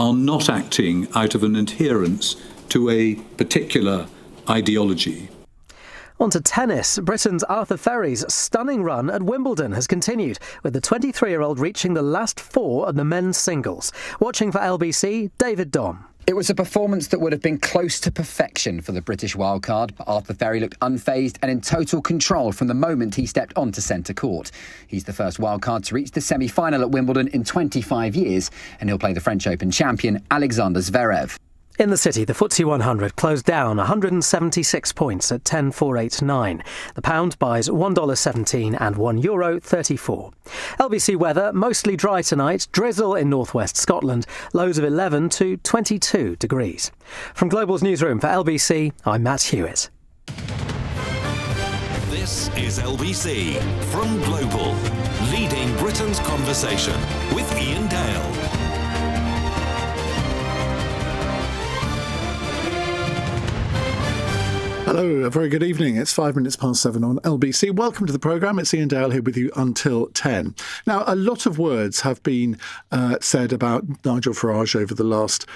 are not acting out of an adherence to a particular ideology. On to tennis. Britain's Arthur Ferry's stunning run at Wimbledon has continued, with the 23-year-old reaching the last four of the men's singles. Watching for LBC, David Dom. It was a performance that would have been close to perfection for the British wildcard, but Arthur Ferry looked unfazed and in total control from the moment he stepped onto centre court. He's the first wildcard to reach the semi-final at Wimbledon in 25 years, and he'll play the French Open champion Alexander Zverev. In the city, the FTSE 100 closed down 176 points at 10,489. The pound buys $1.17 and €1.34. LBC weather, mostly dry tonight, drizzle in northwest Scotland, lows of 11 to 22 degrees. From Global's newsroom for LBC, I'm Matt Hewitt. This is LBC from Global, leading Britain's conversation with Iain Dale. Hello, a very good evening. It's 7:05 on LBC. Welcome to the programme. It's Iain Dale here with you until 10. Now, a lot of words have been said about Nigel Farage over the last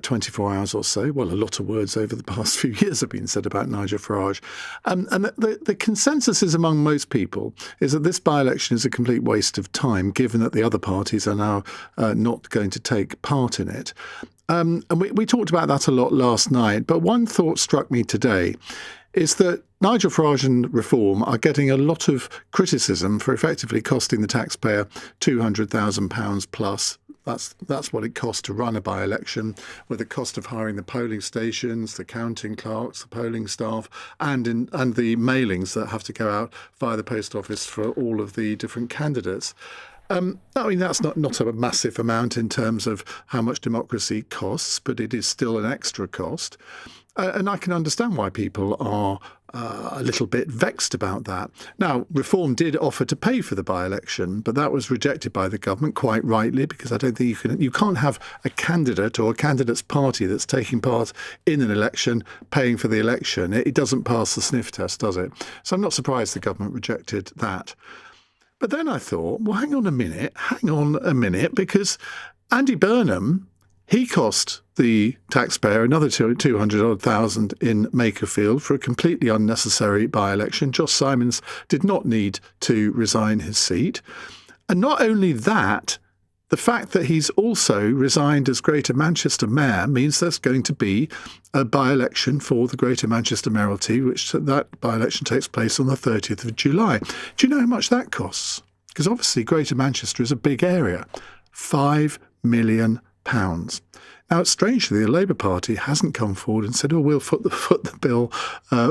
24 hours or so. Well, a lot of words over the past few years have been said about Nigel Farage. And the consensus is among most people is that this by-election is a complete waste of time, given that the other parties are now not going to take part in it. And we talked about that a lot last night, but one thought struck me today is that Nigel Farage and Reform are getting a lot of criticism for effectively costing the taxpayer £200,000 plus. That's what it costs to run a by-election, with the cost of hiring the polling stations, the counting clerks, the polling staff, and the mailings that have to go out via the post office for all of the different candidates. I mean, that's not a massive amount in terms of how much democracy costs, but it is still an extra cost. And I can understand why people are a little bit vexed about that. Now, Reform did offer to pay for the by-election, but that was rejected by the government, quite rightly, because I don't think you can't have a candidate or a candidate's party that's taking part in an election paying for the election. It doesn't pass the sniff test, does it? So I'm not surprised the government rejected that. But then I thought, well, hang on a minute, because Andy Burnham, he cost the taxpayer another 200,000 in Makerfield for a completely unnecessary by-election. Josh Simons did not need to resign his seat. And not only that, the fact that he's also resigned as Greater Manchester Mayor means there's going to be a by-election for the Greater Manchester Mayoralty, which that by-election takes place on the 30th of July. Do you know how much that costs? Because obviously Greater Manchester is a big area. £5 million. Now, strangely, the Labour Party hasn't come forward and said, we'll foot the bill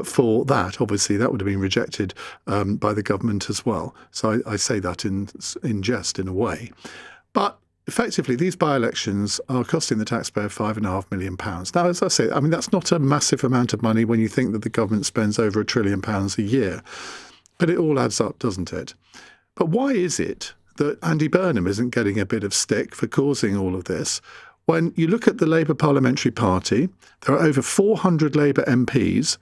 for that. Obviously, that would have been rejected by the government as well. So I say that in jest, in a way. But effectively, these by-elections are costing the taxpayer £5.5 million. Now, as I say, I mean, that's not a massive amount of money when you think that the government spends over £1 trillion a year. But it all adds up, doesn't it? But why is it that Andy Burnham isn't getting a bit of stick for causing all of this? When you look at the Labour Parliamentary Party, there are over 400 Labour MPs,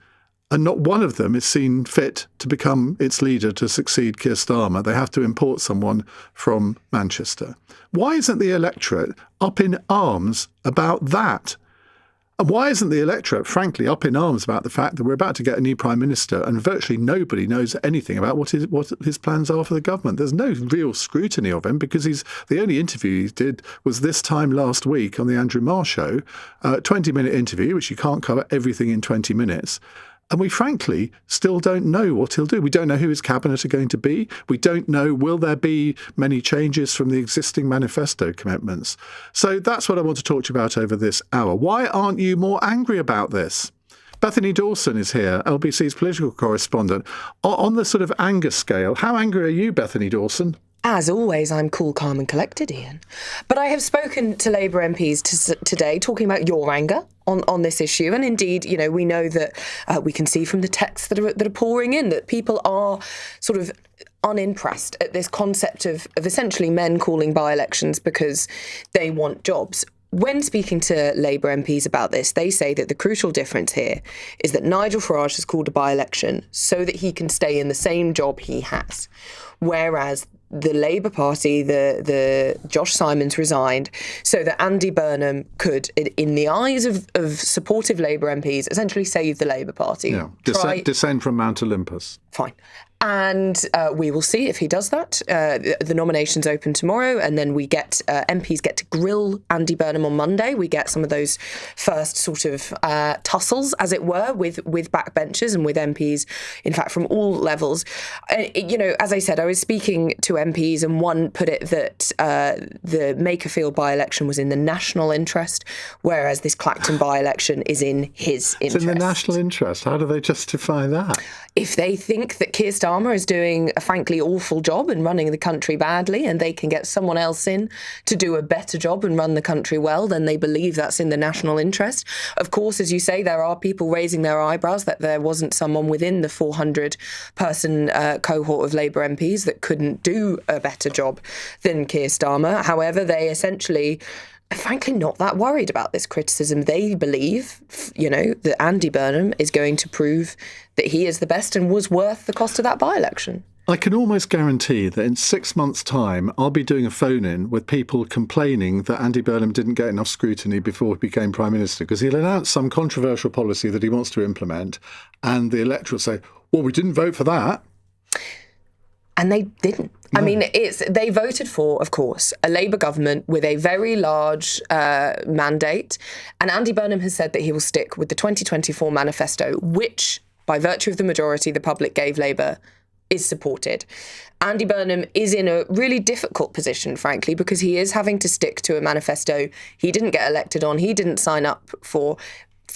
and not one of them is seen fit to become its leader to succeed Keir Starmer. They have to import someone from Manchester. Why isn't the electorate up in arms about that? And why isn't the electorate, frankly, up in arms about the fact that we're about to get a new Prime Minister and virtually nobody knows anything about what his plans are for the government? There's no real scrutiny of him because the only interview he did was this time last week on the Andrew Marr show, 20-minute interview, which you can't cover everything in 20 minutes. And we frankly still don't know what he'll do. We don't know who his cabinet are going to be. We don't know, will there be many changes from the existing manifesto commitments? So that's what I want to talk to you about over this hour. Why aren't you more angry about this? Bethany Dawson is here, LBC's political correspondent. On the sort of anger scale, how angry are you, Bethany Dawson? As always, I'm cool, calm and collected, Iain. But I have spoken to Labour MPs today talking about your anger on this issue. And indeed, we know that we can see from the texts that are pouring in that people are sort of unimpressed at this concept of essentially men calling by-elections because they want jobs. When speaking to Labour MPs about this, they say that the crucial difference here is that Nigel Farage has called a by-election so that he can stay in the same job he has, whereas the Labour Party, the Josh Simons resigned so that Andy Burnham could, in the eyes of supportive Labour MPs, essentially save the Labour Party. Yeah, descend from Mount Olympus. Fine. And we will see if he does that. The nomination's open tomorrow, and then we get MPs get to grill Andy Burnham on Monday. We get some of those first sort of tussles, as it were, with backbenchers and with MPs, in fact, from all levels. As I said, I was speaking to MPs, and one put it that the Makerfield by-election was in the national interest, whereas this Clacton by-election is in his interest. It's in the national interest. How do they justify that? If they think that Keir Starmer is doing a frankly awful job and running the country badly, and they can get someone else in to do a better job and run the country well, then they believe that's in the national interest. Of course, as you say, there are people raising their eyebrows that there wasn't someone within the 400-person cohort of Labour MPs that couldn't do a better job than Keir Starmer. However, they essentially frankly not that worried about this criticism. They believe, that Andy Burnham is going to prove that he is the best and was worth the cost of that by-election. I can almost guarantee that in 6 months' time, I'll be doing a phone-in with people complaining that Andy Burnham didn't get enough scrutiny before he became Prime Minister, because he'll announce some controversial policy that he wants to implement, and the electorate will say, well, we didn't vote for that. And they didn't. No. I mean, they voted for, of course, a Labour government with a very large mandate. And Andy Burnham has said that he will stick with the 2024 manifesto, which, by virtue of the majority the public gave Labour, is supported. Andy Burnham is in a really difficult position, frankly, because he is having to stick to a manifesto he didn't get elected on, he didn't sign up for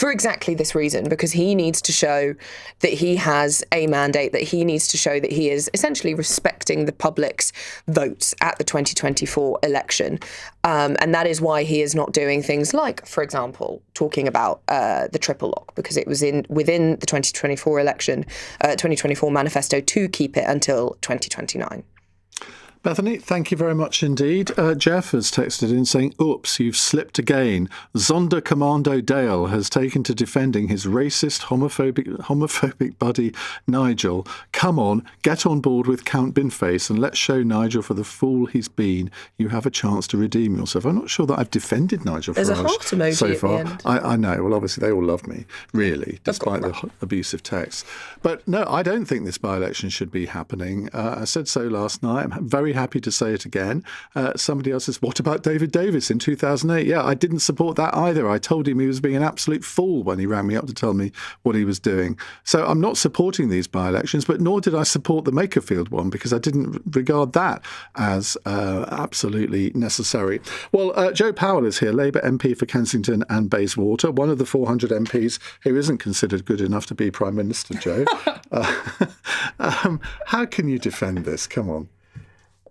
exactly this reason, because he needs to show that he has a mandate, that he needs to show that he is essentially respecting the public's votes at the 2024 election. And that is why he is not doing things like, for example, talking about the triple lock, because it was within the 2024 election, 2024 manifesto to keep it until 2029. Bethany, thank you very much indeed. Jeff has texted in saying, oops, you've slipped again. Sonderkommando Dale has taken to defending his racist, homophobic buddy Nigel. Come on, get on board with Count Binface and let's show Nigel for the fool he's been. You have a chance to redeem yourself. I'm not sure that I've defended Nigel Farage There's a heart emoji so far. at the end. I know. Well, obviously they all love me, really, despite the abusive texts. But no, I don't think this by-election should be happening. I said so last night. I'm very happy to say it again. Somebody else says, what about David Davis in 2008? Yeah, I didn't support that either. I told him he was being an absolute fool when he rang me up to tell me what he was doing. So I'm not supporting these by-elections, but nor did I support the Makerfield one, because I didn't regard that as absolutely necessary. Well, Joe Powell is here, Labour MP for Kensington and Bayswater, one of the 400 MPs who isn't considered good enough to be Prime Minister, Joe. How can you defend this? Come on.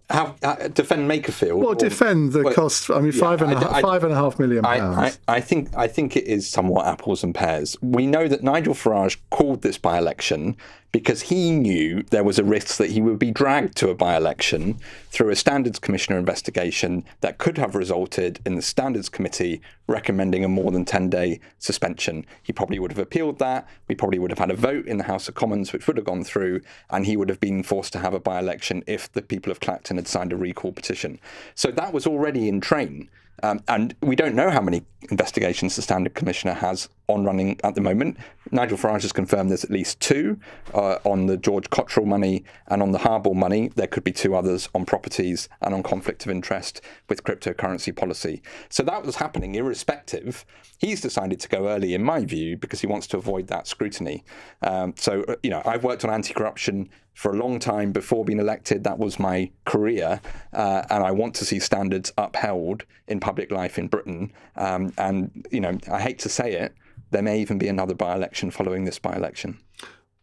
How defend Makerfield? Well, defend the cost. I mean, £5.5 million. I think it is somewhat apples and pears. We know that Nigel Farage called this by-election because he knew there was a risk that he would be dragged to a by-election through a Standards Commissioner investigation that could have resulted in the Standards Committee recommending a more than 10-day suspension. He probably would have appealed that. We probably would have had a vote in the House of Commons, which would have gone through, and he would have been forced to have a by-election if the people of Clacton had signed a recall petition. So that was already in train. And we don't know how many investigations the Standard Commissioner has on running at the moment. Nigel Farage has confirmed there's at least 2 on the George Cottrell money and on the Harball money. There could be 2 others on properties and on conflict of interest with cryptocurrency policy. So that was happening irrespective. He's decided to go early, in my view, because he wants to avoid that scrutiny. I've worked on anti-corruption for a long time before being elected. That was my career, and I want to see standards upheld in public life in Britain. I hate to say it, there may even be another by-election following this by-election.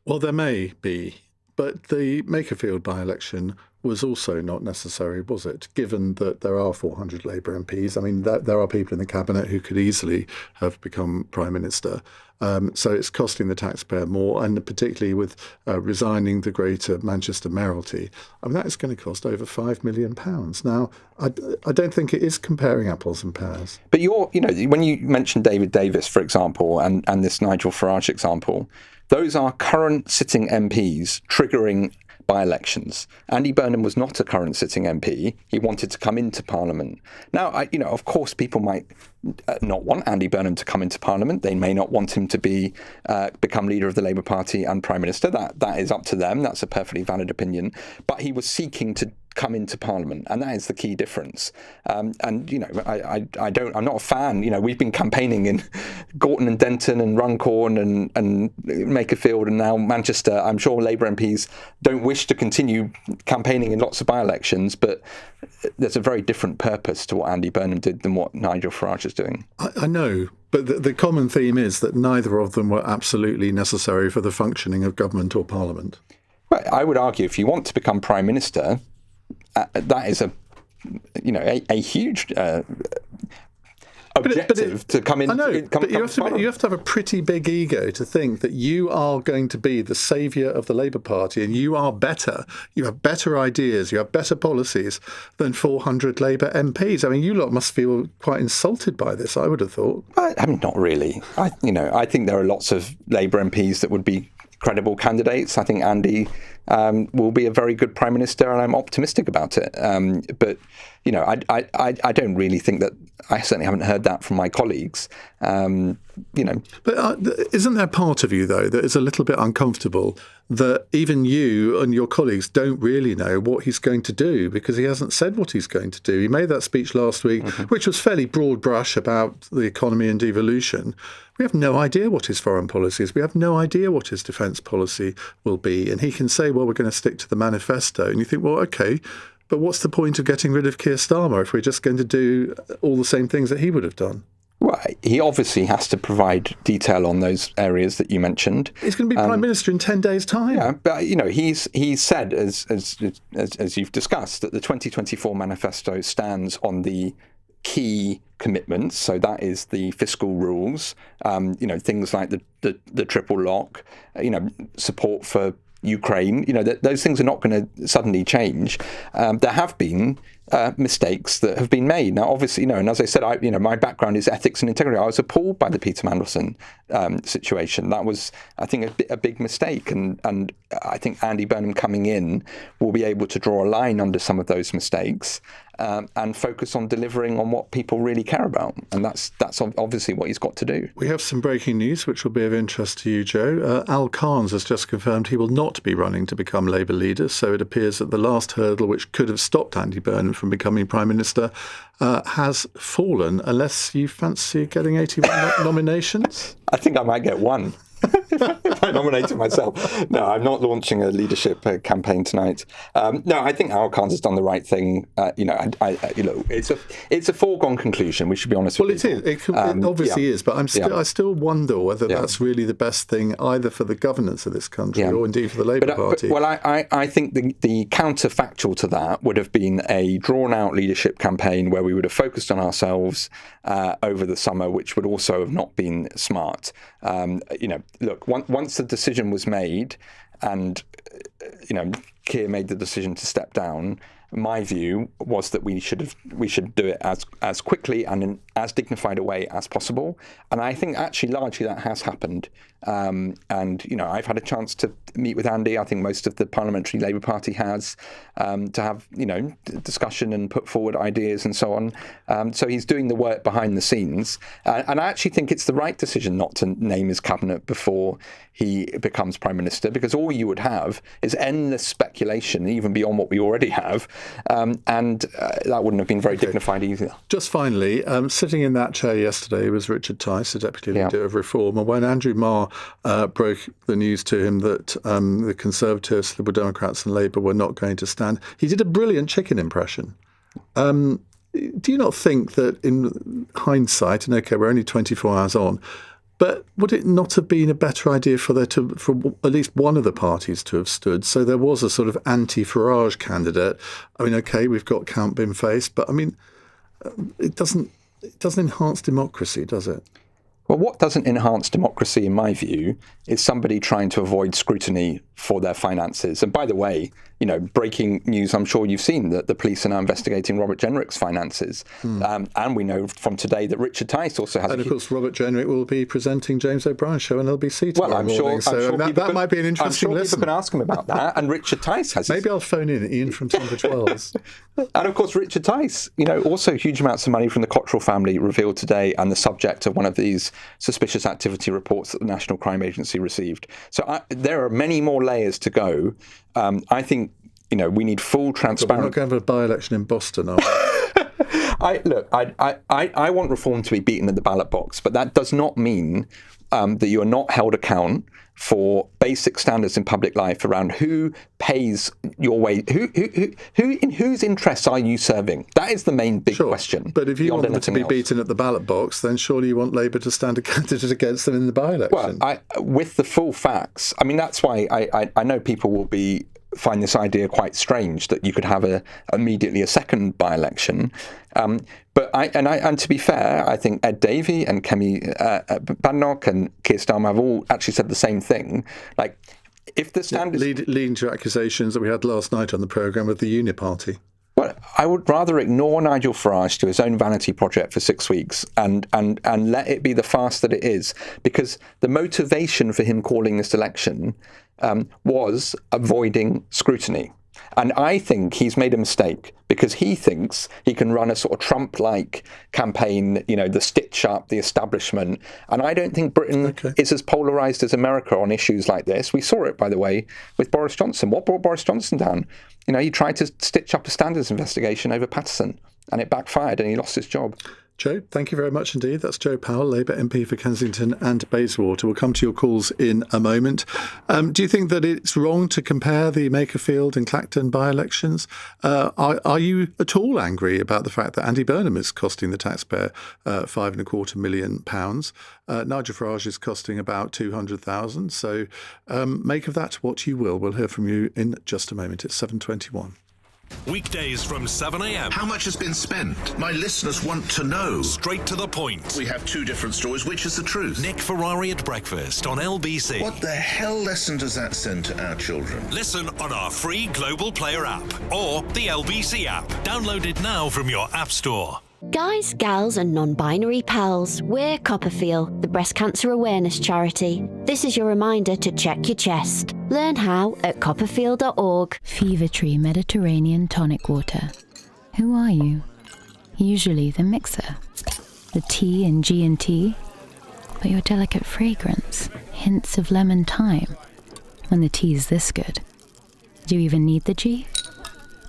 Well, there may be, but the Makerfield by-election was also not necessary, was it? Given that there are 400 Labour MPs, I mean, there are people in the cabinet who could easily have become Prime Minister. So it's costing the taxpayer more, and particularly with resigning the Greater Manchester Mayoralty, I mean, that is going to cost over £5 million. Now, I don't think it is comparing apples and pears. But when you mentioned David Davis, for example, and this Nigel Farage example, those are current sitting MPs triggering by-elections. Andy Burnham was not a current sitting MP. He wanted to come into Parliament. Now, of course, people might not want Andy Burnham to come into Parliament. They may not want him to become leader of the Labour Party and Prime Minister. That is up to them. That's a perfectly valid opinion. But he was seeking to come into Parliament, and that is the key difference. I'm not a fan. We've been campaigning in Gorton and Denton and Runcorn and Makerfield and now Manchester. I'm sure Labour MPs don't wish to continue campaigning in lots of by-elections, but there's a very different purpose to what Andy Burnham did than what Nigel Farage is doing. I know, but the common theme is that neither of them were absolutely necessary for the functioning of government or Parliament. Well, I would argue if you want to become Prime Minister, that is a huge objective to come in. I know, but you have to have a pretty big ego to think that you are going to be the saviour of the Labour Party, and you are better. You have better ideas. You have better policies than 400 Labour MPs. I mean, you lot must feel quite insulted by this, I would have thought. I mean, not really. I think there are lots of Labour MPs that would be credible candidates. I think Andy will be a very good Prime Minister, and I'm optimistic about it. But I don't really think that. I certainly haven't heard that from my colleagues. But isn't there part of you, though, that is a little bit uncomfortable that even you and your colleagues don't really know what he's going to do because he hasn't said what he's going to do? He made that speech last week, which was fairly broad brush about the economy and devolution. We have no idea what his foreign policy is. We have no idea what his defence policy will be. And he can say, well, we're going to stick to the manifesto. And you think, well, OK, but what's the point of getting rid of Keir Starmer if we're just going to do all the same things that he would have done? Well, he obviously has to provide detail on those areas that you mentioned. He's going to be Prime Minister in 10 days' time. Yeah, but he's said, as you've discussed, that the 2024 manifesto stands on the key commitments. So that is the fiscal rules, things like the triple lock, support for Ukraine. Those things are not going to suddenly change. There have been mistakes that have been made. Now, obviously, and as I said, my background is ethics and integrity. I was appalled by the Peter Mandelson situation. That was, I think, a big mistake. And I think Andy Burnham coming in will be able to draw a line under some of those mistakes and focus on delivering on what people really care about. And that's obviously what he's got to do. We have some breaking news, which will be of interest to you, Joe. Al Carnes has just confirmed he will not be running to become Labour leader. So it appears that the last hurdle, which could have stopped Andy Burnham from becoming Prime Minister, has fallen, unless you fancy getting 81 nominations. I think I might get one. If I nominated myself. No, I'm not launching a leadership campaign tonight. No, I think Al Carnes has done the right thing. It's a foregone conclusion. We should be honest with you. Well, it is. It obviously is. But I still wonder whether that's really the best thing either for the governance of this country or indeed for the Labour Party. I think the counterfactual to that would have been a drawn-out leadership campaign where we would have focused on ourselves over the summer, which would also have not been smart. Look, once the decision was made and, Keir made the decision to step down, my view was that we should do it as quickly and in as dignified a way as possible. And I think actually largely that has happened. I've had a chance to meet with Andy. I think most of the Parliamentary Labour Party has, to have, discussion and put forward ideas and so on. So he's doing the work behind the scenes. And I actually think it's the right decision not to name his cabinet before he becomes Prime Minister, because all you would have is endless speculation, even beyond what we already have. And that wouldn't have been very dignified either. Just finally, sitting in that chair yesterday was Richard Tice, the Deputy Leader of Reform. And when Andrew Marr broke the news to him that the Conservatives, Liberal Democrats and Labour were not going to stand, he did a brilliant chicken impression. Do you not think that in hindsight, and OK, we're only 24 hours on, but would it not have been a better idea for at least one of the parties to have stood? So there was a sort of anti-Farage candidate. I mean, OK, we've got Count Bimface, but I mean, it doesn't enhance democracy, does it? Well, what doesn't enhance democracy, in my view, is somebody trying to avoid scrutiny for their finances. And by the way, breaking news, I'm sure you've seen that the police are now investigating Robert Jenrick's finances. And we know from today that Richard Tice also has... And of course, Robert Jenrick will be presenting James O'Brien's show on LBC tomorrow morning. That might be an interesting listen. People can ask him about that. And Richard Tice has... Maybe I'll phone in Ian from Tunbridge Wells. And of course, Richard Tice, also huge amounts of money from the Cottrell family revealed today, and the subject of one of these suspicious activity reports that the National Crime Agency received. So there are many more layers to go. I think, we need full transparency. We're not going to have a by-election in Boston, are we? I want reform to be beaten at the ballot box, but that does not mean that you are not held account for basic standards in public life around who pays your way, who in whose interests are you serving? That is the main big question. But if you want them to be beaten at the ballot box, then surely you want Labour to stand a candidate against them in the by-election. Well, with the full facts, that's why I know people will find this idea quite strange that you could have immediately a second by-election. But to be fair, I think Ed Davey and Kemi Badenoch and Keir Starmer have all actually said the same thing. Like, if the standards... Leading to accusations that we had last night on the programme of the Uniparty. Well, I would rather ignore Nigel Farage to his own vanity project for 6 weeks and let it be the farce that it is, because the motivation for him calling this election was avoiding scrutiny. And I think he's made a mistake because he thinks he can run a sort of Trump-like campaign, the stitch up, the establishment. And I don't think Britain is as polarised as America on issues like this. We saw it, by the way, with Boris Johnson. What brought Boris Johnson down? He tried to stitch up a standards investigation over Patterson, and it backfired and he lost his job. Joe, thank you very much indeed. That's Joe Powell, Labour MP for Kensington and Bayswater. We'll come to your calls in a moment. Do you think that it's wrong to compare the Makerfield and Clacton by-elections? Are you at all angry about the fact that Andy Burnham is costing the taxpayer £5.25 million? Nigel Farage is costing about 200,000. So make of that what you will. We'll hear from you in just a moment. It's 7:21. Weekdays from 7 a.m. How much has been spent? My listeners want to know. Straight to the point. We have two different stories. Which is the truth? Nick Ferrari at breakfast on LBC. What the hell lesson does that send to our children? Listen on our free Global Player app or the LBC app. Download it now from your app store. Guys, gals and non-binary pals, we're Copperfield, the breast cancer awareness charity. This is your reminder to check your chest. Learn how at copperfield.org. Fever Tree Mediterranean Tonic Water. Who are you? Usually the mixer. The T in G&T. But your delicate fragrance, hints of lemon thyme. When the tea's this good. Do you even need the G?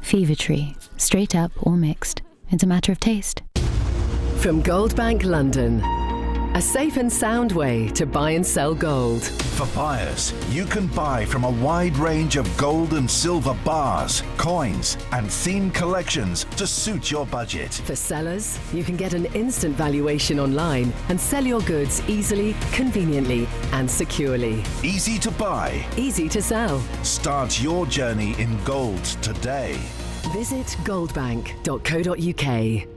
Fever Tree, straight up or mixed. It's a matter of taste. From Goldbank London, a safe and sound way to buy and sell gold. For buyers, you can buy from a wide range of gold and silver bars, coins, and themed collections to suit your budget. For sellers, you can get an instant valuation online and sell your goods easily, conveniently, and securely. Easy to buy, easy to sell. Start your journey in gold today. Visit goldbank.co.uk.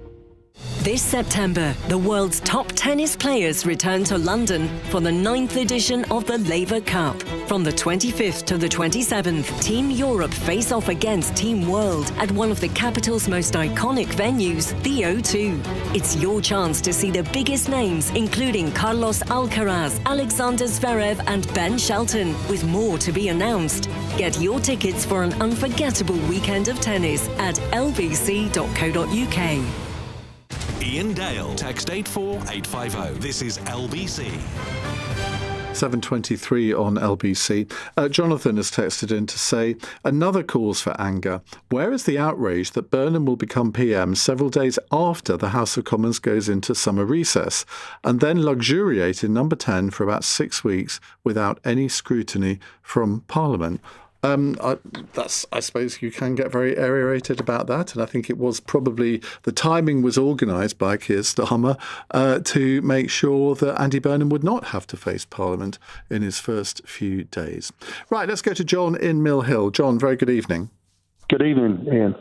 This September, the world's top tennis players return to London for the 9th edition of the Laver Cup. From the 25th to the 27th, Team Europe face off against Team World at one of the capital's most iconic venues, the O2. It's your chance to see the biggest names, including Carlos Alcaraz, Alexander Zverev and Ben Shelton, with more to be announced. Get your tickets for an unforgettable weekend of tennis at lbc.co.uk. Iain Dale, text 84850. This is LBC. 7:23 on LBC. Jonathan has texted in to say, another cause for anger. Where is the outrage that Burnham will become PM several days after the House of Commons goes into summer recess and then luxuriate in number 10 for about 6 weeks without any scrutiny from Parliament? I suppose you can get very aerated about that, and I think it was probably the timing was organised by Keir Starmer to make sure that Andy Burnham would not have to face Parliament in his first few days. Right, let's go to John in Mill Hill. John, very good evening. Good evening, Ian.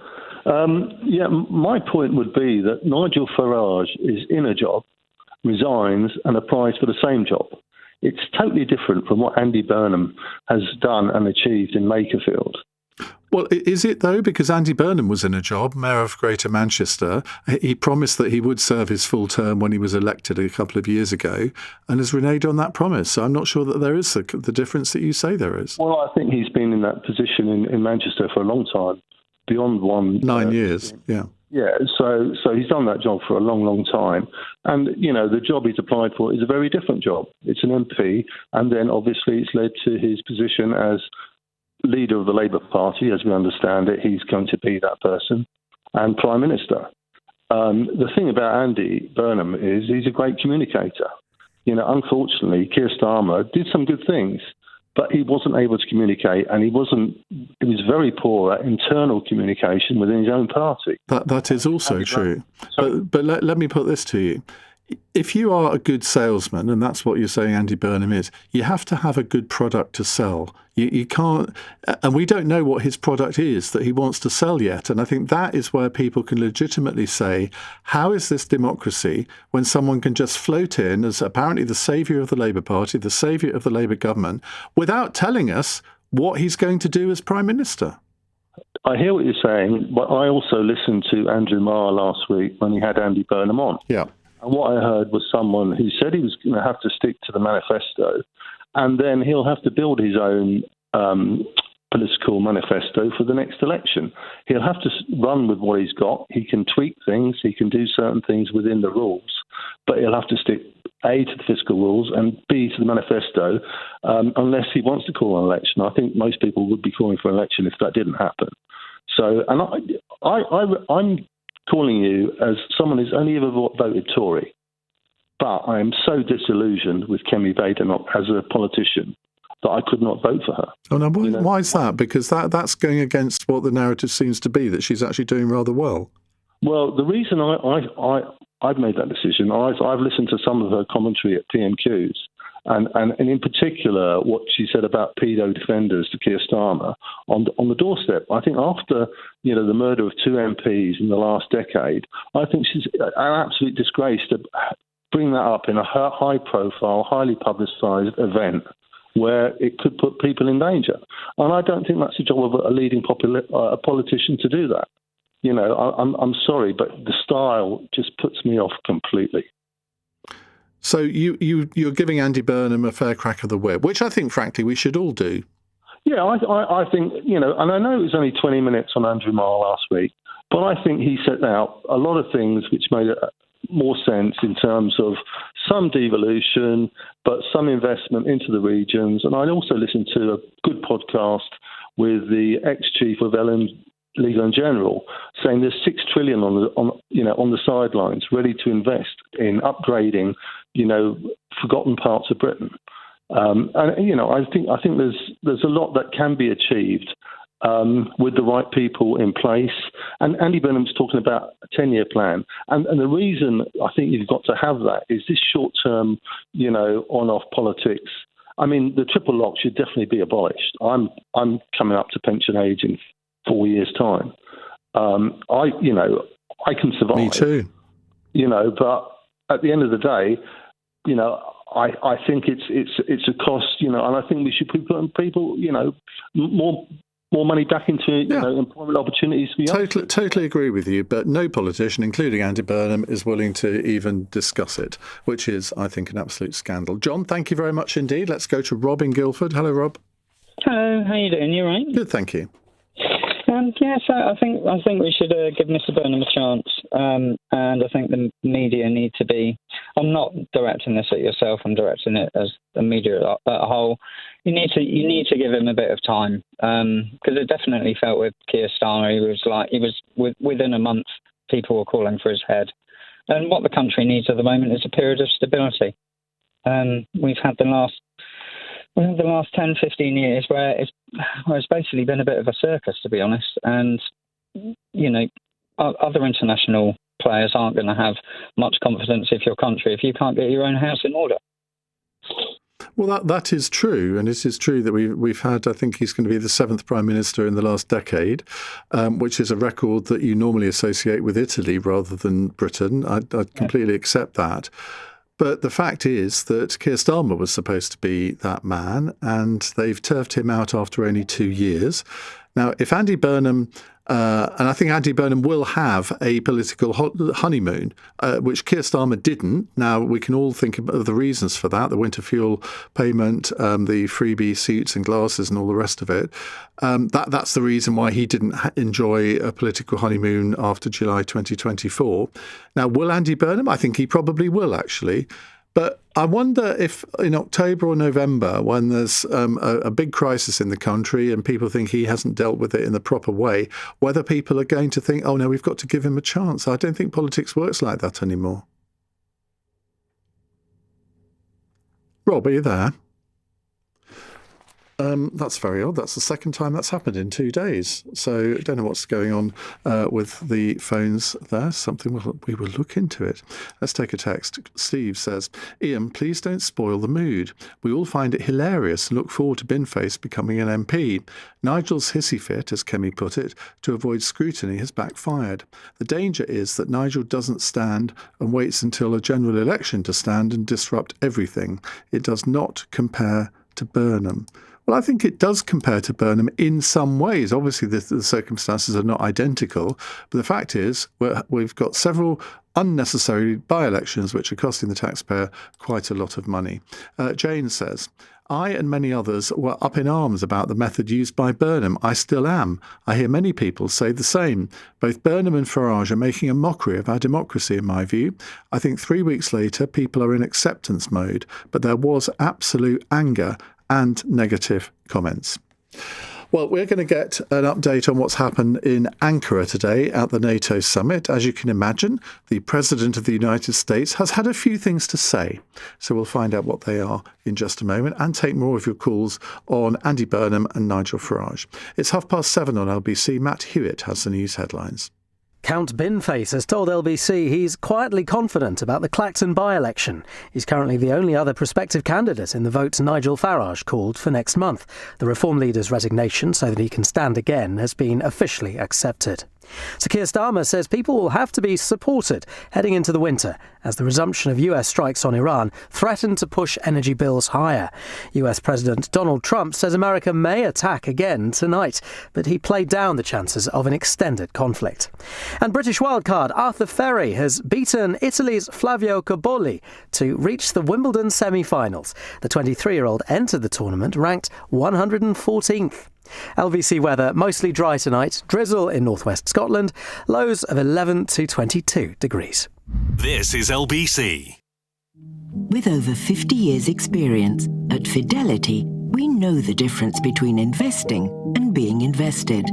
My point would be that Nigel Farage is in a job, resigns, and applies for the same job. It's totally different from what Andy Burnham has done and achieved in Makerfield. Well, is it though? Because Andy Burnham was in a job, Mayor of Greater Manchester. He promised that he would serve his full term when he was elected a couple of years ago, and has reneged on that promise. So I'm not sure that there is the difference that you say there is. Well, I think he's been in that position in Manchester for a long time, beyond 9 years. Yeah. Yeah, so he's done that job for a long, long time. And, the job he's applied for is a very different job. It's an MP, and then obviously it's led to his position as leader of the Labour Party. As we understand it, he's going to be that person, and Prime Minister. The thing about Andy Burnham is he's a great communicator. Unfortunately, Keir Starmer did some good things, but he wasn't able to communicate, and he was very poor at internal communication within his own party. That is also true. But let me put this to you. If you are a good salesman, and that's what you're saying Andy Burnham is, you have to have a good product to sell. You can't, and we don't know what his product is that he wants to sell yet. And I think that is where people can legitimately say, how is this democracy when someone can just float in as apparently the saviour of the Labour Party, the saviour of the Labour government, without telling us what he's going to do as Prime Minister? I hear what you're saying, but I also listened to Andrew Marr last week when he had Andy Burnham on. Yeah. And what I heard was someone who said he was going to have to stick to the manifesto, and then he'll have to build his own political manifesto for the next election. He'll have to run with what he's got. He can tweak things. He can do certain things within the rules, but he'll have to stick, A, to the fiscal rules, and B, to the manifesto, unless he wants to call an election. I think most people would be calling for an election if that didn't happen. So, and I'm calling you as someone who's only ever voted Tory, but I am so disillusioned with Kemi Badenoch as a politician that I could not vote for her. Oh, no, why is that? Because that's going against what the narrative seems to be, that she's actually doing rather well. Well, the reason I've made that decision, I've listened to some of her commentary at PMQs, and in particular what she said about pedo defenders to Keir Starmer on the doorstep. I think after the murder of 2 MPs in the last decade, I think she's an absolute disgrace to bring that up in a high-profile, highly publicised event where it could put people in danger. And I don't think that's the job of a leading politician to do that. I'm sorry, but the style just puts me off completely. So you're giving Andy Burnham a fair crack of the whip, which I think, frankly, we should all do. Yeah, I think, and I know it was only 20 minutes on Andrew Marr last week, but I think he set out a lot of things which made more sense in terms of some devolution, but some investment into the regions. And I also listened to a good podcast with the ex-chief of Legal and General, saying there's $6 trillion on the sidelines, ready to invest in upgrading, forgotten parts of Britain. And I think there's a lot that can be achieved with the right people in place. And Andy Burnham's talking about a 10-year plan. And the reason I think you've got to have that is this short-term, on-off politics. I mean, the triple lock should definitely be abolished. I'm coming up to pension age in 4 years' time. I can survive. Me too. But at the end of the day, I think it's a cost, and I think we should be putting people, more money back into employment opportunities for young people. Totally agree with you, but no politician, including Andy Burnham, is willing to even discuss it, which is, I think, an absolute scandal. John, thank you very much indeed. Let's go to Rob in Guildford. Hello, Rob. Hello, how you doing? You all right? Good, thank you. So I think we should give Mr. Burnham a chance, and I think the media need to be. I'm not directing this at yourself. I'm directing it as the media at a whole. You need to give him a bit of time, because it definitely felt with Keir Starmer. He was within a month, people were calling for his head, and what the country needs at the moment is a period of stability. We've had the last 10, 15 years where it's basically been a bit of a circus, to be honest. And, other international players aren't going to have much confidence in your country if you can't get your own house in order. Well, that is true. And it is true that we've had, I think he's going to be the 7th Prime Minister in the last decade, which is a record that you normally associate with Italy rather than Britain. I completely accept that. But the fact is that Keir Starmer was supposed to be that man, and they've turfed him out after only 2 years. Now, if Andy Burnham, and I think Andy Burnham will have a political honeymoon, which Keir Starmer didn't. Now, we can all think of the reasons for that, the winter fuel payment, the freebie suits and glasses and all the rest of it. That's the reason why he didn't enjoy a political honeymoon after July 2024. Now, will Andy Burnham? I think he probably will, actually. But I wonder if in October or November, when there's a big crisis in the country and people think he hasn't dealt with it in the proper way, whether people are going to think, oh, no, we've got to give him a chance. I don't think politics works like that anymore. Rob, are you there? That's very odd. That's the second time that's happened in 2 days. So I don't know what's going on with the phones there. We will look into it. Let's take a text. Steve says, Iain, please don't spoil the mood. We all find it hilarious and look forward to Binface becoming an MP. Nigel's hissy fit, as Kemi put it, to avoid scrutiny has backfired. The danger is that Nigel doesn't stand and waits until a general election to stand and disrupt everything. It does not compare to Burnham. Well, I think it does compare to Burnham in some ways. Obviously, the circumstances are not identical, but the fact is we've got several unnecessary by-elections which are costing the taxpayer quite a lot of money. Jane says, I and many others were up in arms about the method used by Burnham. I still am. I hear many people say the same. Both Burnham and Farage are making a mockery of our democracy, in my view. I think 3 weeks later, people are in acceptance mode, but there was absolute anger and negative comments. Well, we're going to get an update on what's happened in Ankara today at the NATO summit. As you can imagine, the President of the United States has had a few things to say. So we'll find out what they are in just a moment and take more of your calls on Andy Burnham and Nigel Farage. It's 7:30 on LBC. Matt Hewitt has the news headlines. Count Binface has told LBC he's quietly confident about the Clacton by-election. He's currently the only other prospective candidate in the vote Nigel Farage called for next month. The Reform leader's resignation so that he can stand again has been officially accepted. Sir Keir Starmer says people will have to be supported heading into the winter as the resumption of US strikes on Iran threaten to push energy bills higher. US President Donald Trump says America may attack again tonight, but he played down the chances of an extended conflict. And British wildcard Arthur Ferry has beaten Italy's Flavio Cobolli to reach the Wimbledon semi-finals. The 23-year-old entered the tournament ranked 114th. LBC weather, mostly dry tonight, drizzle in northwest Scotland, lows of 11 to 22 degrees. This is LBC. With over 50 years' experience, at Fidelity, we know the difference between investing and being invested.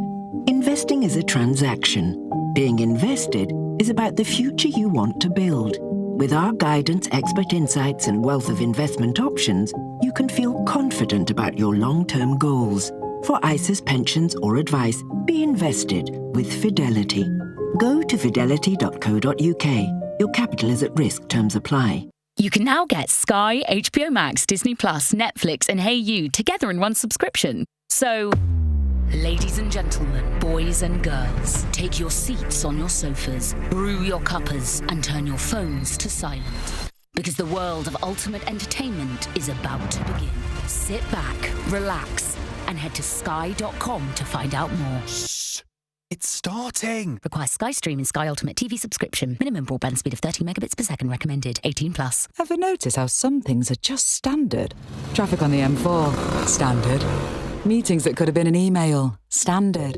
Investing is a transaction. Being invested is about the future you want to build. With our guidance, expert insights, and wealth of investment options, you can feel confident about your long-term goals. For ISAs, pensions, or advice, be invested with Fidelity. Go to fidelity.co.uk. Your capital is at risk. Terms apply. You can now get Sky, HBO Max, Disney+, Netflix and Hey You together in one subscription. So, ladies and gentlemen, boys and girls, take your seats on your sofas, brew your cuppers and turn your phones to silent. Because the world of ultimate entertainment is about to begin. Sit back, relax, and head to sky.com to find out more. Shh! It's starting! Requires Sky Stream and Sky Ultimate TV subscription. Minimum broadband speed of 30 megabits per second recommended. 18+. Ever notice how some things are just standard? Traffic on the M4. Standard. Meetings that could have been an email. Standard.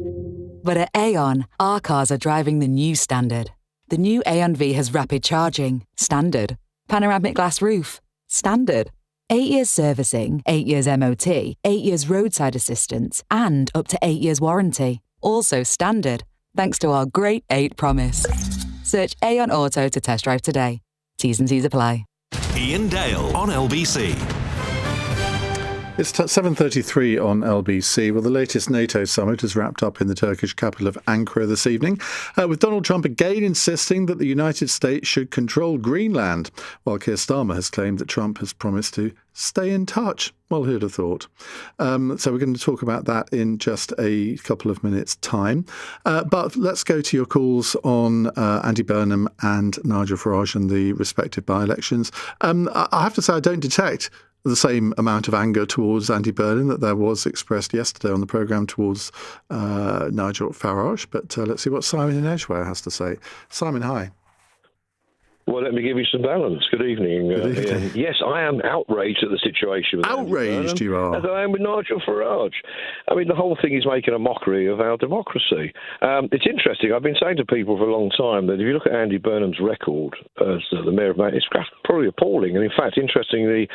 But at Aon, our cars are driving the new standard. The new Aon V has rapid charging. Standard. Panoramic glass roof. Standard. 8 years servicing, 8 years MOT, 8 years roadside assistance, and up to 8 years warranty. Also standard, thanks to our Great 8 promise. Search Aon Auto to test drive today. T's and C's apply. Iain Dale on LBC. It's 7:33 on LBC. Well, the latest NATO summit has wrapped up in the Turkish capital of Ankara this evening, with Donald Trump again insisting that the United States should control Greenland, while Keir Starmer has claimed that Trump has promised to stay in touch. Well, who'd have thought? So we're going to talk about that in just a couple of minutes' time. But let's go to your calls on Andy Burnham and Nigel Farage and the respective by-elections. I have to say I don't detect the same amount of anger towards Andy Burnham that there was expressed yesterday on the programme towards Nigel Farage. But let's see what Simon in Edgware has to say. Simon, hi. Well, let me give you some balance. Good evening. Good evening. Ian. Yes, I am outraged at the situation. With Outraged you are. As I am with Nigel Farage. I mean, the whole thing is making a mockery of our democracy. It's interesting. I've been saying to people for a long time that if you look at Andy Burnham's record as the Mayor of Manchester, it's probably appalling. And in fact, interestingly,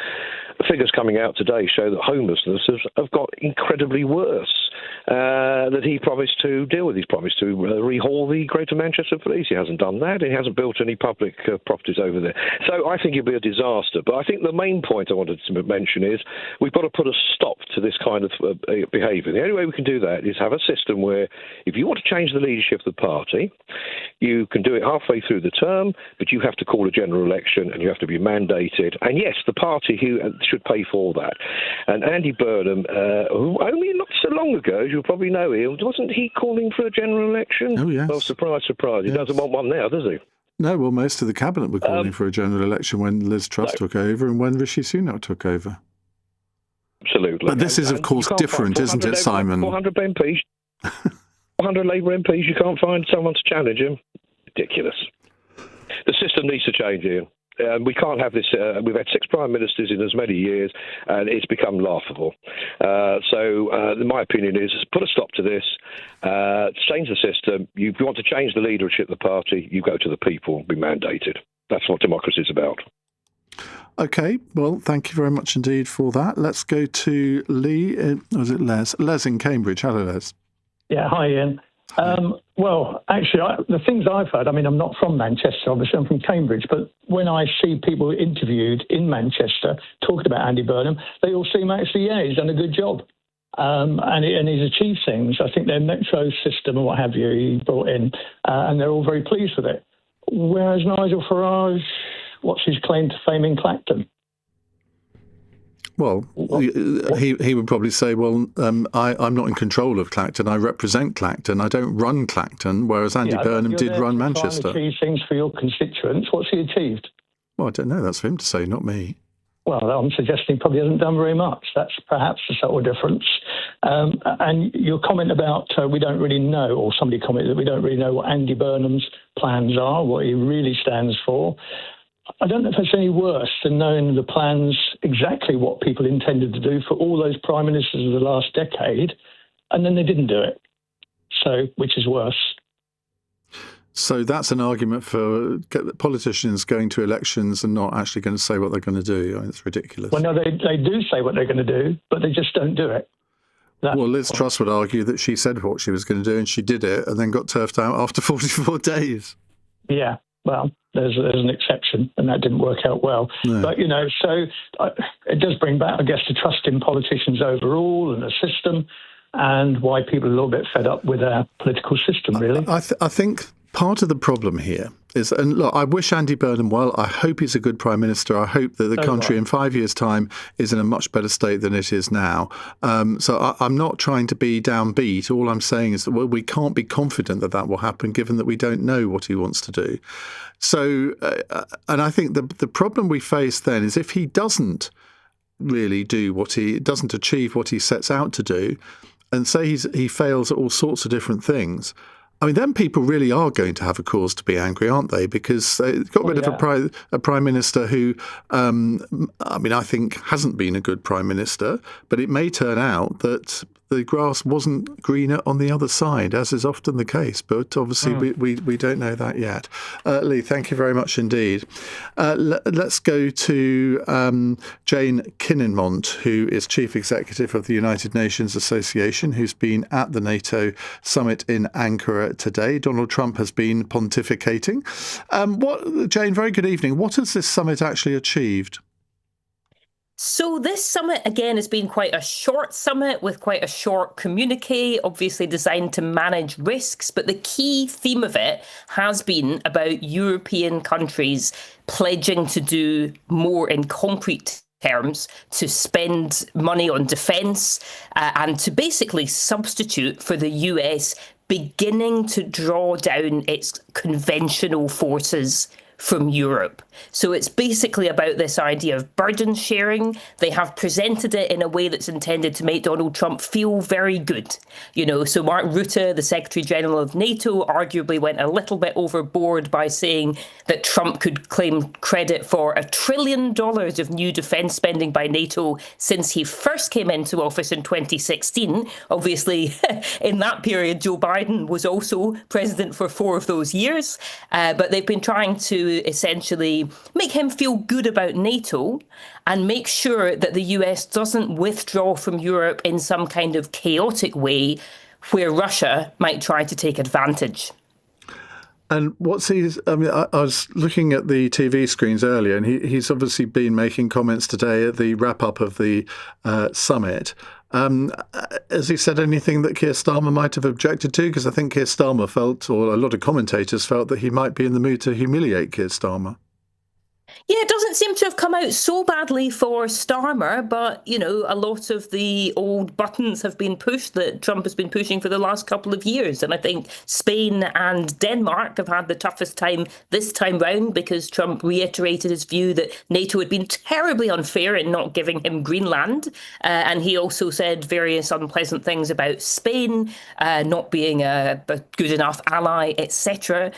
the figures coming out today show that homelessness have got incredibly worse. That he promised to deal with. He's promised to rehaul the Greater Manchester Police. He hasn't done that. He hasn't built any public properties over there. So I think it'll be a disaster. But I think the main point I wanted to mention is we've got to put a stop to this kind of behaviour. The only way we can do that is have a system where if you want to change the leadership of the party, you can do it halfway through the term, but you have to call a general election and you have to be mandated. And yes, the party who should pay for that. And Andy Burnham, who only not so long ago, as you probably know, wasn't he calling for a general election? Oh, yes. Well, surprise, surprise. He doesn't want one now, does he? No, well, most of the cabinet were calling for a general election when Liz Truss took over and when Rishi Sunak took over. Absolutely. But this is, of course, different, isn't it, Simon? 400 MPs, 400 Labour MPs, you can't find someone to challenge him. Ridiculous. The system needs to change, Ian. We can't have this. We've had 6 prime ministers in as many years, and it's become laughable. So my opinion is put a stop to this, change the system. If you want to change the leadership of the party, you go to the people, be mandated. That's what democracy is about. OK, well, thank you very much indeed for that. Let's go to Lee. Was it Les? Les in Cambridge. Hello, Les. Yeah, hi, Ian. Well, actually, the things I've heard, I mean, I'm not from Manchester, obviously, I'm from Cambridge, but when I see people interviewed in Manchester talking about Andy Burnham, they all seem actually, he's done a good job. And he's achieved things. I think their metro system and what have you, he brought in, and they're all very pleased with it. Whereas Nigel Farage, what's his claim to fame in Clacton? Well, he would probably say, well, I'm not in control of Clacton. I represent Clacton. I don't run Clacton, whereas Andy Burnham did run Manchester. Trying to achieve things for your constituents. What's he achieved? Well, I don't know. That's for him to say, not me. Well, I'm suggesting he probably hasn't done very much. That's perhaps the subtle difference. And your comment about we don't really know, or somebody commented that we don't really know what Andy Burnham's plans are, what he really stands for. I don't know if it's any worse than knowing the plans, exactly what people intended to do for all those prime ministers of the last decade, and then they didn't do it. So, which is worse? So that's an argument for politicians going to elections and not actually going to say what they're going to do. I mean, it's ridiculous. Well, no, they do say what they're going to do, but they just don't do it. Well, Liz Truss would argue that she said what she was going to do and she did it and then got turfed out after 44 days. Yeah. Well, there's an exception, and that didn't work out well. No. But, so it does bring back, I guess, the trust in politicians overall and the system, and why people are a little bit fed up with our political system, really. I think part of the problem here is, and look, I wish Andy Burnham well. I hope he's a good Prime Minister. I hope that the country in 5 years' time is in a much better state than it is now. So I'm not trying to be downbeat. All I'm saying is that we can't be confident that that will happen, given that we don't know what he wants to do. So, and I think the problem we face then is if he doesn't really doesn't achieve what he sets out to do, and say he fails at all sorts of different things, I mean, then people really are going to have a cause to be angry, aren't they? Because they got rid of a prime minister who, I think hasn't been a good prime minister, but it may turn out that the grass wasn't greener on the other side, as is often the case. But obviously we don't know that yet. Lee, thank you very much indeed. Let's go to Jane Kinninmont, who is Chief Executive of the United Nations Association, who's been at the NATO summit in Ankara today. Donald Trump has been pontificating. Jane, very good evening. What has this summit actually achieved? So this summit, again, has been quite a short summit with quite a short communique, obviously designed to manage risks. But the key theme of it has been about European countries pledging to do more in concrete terms, to spend money on defence and to basically substitute for the US beginning to draw down its conventional forces from Europe. So it's basically about this idea of burden sharing. They have presented it in a way that's intended to make Donald Trump feel very good. So Mark Rutte, the Secretary General of NATO, arguably went a little bit overboard by saying that Trump could claim credit for $1 trillion of new defence spending by NATO since he first came into office in 2016. Obviously, in that period, Joe Biden was also president for 4 of those years. But they've been trying to essentially make him feel good about NATO and make sure that the US doesn't withdraw from Europe in some kind of chaotic way where Russia might try to take advantage. And what's his? I mean, I was looking at the TV screens earlier, and he's obviously been making comments today at the wrap-up of the summit. Has he said anything that Keir Starmer might have objected to? Because I think Keir Starmer felt, or a lot of commentators felt, that he might be in the mood to humiliate Keir Starmer. Yeah, it doesn't seem to have come out so badly for Starmer, but, a lot of the old buttons have been pushed that Trump has been pushing for the last couple of years. And I think Spain and Denmark have had the toughest time this time round because Trump reiterated his view that NATO had been terribly unfair in not giving him Greenland. And he also said various unpleasant things about Spain not being a good enough ally, etc.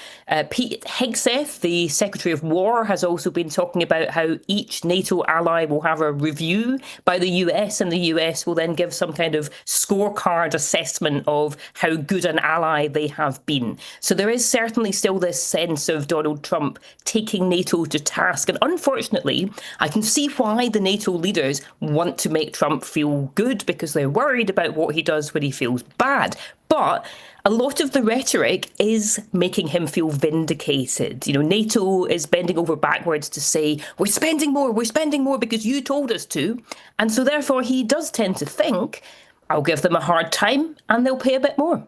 Pete Hegseth, the Secretary of War, has also been talking about how each NATO ally will have a review by the US, and the US will then give some kind of scorecard assessment of how good an ally they have been. So there is certainly still this sense of Donald Trump taking NATO to task. And unfortunately, I can see why the NATO leaders want to make Trump feel good, because they're worried about what he does when he feels bad. But a lot of the rhetoric is making him feel vindicated. NATO is bending over backwards to say, we're spending more because you told us to. And so therefore he does tend to think, I'll give them a hard time and they'll pay a bit more.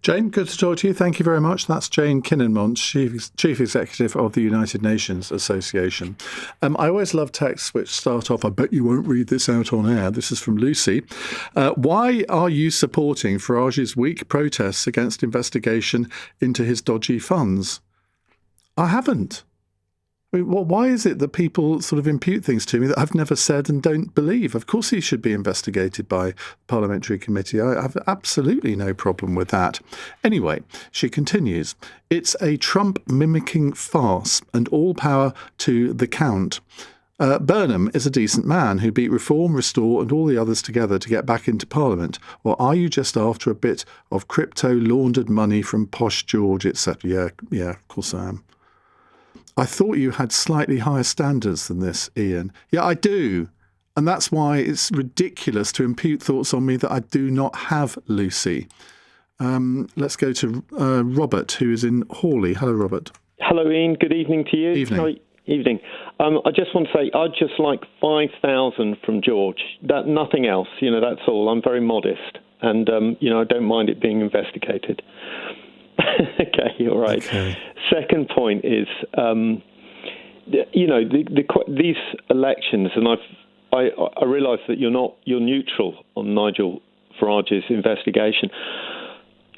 Jane, good to talk to you. Thank you very much. That's Jane Kinnenmont, Chief Executive of the United Nations Association. I always love texts which start off, I bet you won't read this out on air. This is from Lucy. Why are you supporting Farage's weak protests against investigation into his dodgy funds? I haven't. I mean, why is it that people sort of impute things to me that I've never said and don't believe? Of course he should be investigated by the Parliamentary Committee. I have absolutely no problem with that. Anyway, she continues, it's a Trump-mimicking farce, and all power to the Count. Burnham is a decent man who beat Reform, Restore and all the others together to get back into Parliament. Or are you just after a bit of crypto-laundered money from Posh George, etc.? Yeah, of course I am. I thought you had slightly higher standards than this, Iain. Yeah, I do. And that's why it's ridiculous to impute thoughts on me that I do not have, Lucy. Let's go to Robert, who is in Hawley. Hello, Robert. Hello, Iain. Good evening to you. Evening. Hi. Evening. I just want to say I'd just like 5,000 from George. Nothing else. That's all. I'm very modest. And, I don't mind it being investigated. Okay, all right. Okay. Second point is, these elections, and I realise that you're neutral on Nigel Farage's investigation.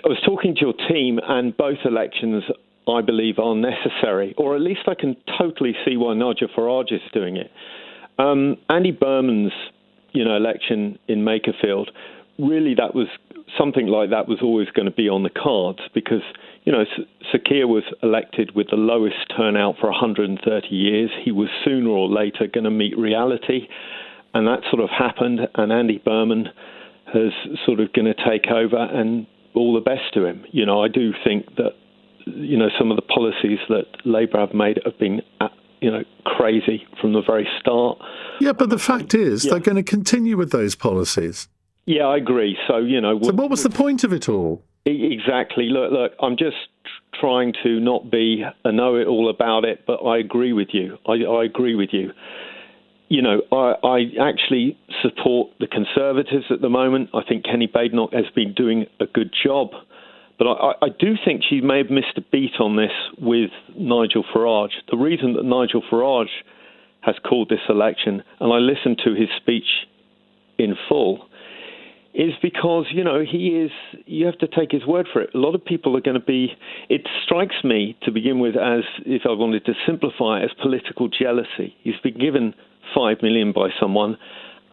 I was talking to your team, and both elections, I believe, are necessary, or at least I can totally see why Nigel Farage is doing it. Andy Berman's, election in Makerfield, really that was something like that was always going to be on the cards because, Sir Keir was elected with the lowest turnout for 130 years. He was sooner or later going to meet reality, and that sort of happened, and Andy Berman is sort of going to take over, and all the best to him. I do think that, some of the policies that Labour have made have been, crazy from the very start. Yeah, but the fact is they're going to continue with those policies. Yeah, I agree. So, So what was the point of it all? Exactly. Look, I'm just trying to not be a know-it-all about it, but I agree with you. I agree with you. I actually support the Conservatives at the moment. I think Kenny Badenoch has been doing a good job. But I do think she may have missed a beat on this with Nigel Farage. The reason that Nigel Farage has called this election, and I listened to his speech in full, is because, you have to take his word for it. A lot of people are going to be, it strikes me to begin with as, if I wanted to simplify it, as political jealousy. He's been given $5 million by someone,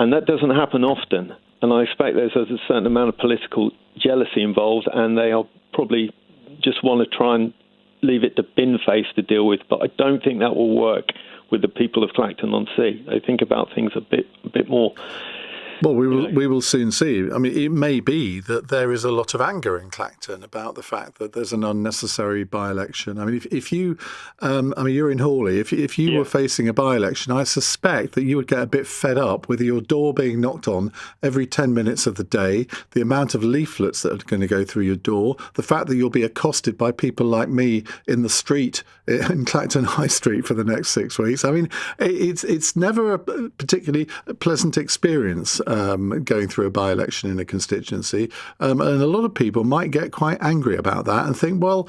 and that doesn't happen often. And I expect there's a certain amount of political jealousy involved, and they are probably just want to try and leave it to Binface to deal with. But I don't think that will work with the people of Clacton-on-Sea. They think about things a bit more. Well, we will soon see. I mean, it may be that there is a lot of anger in Clacton about the fact that there's an unnecessary by-election. I mean, if you, you're in Hawley. If you were facing a by-election, I suspect that you would get a bit fed up with your door being knocked on every 10 minutes of the day, the amount of leaflets that are going to go through your door, the fact that you'll be accosted by people like me in the street, in Clacton High Street for the next 6 weeks. I mean, it's never a particularly pleasant experience. Going through a by-election in a constituency. And a lot of people might get quite angry about that and think, well,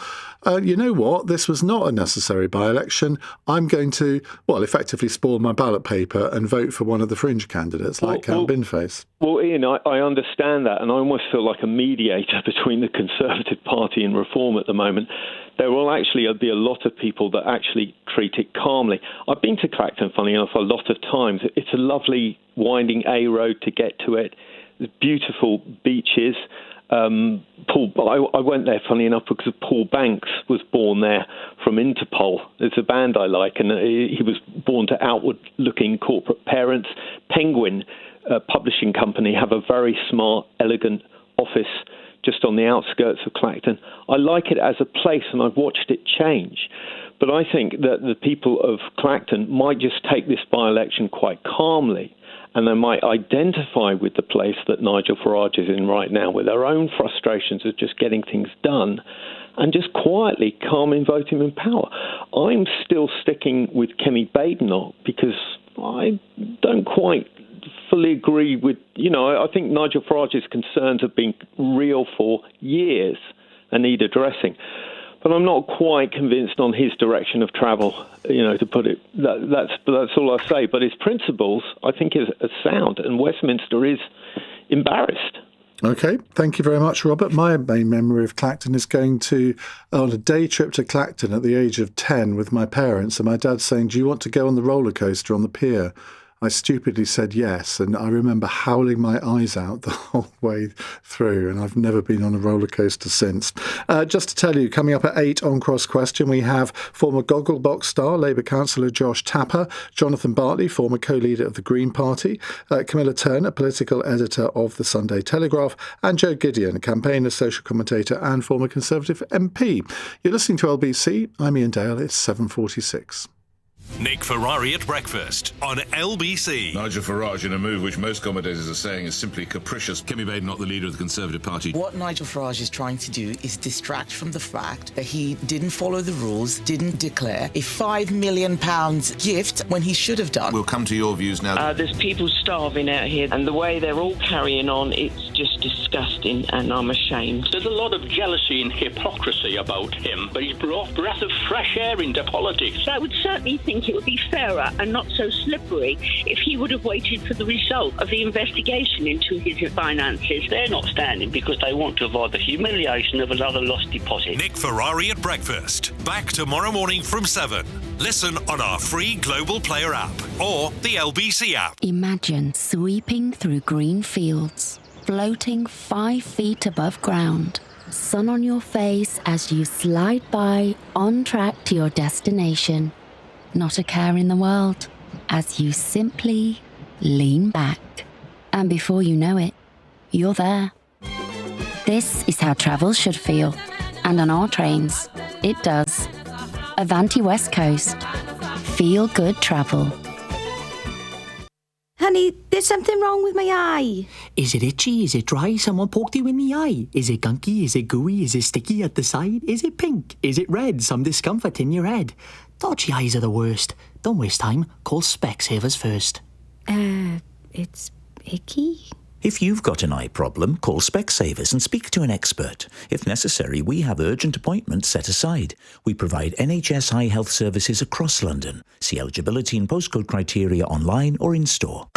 you know what, this was not a necessary by-election. I'm going to, effectively spoil my ballot paper and vote for one of the fringe candidates like Count Binface. Well, Ian, I understand that, and I almost feel like a mediator between the Conservative Party and Reform at the moment. There will actually be a lot of people that actually treat it calmly. I've been to Clacton, funny enough, a lot of times. It's a lovely winding A road to get to it. There's beautiful beaches. I went there, funny enough, because Paul Banks was born there from Interpol. It's a band I like, and he was born to outward-looking corporate parents. Penguin publishing company have a very smart, elegant office just on the outskirts of Clacton. I like it as a place, and I've watched it change. But I think that the people of Clacton might just take this by-election quite calmly, and they might identify with the place that Nigel Farage is in right now, with their own frustrations of just getting things done, and just quietly calming voting in power. I'm still sticking with Kemi Badenoch because I don't quite fully agree with, I think Nigel Farage's concerns have been real for years and need addressing. But I'm not quite convinced on his direction of travel, to put it. That's all I say. But his principles, I think, is sound, and Westminster is embarrassed. OK, thank you very much, Robert. My main memory of Clacton is going on a day trip to Clacton at the age of 10 with my parents, and my dad saying, "Do you want to go on the roller coaster on the pier?" I stupidly said yes, and I remember howling my eyes out the whole way through, and I've never been on a roller coaster since. Just to tell you, coming up at 8 on Cross Question, we have former Gogglebox star, Labour councillor Josh Tapper, Jonathan Bartley, former co-leader of the Green Party, Camilla Turner, political editor of the Sunday Telegraph, and Joe Gideon, campaigner, social commentator and former Conservative MP. You're listening to LBC. I'm Iain Dale. It's 7:46. Nick Ferrari at breakfast on LBC. Nigel Farage in a move which most commentators are saying is simply capricious. Kemi Badenoch, the leader of the Conservative Party. What Nigel Farage is trying to do is distract from the fact that he didn't follow the rules, didn't declare a £5 million gift when he should have done. We'll come to your views now. There's people starving out here, and the way they're all carrying on, it's just disgusting, and I'm ashamed. There's a lot of jealousy and hypocrisy about him, but he's brought a breath of fresh air into politics. I would certainly think it would be fairer and not so slippery if he would have waited for the result of the investigation into his finances. They're not standing because they want to avoid the humiliation of another lost deposit. Nick Ferrari at breakfast. Back tomorrow morning from 7. Listen on our free Global Player app or the LBC app. Imagine sweeping through green fields, floating 5 feet above ground. Sun on your face as you slide by, on track to your destination. Not a care in the world, as you simply lean back. And before you know it, you're there. This is how travel should feel. And on our trains, it does. Avanti West Coast. Feel good travel. Honey, there's something wrong with my eye. Is it itchy? Is it dry? Someone poked you in the eye? Is it gunky? Is it gooey? Is it sticky at the side? Is it pink? Is it red? Some discomfort in your head? Dodgy eyes are the worst. Don't waste time. Call Specsavers first. It's icky? If you've got an eye problem, call Specsavers and speak to an expert. If necessary, we have urgent appointments set aside. We provide NHS eye health services across London. See eligibility and postcode criteria online or in store.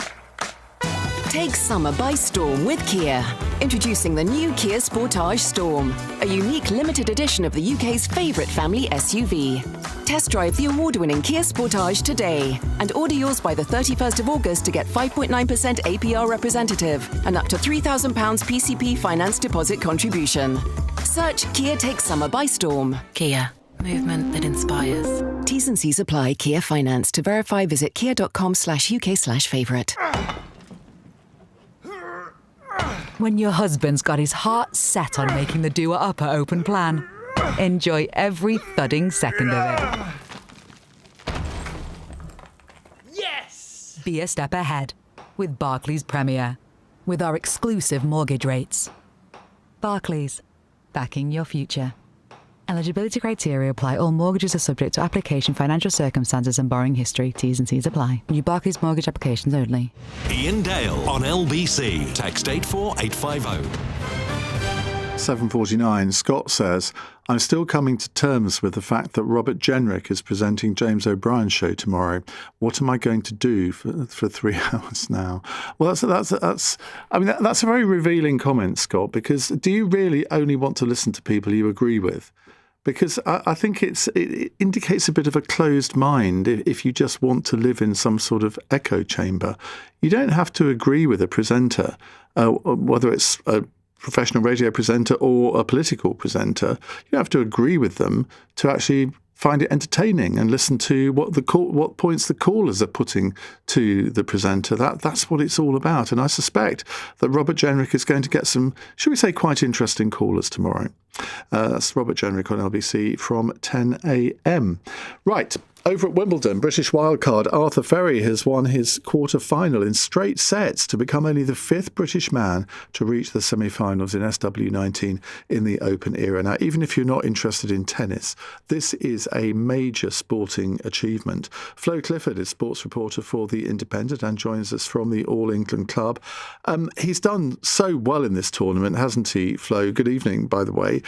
Take summer by storm with Kia. Introducing the new Kia Sportage Storm, a unique limited edition of the UK's favourite family SUV. Test drive the award-winning Kia Sportage today and order yours by the 31st of August to get 5.9% APR representative and up to £3,000 PCP finance deposit contribution. Search Kia Take Summer by Storm. Kia. Movement that inspires. T's and C's apply. Kia Finance. To verify, visit kia.com/UK/favourite. When your husband's got his heart set on making the doer upper open plan, enjoy every thudding second of it. Yes! Be a step ahead with Barclays Premier, with our exclusive mortgage rates. Barclays, backing your future. Eligibility criteria apply. All mortgages are subject to application, financial circumstances and borrowing history. T's and C's apply. New Barclays mortgage applications only. Iain Dale on LBC. Text 84850. 7:49. Scott says, I'm still coming to terms with the fact that Robert Jenrick is presenting James O'Brien's show tomorrow. What am I going to do for 3 hours now? Well, that's a very revealing comment, Scott, because do you really only want to listen to people you agree with? Because I think it indicates a bit of a closed mind if you just want to live in some sort of echo chamber. You don't have to agree with a presenter, whether it's a professional radio presenter or a political presenter. You don't have to agree with them to actually find it entertaining and listen to what points the callers are putting to the presenter. That's what it's all about. And I suspect that Robert Jenrick is going to get some, should we say, quite interesting callers tomorrow. That's Robert Jenrick on LBC from 10 a.m. Right. Over at Wimbledon, British wildcard Arthur Ferry has won his quarter-final in straight sets to become only the fifth British man to reach the semi-finals in SW19 in the Open era. Now, even if you're not interested in tennis, this is a major sporting achievement. Flo Clifford is sports reporter for The Independent and joins us from the All England Club. He's done so well in this tournament, hasn't he, Flo? Good evening, by the way.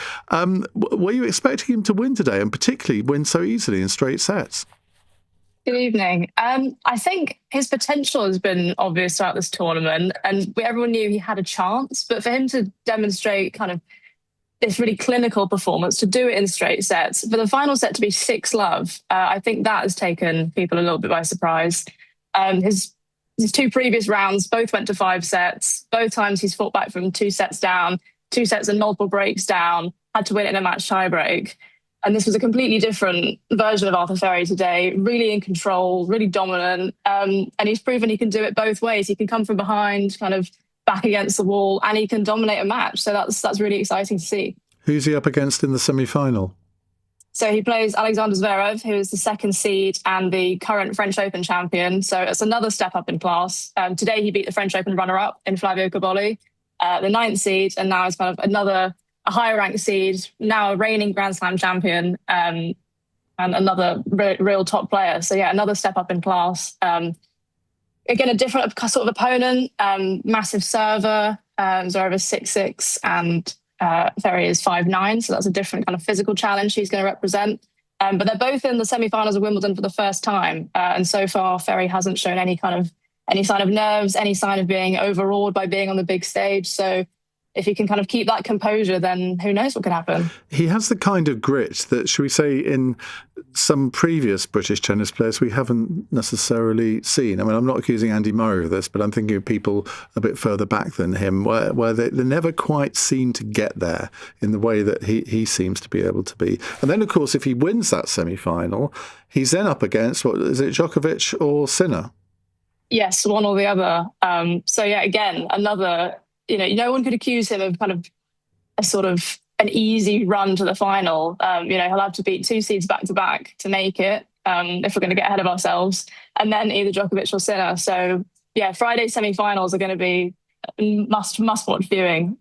Were you expecting him to win today, and particularly win so easily in straight sets? Good evening. I think his potential has been obvious throughout this tournament, and everyone knew he had a chance. But for him to demonstrate kind of this really clinical performance, to do it in straight sets, for the final set to be 6-love, I think that has taken people a little bit by surprise. His 2 previous rounds both went to 5 sets. Both times he's fought back from 2 sets down, 2 sets and multiple breaks down, had to win it in a match tiebreak. And this was a completely different version of Arthur Ferry today, really in control, really dominant. And he's proven he can do it both ways. He can come from behind, kind of back against the wall, and he can dominate a match. So that's really exciting to see. Who's he up against in the semi-final? So he plays Alexander Zverev, who is the 2nd seed and the current French Open champion. So it's another step up in class. Today he beat the French Open runner-up in Flavio Cobolli, the 9th seed, and now is kind of a higher ranked seed, now a reigning Grand Slam champion, and another real top player. So yeah, another step up in class. Again, a different sort of opponent, massive server, Zverev is 6'6", and Ferry is 5'9", so that's a different kind of physical challenge he's going to represent. But they're both in the semi-finals of Wimbledon for the first time, and so far Ferry hasn't shown any sign of nerves, any sign of being overawed by being on the big stage. So if he can kind of keep that composure, then who knows what could happen. He has the kind of grit that, should we say, in some previous British tennis players we haven't necessarily seen. I mean, I'm not accusing Andy Murray of this, but I'm thinking of people a bit further back than him, where they never quite seem to get there in the way that he seems to be able to be. And then, of course, if he wins that semi-final, he's then up against, what is it, Djokovic or Sinner? Yes, one or the other. So yeah, again, another... no one could accuse him of kind of a sort of an easy run to the final. He'll have to beat 2 seeds back to back to make it, if we're going to get ahead of ourselves, and then either Djokovic or Sinner. So yeah, Friday semi-finals are going to be must-watch viewing.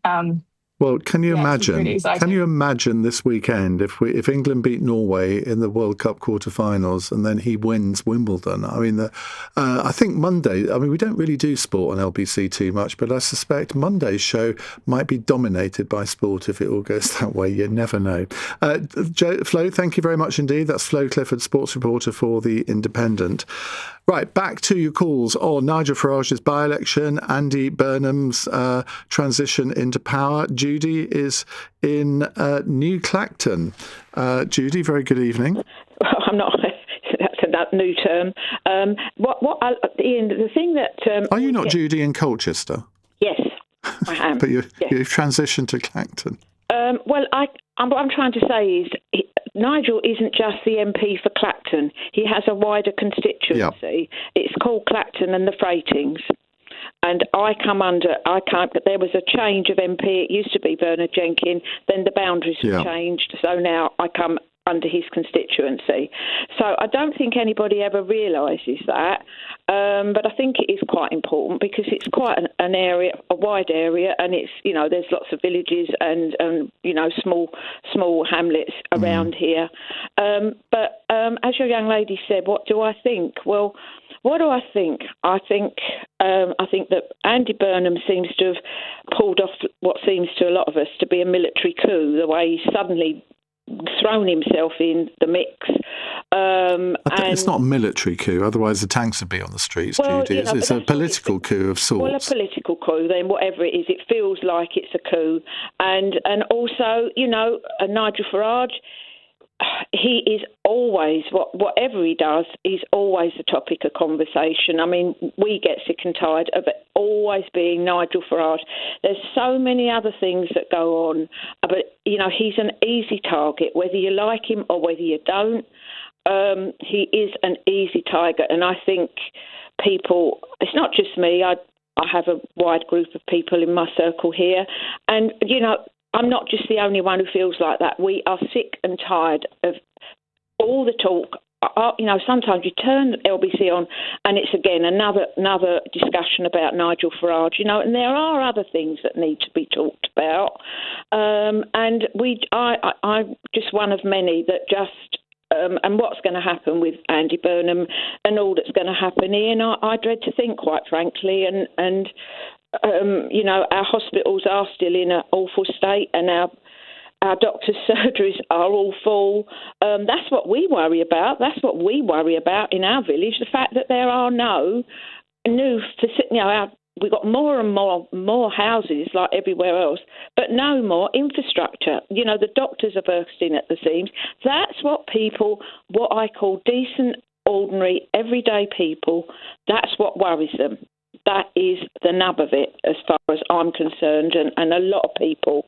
Well, can you imagine? Really can you imagine this weekend if England beat Norway in the World Cup quarterfinals and then he wins Wimbledon? I mean, I think Monday. I mean, we don't really do sport on LBC too much, but I suspect Monday's show might be dominated by sport if it all goes that way. You never know. Flo, thank you very much indeed. That's Flo Clifford, sports reporter for The Independent. Right, back to your calls on Nigel Farage's by-election, Andy Burnham's transition into power. Judy is in New Clacton. Judy, very good evening. I'm not. That's a new term. Ian, the thing that are you not Judy in Colchester? Yes, I am. But you've transitioned to Clacton. What I'm trying to say is Nigel isn't just the MP for Clacton. He has a wider constituency. Yep. It's called Clacton and the Freightings. And there was a change of MP. It used to be Bernard Jenkin. Then the boundaries were changed. So now I come under his constituency. So I don't think anybody ever realises that. But I think it is quite important because it's quite an area, a wide area, and it's, there's lots of villages and small hamlets around here. But as your young lady said, what do I think? Well, what do I think? I think that Andy Burnham seems to have pulled off what seems to a lot of us to be a military coup, the way he suddenly thrown himself in the mix. It's not a military coup, otherwise the tanks would be on the streets, Judy. It's a political coup of sorts. Well, a political coup, then whatever it is, it feels like it's a coup. And also, Nigel Farage, he is always, whatever he does, he's always the topic of conversation. I mean, we get sick and tired of it always being Nigel Farage. There's so many other things that go on, but, he's an easy target, whether you like him or whether you don't. He is an easy target, and I think people, it's not just me, I have a wide group of people in my circle here, and, I'm not just the only one who feels like that. We are sick and tired of all the talk. Sometimes you turn LBC on and it's again another discussion about Nigel Farage, and there are other things that need to be talked about. And I'm just one of many that just, and what's going to happen with Andy Burnham and all that's going to happen, Ian, I dread to think, quite frankly, and our hospitals are still in an awful state, and our doctors' surgeries are all full. That's what we worry about. That's what we worry about in our village, the fact that there are no new, we've got more and more houses like everywhere else, but no more infrastructure. The doctors are bursting at the seams. That's what I call decent, ordinary, everyday people, that's what worries them. That is the nub of it, as far as I'm concerned, and a lot of people.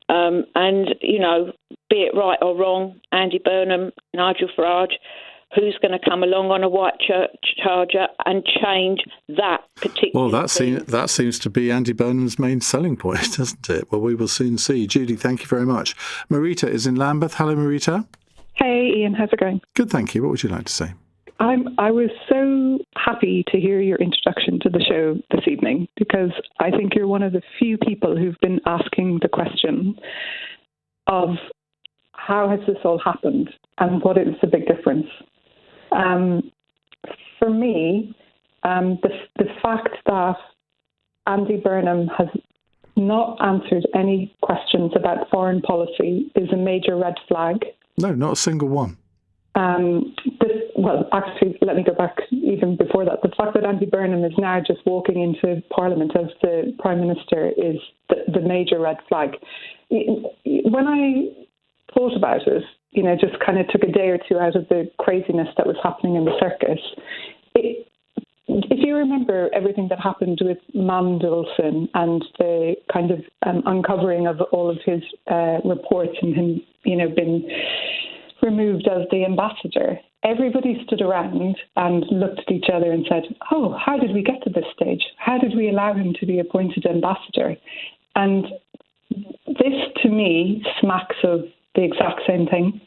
Be it right or wrong, Andy Burnham, Nigel Farage, who's going to come along on a white charger and change that particular thing? That seems to be Andy Burnham's main selling point, doesn't it? Well, we will soon see. Judy, thank you very much. Marita is in Lambeth. Hello, Marita. Hey, Ian. How's it going? Good, thank you. What would you like to say? I was so happy to hear your introduction to the show this evening, because I think you're one of the few people who've been asking the question of how has this all happened and what is the big difference. For me, the fact that Andy Burnham has not answered any questions about foreign policy is a major red flag. No, not a single one. Actually, let me go back even before that. The fact that Andy Burnham is now just walking into Parliament as the Prime Minister is the major red flag. When I thought about it, just kind of took a day or two out of the craziness that was happening in the circus. If you remember everything that happened with Mandelson and the kind of uncovering of all of his reports and him, been removed as the ambassador, everybody stood around and looked at each other and said, oh, how did we get to this stage? How did we allow him to be appointed ambassador? And this, to me, smacks of the exact same thing.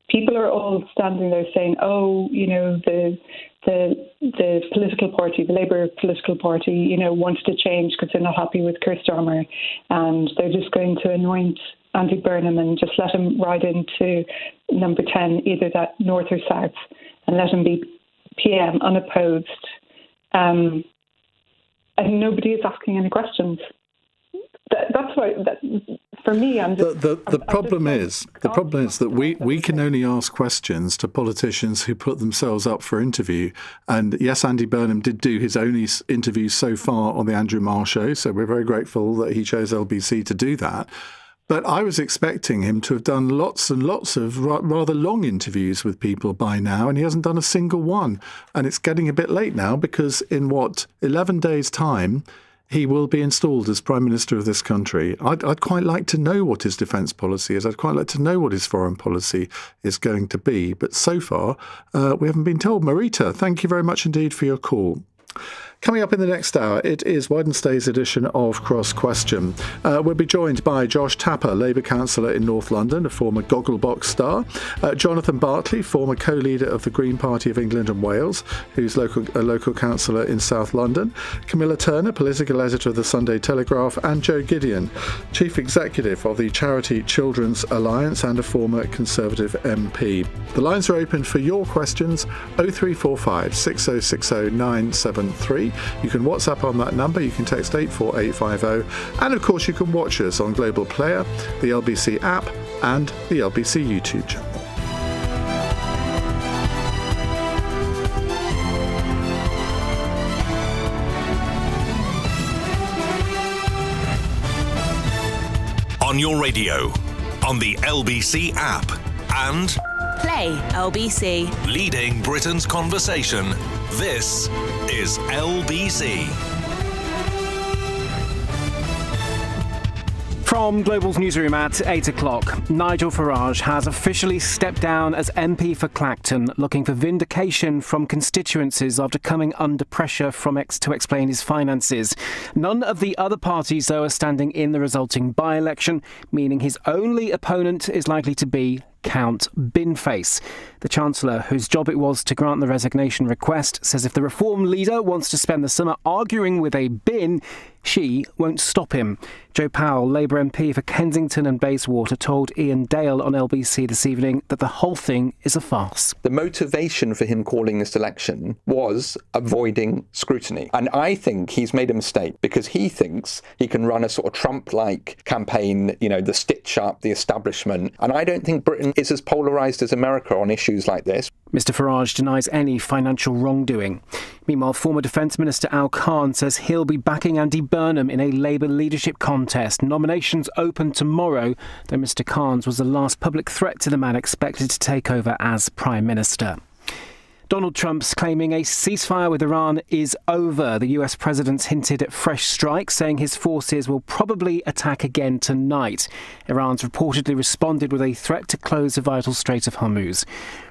People are all standing there saying, oh, the political party, the Labour political party, wants to change because they're not happy with Keir Starmer, and they're just going to anoint Andy Burnham and just let him ride into number 10, either that north or south, and let him be PM unopposed. And nobody is asking any questions. That's why, for me, the problem is that we can only ask questions to politicians who put themselves up for interview. And yes, Andy Burnham did do his only interview so far on the Andrew Marr show, so we're very grateful that he chose LBC to do that. But I was expecting him to have done lots and lots of rather long interviews with people by now, and he hasn't done a single one. And it's getting a bit late now because in 11 days' time, he will be installed as Prime Minister of this country. I'd quite like to know what his defence policy is. I'd quite like to know what his foreign policy is going to be. But so far, we haven't been told. Marita, thank you very much indeed for your call. Coming up in the next hour, it is Wednesday's edition of Cross Question. We'll be joined by Josh Tapper, Labour councillor in North London, a former Gogglebox star, Jonathan Bartley, former co-leader of the Green Party of England and Wales, who's a local councillor in South London, Camilla Turner, political editor of the Sunday Telegraph, and Joe Gideon, chief executive of the charity Children's Alliance and a former Conservative MP. The lines are open for your questions, 0345 6060 973. You can WhatsApp on that number, you can text 84850, and of course you can watch us on Global Player, the LBC app, and the LBC YouTube channel. On your radio, on the LBC app, and Play LBC. Leading Britain's conversation. This is LBC. From Global's newsroom at 8 o'clock, Nigel Farage has officially stepped down as MP for Clacton, looking for vindication from constituencies after coming under pressure to explain his finances. None of the other parties, though, are standing in the resulting by-election, meaning his only opponent is likely to be Count Binface. The Chancellor, whose job it was to grant the resignation request, says if the Reform leader wants to spend the summer arguing with a bin, she won't stop him. Joe Powell, Labour MP for Kensington and Bayswater, told Iain Dale on LBC this evening that the whole thing is a farce. The motivation for him calling this election was avoiding scrutiny. And I think he's made a mistake because he thinks he can run a sort of Trump-like campaign, the stitch up, the establishment. And I don't think Britain is as polarised as America on issues like this. Mr Farage denies any financial wrongdoing. Meanwhile, former Defence Minister Al Khan says he'll be backing Andy Burnham in a Labour leadership contest. Nominations open tomorrow, though Mr Khan's was the last public threat to the man expected to take over as Prime Minister. Donald Trump's claiming a ceasefire with Iran is over. The US president's hinted at fresh strikes, saying his forces will probably attack again tonight. Iran's reportedly responded with a threat to close the vital Strait of Hormuz.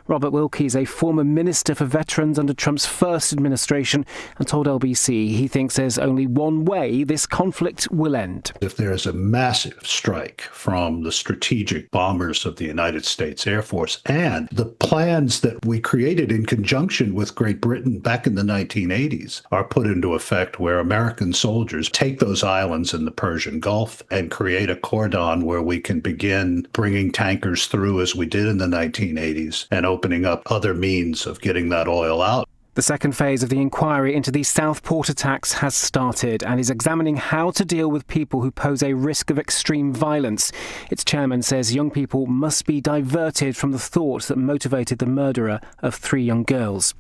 Robert Wilkie is a former Minister for Veterans under Trump's first administration and told LBC he thinks there's only one way this conflict will end. If there is a massive strike from the strategic bombers of the United States Air Force and the plans that we created in conjunction with Great Britain back in the 1980s are put into effect, where American soldiers take those islands in the Persian Gulf and create a cordon where we can begin bringing tankers through as we did in the 1980s and opening up other means of getting that oil out. The second phase of the inquiry into the Southport attacks has started and is examining how to deal with people who pose a risk of extreme violence. Its chairman says young people must be diverted from the thoughts that motivated the murderer of 3 young girls.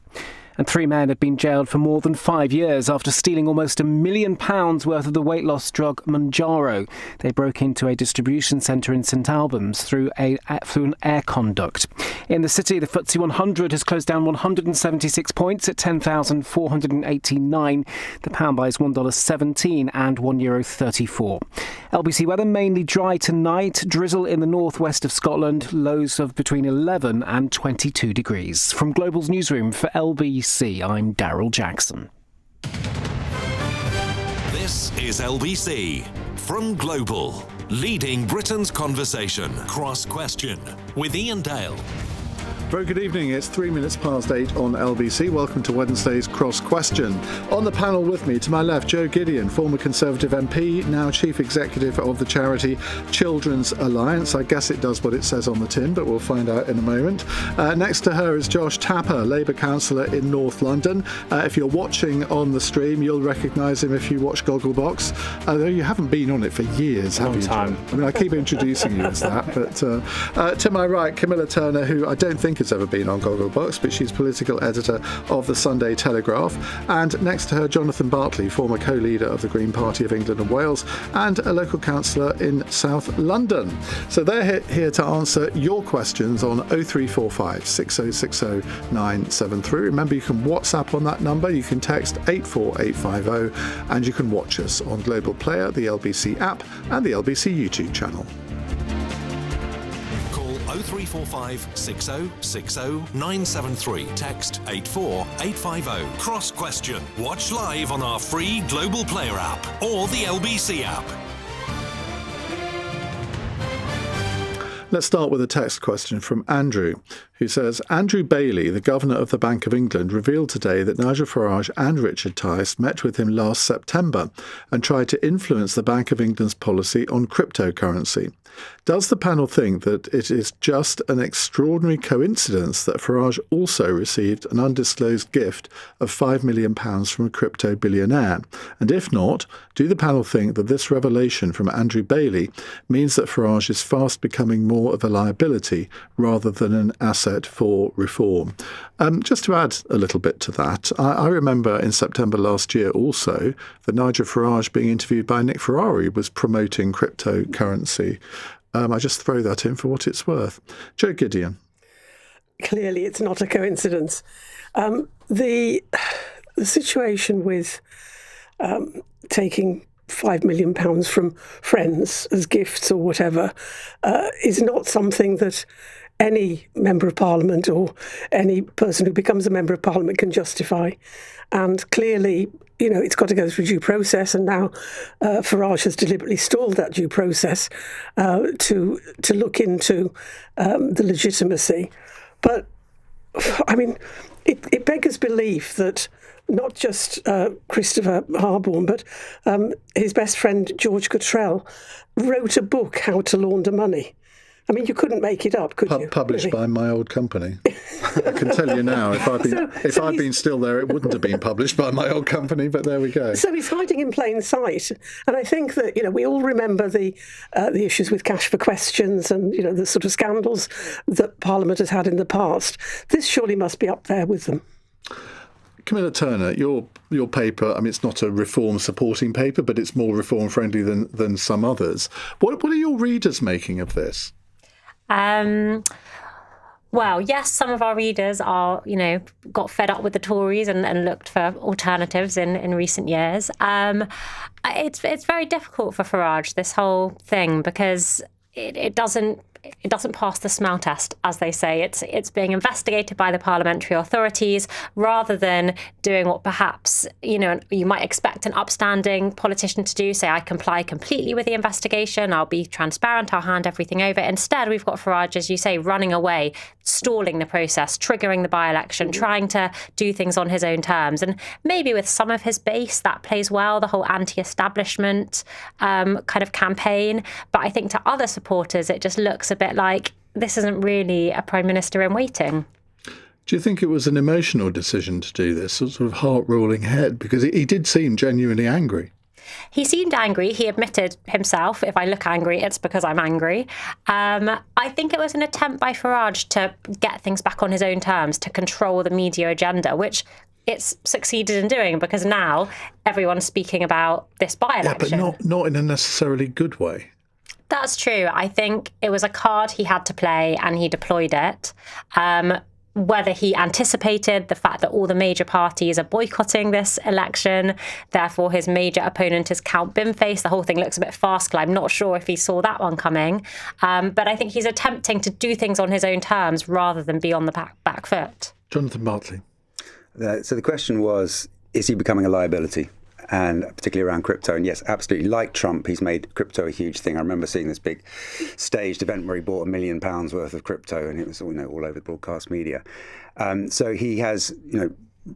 And 3 men have been jailed for more than 5 years after stealing almost £1 million worth of the weight loss drug Mounjaro. They broke into a distribution centre in St Albans through an air conduct. In the city, the FTSE 100 has closed down 176 points at 10,489. The pound buys $1.17 and €1.34. LBC weather mainly dry tonight. Drizzle in the northwest of Scotland. Lows of between 11 and 22 degrees. From Global's newsroom for LBC, I'm Daryl Jackson. This is LBC from Global, leading Britain's conversation. Cross Question with Iain Dale. Very good evening. It's 8 on LBC. Welcome to Wednesday's Cross Question. On the panel with me, to my left, Joe Gideon, former Conservative MP, now Chief Executive of the charity Children's Alliance. I guess it does what it says on the tin, but we'll find out in a moment. Next to her is Josh Tapper, Labour councillor in North London. If you're watching on the stream, you'll recognise him if you watch Gogglebox, although you haven't been on it for years, have you? Long time. I mean, I keep introducing you as that, but to my right, Camilla Turner, who I don't think has ever been on Gogglebox, but she's political editor of the Sunday Telegraph. And next to her, Jonathan Bartley, former co-leader of the Green Party of England and Wales and a local councillor in South London. So they're here to answer your questions on 0345 6060 973. Remember, you can WhatsApp on that number, you can text 84850, and you can watch us on Global Player, the LBC app and the LBC YouTube channel. 0345 6060 973. Text 84850. Cross Question. Watch live on our free Global Player app or the LBC app. Let's start with a text question from Andrew, who says, Andrew Bailey, the Governor of the Bank of England, revealed today that Nigel Farage and Richard Tice met with him last September and tried to influence the Bank of England's policy on cryptocurrency. Does the panel think that it is just an extraordinary coincidence that Farage also received an undisclosed gift of £5 million from a crypto billionaire? And if not, do the panel think that this revelation from Andrew Bailey means that Farage is fast becoming more of a liability rather than an asset for reform? Just to add a little bit to that, I remember in September last year also that Nigel Farage being interviewed by Nick Ferrari was promoting cryptocurrency. I just throw that in for what it's worth. Joe Gideon. Clearly, it's not a coincidence. The situation with taking £5 million from friends as gifts or whatever is not something that any member of parliament or any person who becomes a member of parliament can justify. And clearly, it's got to go through due process, and now Farage has deliberately stalled that due process to look into the legitimacy. But, I mean, it beggars belief that not just Christopher Harborne, but his best friend George Cottrell wrote a book, How to Launder Money. I mean, you couldn't make it up, could you? Published by my old company. I can tell you now, if I'd been still there, it wouldn't have been published by my old company, but there we go. So he's hiding in plain sight. And I think that, we all remember the issues with cash for questions and, the sort of scandals that Parliament has had in the past. This surely must be up there with them. Camilla Turner, your paper, I mean, it's not a reform supporting paper, but it's more reform friendly than some others. What are your readers making of this? Well, yes, some of our readers are, got fed up with the Tories and looked for alternatives in recent years. It's very difficult for Farage, this whole thing, because it doesn't pass the smell test, as they say. It's being investigated by the parliamentary authorities rather than doing what perhaps, you might expect an upstanding politician to do, say, I comply completely with the investigation, I'll be transparent, I'll hand everything over. Instead, we've got Farage, as you say, running away, stalling the process, triggering the by-election, trying to do things on his own terms. And maybe with some of his base, that plays well, the whole anti-establishment kind of campaign. But I think to other supporters, it just looks a bit like this isn't really a Prime Minister in waiting. Do you think it was an emotional decision to do this, sort of heart-rolling ahead? Because he did seem genuinely angry. He seemed angry. He admitted himself, if I look angry, it's because I'm angry. I think it was an attempt by Farage to get things back on his own terms, to control the media agenda, which it's succeeded in doing, because now everyone's speaking about this by-election. Yeah, but not in a necessarily good way. That's true. I think it was a card he had to play and he deployed it. Whether he anticipated the fact that all the major parties are boycotting this election, therefore his major opponent is Count Bimface. The whole thing looks a bit farcical. I'm not sure if he saw that one coming. But I think he's attempting to do things on his own terms rather than be on the back foot. Jonathan Bartley. So the question was, is he becoming a liability? and particularly around crypto. And yes, absolutely, like Trump, he's made crypto a huge thing. I remember seeing this big staged event where he bought £1 million worth of crypto, and it was all over the broadcast media. So he has,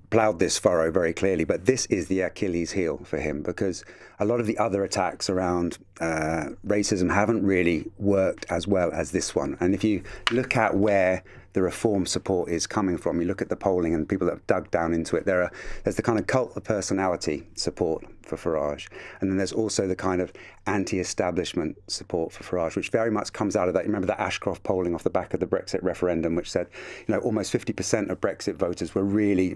ploughed this furrow very clearly, but this is the Achilles heel for him, because a lot of the other attacks around racism haven't really worked as well as this one. And if you look at where the reform support is coming from, you look at the polling and people that have dug down into it, there's the kind of cult of personality support for Farage, and then there's also the kind of anti-establishment support for Farage, which very much comes out of that. Remember that Ashcroft polling off the back of the Brexit referendum, which said, almost 50% of Brexit voters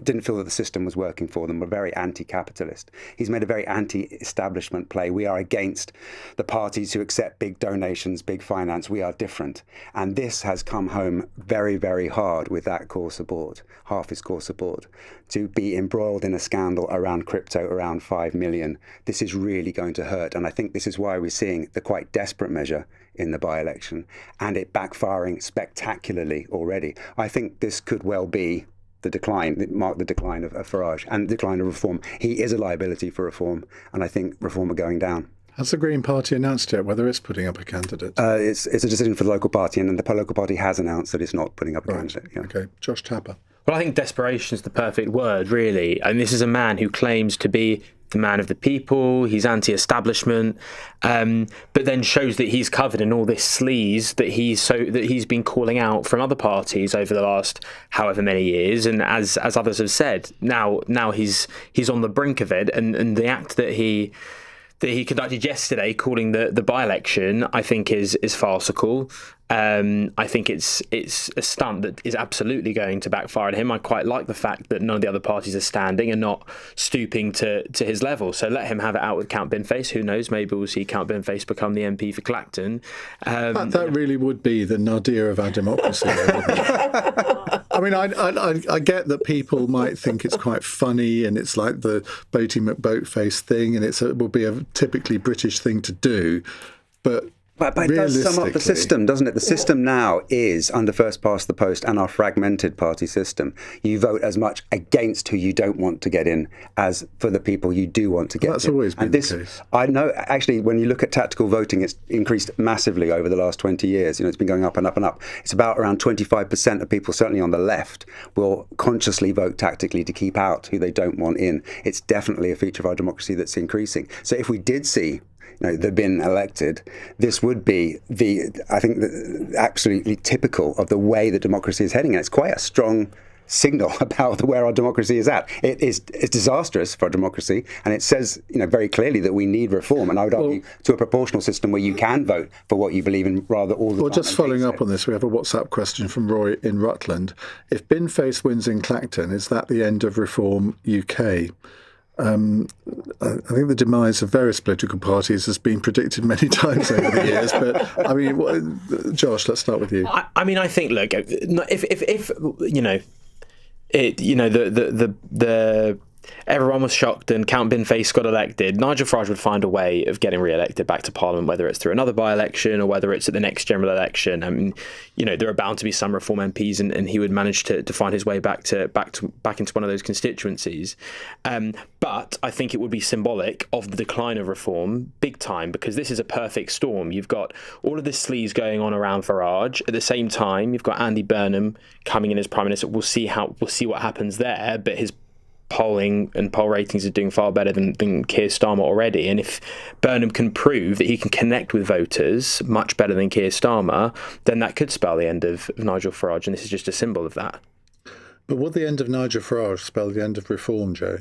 didn't feel that the system was working for them, were very anti-capitalist. He's made a very anti-establishment play. We are against the parties who accept big donations, big finance. We are different. And this has come home very, very hard with that core support, half his core support, to be embroiled in a scandal around crypto, around 5 million. This is really going to hurt. And I think this is why we're seeing the quite desperate measure in the by-election and it backfiring spectacularly already. I think this could well be the decline of Farage and the decline of reform. He is a liability for reform, and I think reform are going down. Has the Green Party announced yet whether it's putting up a candidate? It's a decision for the local party, and the local party has announced that it's not putting up a candidate. Yeah. Okay, Josh Tapper. Well, I think desperation is the perfect word, really. And this is a man who claims to be the man of the people. He's anti-establishment, but then shows that he's covered in all this sleaze that he's been calling out from other parties over the last however many years. And as others have said, now he's on the brink of it. And the act that he conducted yesterday, calling the by-election, I think is farcical. I think it's a stunt that is absolutely going to backfire on him. I quite like the fact that none of the other parties are standing and not stooping to his level. So let him have it out with Count Binface. Who knows? Maybe we'll see Count Binface become the MP for Clacton. That really would be the nadir of our democracy. I mean, I get that people might think it's quite funny and it's like the Boaty McBoatface thing, and it will be a typically British thing to do, but it does sum up the system, doesn't it? The system now is, under first past the post and our fragmented party system, you vote as much against who you don't want to get in as for the people you do want to get in. That's always been the case. I know, actually, when you look at tactical voting, it's increased massively over the last 20 years. It's been going up and up and up. It's about around 25% of people, certainly on the left, will consciously vote tactically to keep out who they don't want in. It's definitely a feature of our democracy that's increasing. So if we did see the bin elected, this would be absolutely typical of the way that democracy is heading. And it's quite a strong signal about where our democracy is at. It's disastrous for our democracy, and it says very clearly that we need reform. And I would argue to a proportional system where you can vote for what you believe in rather all the time. Well, just following up on this, we have a WhatsApp question from Roy in Rutland. If Binface wins in Clacton, is that the end of Reform UK? I think the demise of various political parties has been predicted many times over the years. But I mean, Josh, let's start with you. I mean, I think, look, if everyone was shocked and Count Binface got elected, Nigel Farage would find a way of getting re-elected back to Parliament, whether it's through another by-election or whether it's at the next general election. I mean, there are bound to be some Reform MPs, and he would manage to find his way back into one of those constituencies. But I think it would be symbolic of the decline of Reform, big time, because this is a perfect storm. You've got all of this sleaze going on around Farage. At the same time, you've got Andy Burnham coming in as Prime Minister. We'll see what happens there, but his polling and poll ratings are doing far better than Keir Starmer already. And if Burnham can prove that he can connect with voters much better than Keir Starmer, then that could spell the end of Nigel Farage, and this is just a symbol of that. But would the end of Nigel Farage spell the end of Reform, Joe?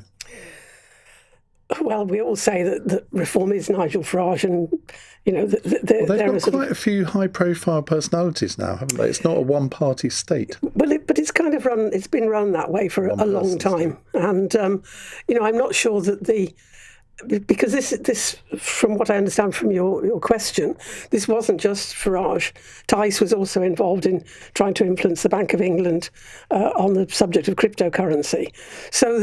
Well, we all say that Reform is Nigel Farage, and they've got quite a few high-profile personalities now, haven't they? It's not a one-party state. Well, but it's kind of run. It's been run that way for a long time, and I'm not sure that because this, from what I understand from your question, this wasn't just Farage. Tice was also involved in trying to influence the Bank of England on the subject of cryptocurrency. So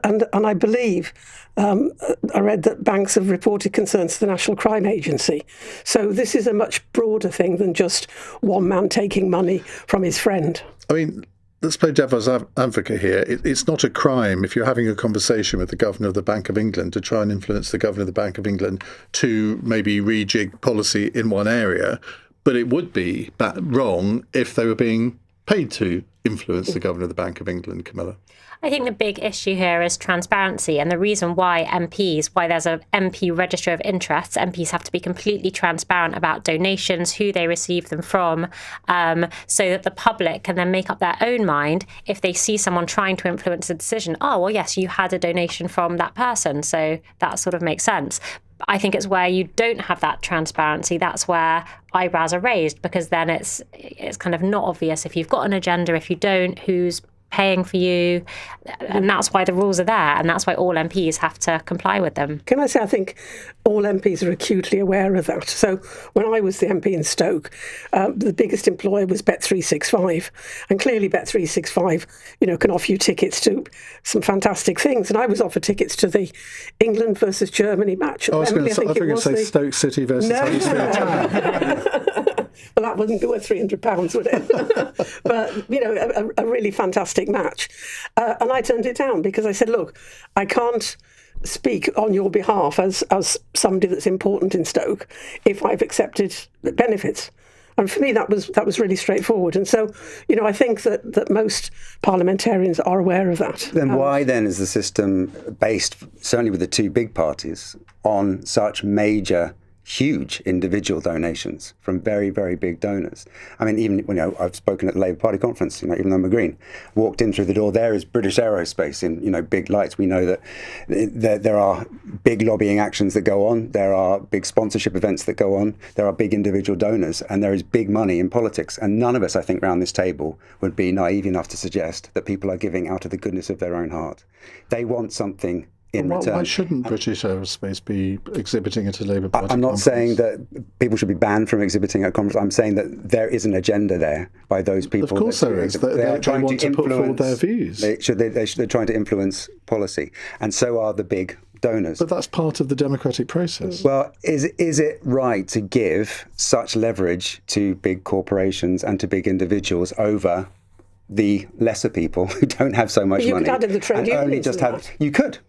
and I believe I read that banks have reported concerns to the National Crime Agency. So this is a much broader thing than just one man taking money from his friend. I mean, let's play devil's advocate here. It's not a crime if you're having a conversation with the Governor of the Bank of England to try and influence the Governor of the Bank of England to maybe rejig policy in one area, but it would be wrong if they were being paid to influence the Governor of the Bank of England, Camilla. I think the big issue here is transparency, and the reason why there's an MP register of interests, MPs have to be completely transparent about donations, who they receive them from, so that the public can then make up their own mind if they see someone trying to influence a decision. Oh, well, yes, you had a donation from that person, so that sort of makes sense. I think it's where you don't have that transparency, that's where eyebrows are raised, because then it's kind of not obvious if you've got an agenda, if you don't, who's paying for you, and that's why the rules are there, and that's why all MPs have to comply with them. Can I say, I think all MPs are acutely aware of that. So when I was the MP in Stoke, the biggest employer was Bet365, and clearly Bet365, can offer you tickets to some fantastic things. And I was offered tickets to the England versus Germany match. I was going to say Stoke City versus Well, that wouldn't be worth £300, would it? But, a really fantastic match. And I turned it down because I said, look, I can't speak on your behalf as somebody that's important in Stoke if I've accepted the benefits. And for me, that was really straightforward. And so, I think that most parliamentarians are aware of that. Then why then is the system based, certainly with the two big parties, on such major, huge individual donations from very, very big donors? I mean, even, I've spoken at the Labour Party conference, even though I'm a Green, walked in through the door, there is British Aerospace in, big lights. We know that there are big lobbying actions that go on. There are big sponsorship events that go on. There are big individual donors, and there is big money in politics. And none of us, I think, around this table would be naive enough to suggest that people are giving out of the goodness of their own heart. They want something in return. Why shouldn't British Aerospace be exhibiting at a Labour Party I'm not conference? saying that people should be banned from exhibiting at a conference. I'm saying that there is an agenda there by those people. Of course there is. They are trying to put forward their views. They're trying to influence policy. And so are the big donors. But that's part of the democratic process. Well, is it right to give such leverage to big corporations and to big individuals over the lesser people who don't have so much money? You could add in the trade unions. You could.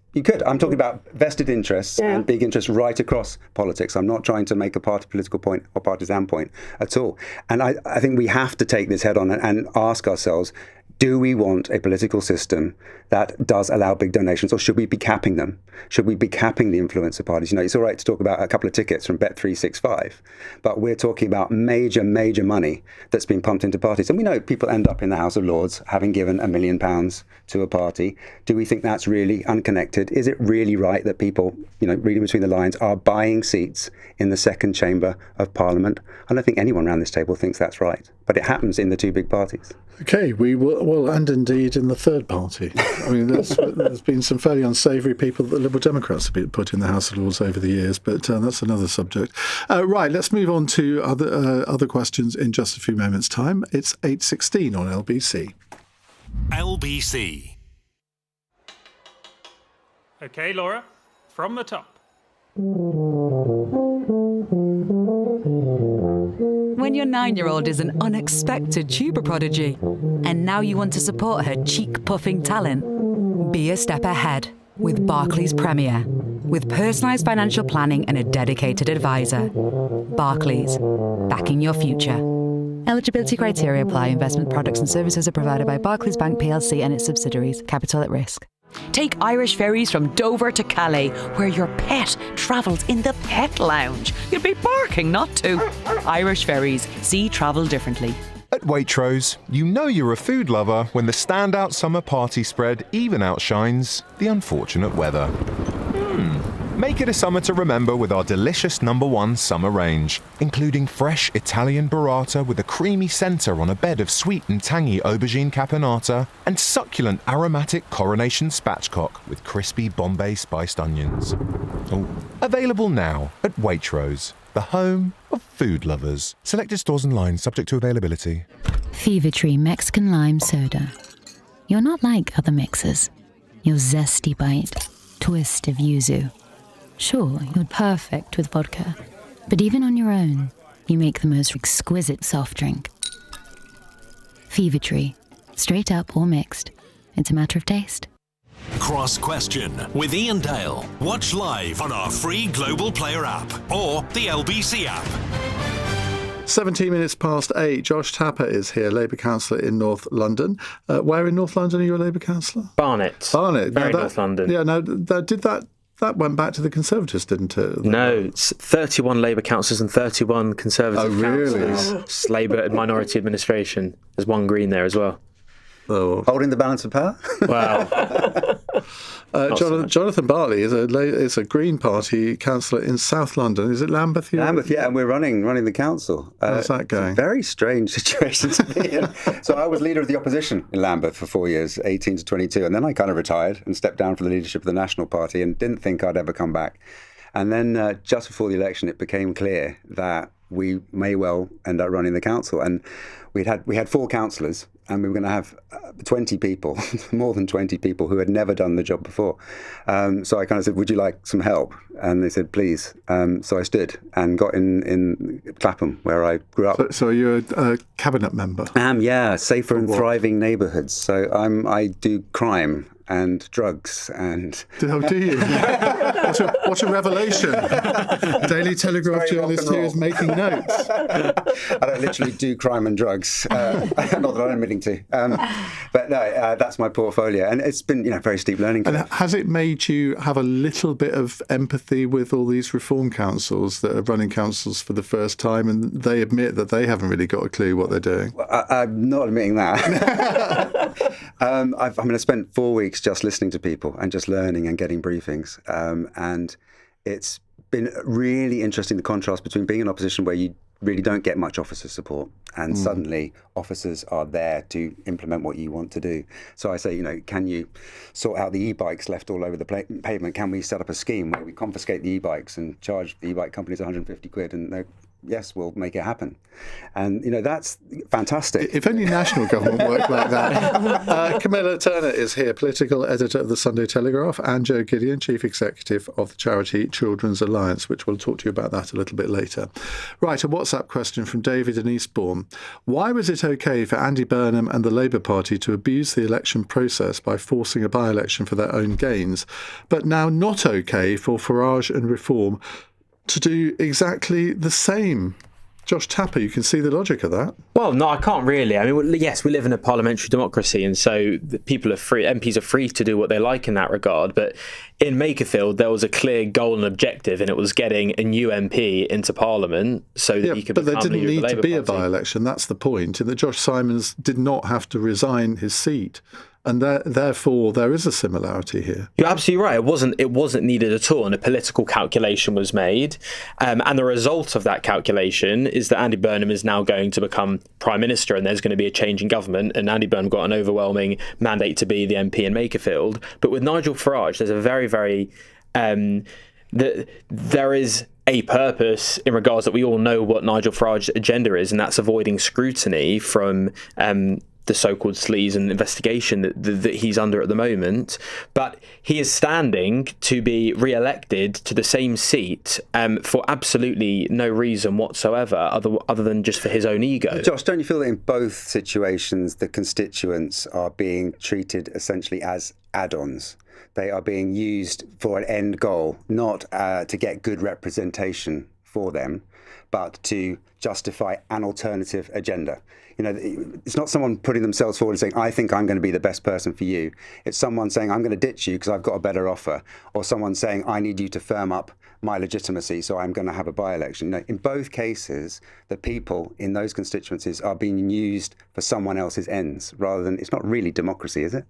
I'm talking about vested interests and big interests right across politics. I'm not trying to make a political point or partisan point at all. And I think we have to take this head on and ask ourselves, do we want a political system that does allow big donations, or should we be capping them? Should we be capping the influence of parties? It's all right to talk about a couple of tickets from Bet365, but we're talking about major, major money that's been pumped into parties. And we know people end up in the House of Lords having given £1 million to a party. Do we think that's really unconnected? Is it really right that people, reading between the lines, are buying seats in the second chamber of Parliament? I don't think anyone around this table thinks that's right, but it happens in the two big parties. Okay, we will, well, and indeed in the third party. I mean, there's been some fairly unsavoury people that the Liberal Democrats have been put in the House of Lords over the years, but that's another subject. Right, let's move on to other questions in just a few moments' time. It's 8:16 on LBC. LBC. Okay, Laura, from the top. When your 9-year-old is an unexpected tuber prodigy, and now you want to support her cheek-puffing talent, be a step ahead with Barclays Premier. With personalised financial planning and a dedicated advisor. Barclays, backing your future. Eligibility criteria apply. Investment products and services are provided by Barclays Bank PLC and its subsidiaries. Capital at risk. Take Irish ferries from Dover to Calais, where your pet travels in the pet lounge. You'd be barking not to. Irish ferries. See travel differently. At Waitrose, you know you're a food lover when the standout summer party spread even outshines the unfortunate weather. Make it a summer to remember with our delicious #1 summer range, including fresh Italian burrata with a creamy centre on a bed of sweet and tangy aubergine caponata, and succulent aromatic coronation spatchcock with crispy Bombay spiced onions. Available now at Waitrose, the home of food lovers. Selected stores and lines subject to availability. Fever Tree Mexican Lime Soda. You're not like other mixers. Your zesty bite, twist of yuzu. Sure, you're perfect with vodka, but even on your own, you make the most exquisite soft drink. Fever Tree. straight up or mixed. It's a matter of taste. Cross Question with Iain Dale. Watch live on our free Global Player app or the LBC app. 17 minutes past 8. Josh Tapper is here, Labour councillor in North London. Where in North London are you a Labour councillor? Barnet. Very North London. Yeah, no, that went back to the Conservatives, didn't it? No, it's 31 Labour councillors and 31 Conservative councillors. It's Labour and minority administration. There's one Green there as well. Oh. Holding the balance of power? Wow. Jonathan Bartley is a Green Party councillor in South London. Is it Lambeth? Lambeth, yeah, and we're running the council. How's that going? It's a very strange situation to be in. So I was leader of the opposition in Lambeth for 4 years, 18 to 22, and then I kind of retired and stepped down from the leadership of the National Party and didn't think I'd ever come back. And then just before the election, it became clear that we may well end up running the council. And we had 4 councillors, and we were going to have 20 people, more than 20 people who had never done the job before. So I kind of said, would you like some help? And they said, please. So I stood and got in Clapham, where I grew up. So you're a cabinet member? Yeah, safer and thriving neighbourhoods. So I do crime and drugs and... Oh, do you? What a revelation. Daily Telegraph journalist here is making notes. I don't literally do crime and drugs, not that I'm admitting to. But no, that's my portfolio. And it's been very steep learning curve. And has it made you have a little bit of empathy with all these reform councils that are running councils for the first time, and they admit that they haven't really got a clue what they're doing? Well, I'm not admitting that. I spent 4 weeks just listening to people and just learning and getting briefings. And it's been really interesting, the contrast between being in opposition where you really don't get much officer support and suddenly officers are there to implement what you want to do. So I say, can you sort out the e-bikes left all over the pavement? Can we set up a scheme where we confiscate the e-bikes and charge the e-bike companies 150 quid and yes, we'll make it happen. And, that's fantastic. If only national government worked like that. Camilla Turner is here, political editor of the Sunday Telegraph, and Joe Gideon, chief executive of the charity Children's Alliance, which we'll talk to you about that a little bit later. Right, a WhatsApp question from David in Eastbourne. Why was it OK for Andy Burnham and the Labour Party to abuse the election process by forcing a by-election for their own gains, but now not OK for Farage and Reform to do exactly the same? Josh Tapper, you can see the logic of that. Well, no, I can't really. I mean, yes, we live in a parliamentary democracy, and so people are free. MPs are free to do what they like in that regard. But in Makerfield, there was a clear goal and objective, and it was getting a new MP into Parliament so that he could become leader of the Labour Party. But there didn't need to be a by-election. That's the point. And that Josh Simons did not have to resign his seat. And therefore, there is a similarity here. You're absolutely right. It wasn't needed at all, and a political calculation was made. And the result of that calculation is that Andy Burnham is now going to become Prime Minister, and there's going to be a change in government. And Andy Burnham got an overwhelming mandate to be the MP in Makerfield. But with Nigel Farage, there's a very, very... there is a purpose in regards that we all know what Nigel Farage's agenda is, and that's avoiding scrutiny from... the so-called sleaze and investigation that he's under at the moment. But he is standing to be re-elected to the same seat for absolutely no reason whatsoever other than just for his own ego. Josh, don't you feel that in both situations the constituents are being treated essentially as add-ons? They are being used for an end goal, not to get good representation for them, but to justify an alternative agenda. It's not someone putting themselves forward and saying, I think I'm going to be the best person for you. It's someone saying, I'm going to ditch you because I've got a better offer. Or someone saying, I need you to firm up my legitimacy, so I'm going to have a by-election. In both cases, the people in those constituencies are being used for someone else's ends, rather than, it's not really democracy, is it?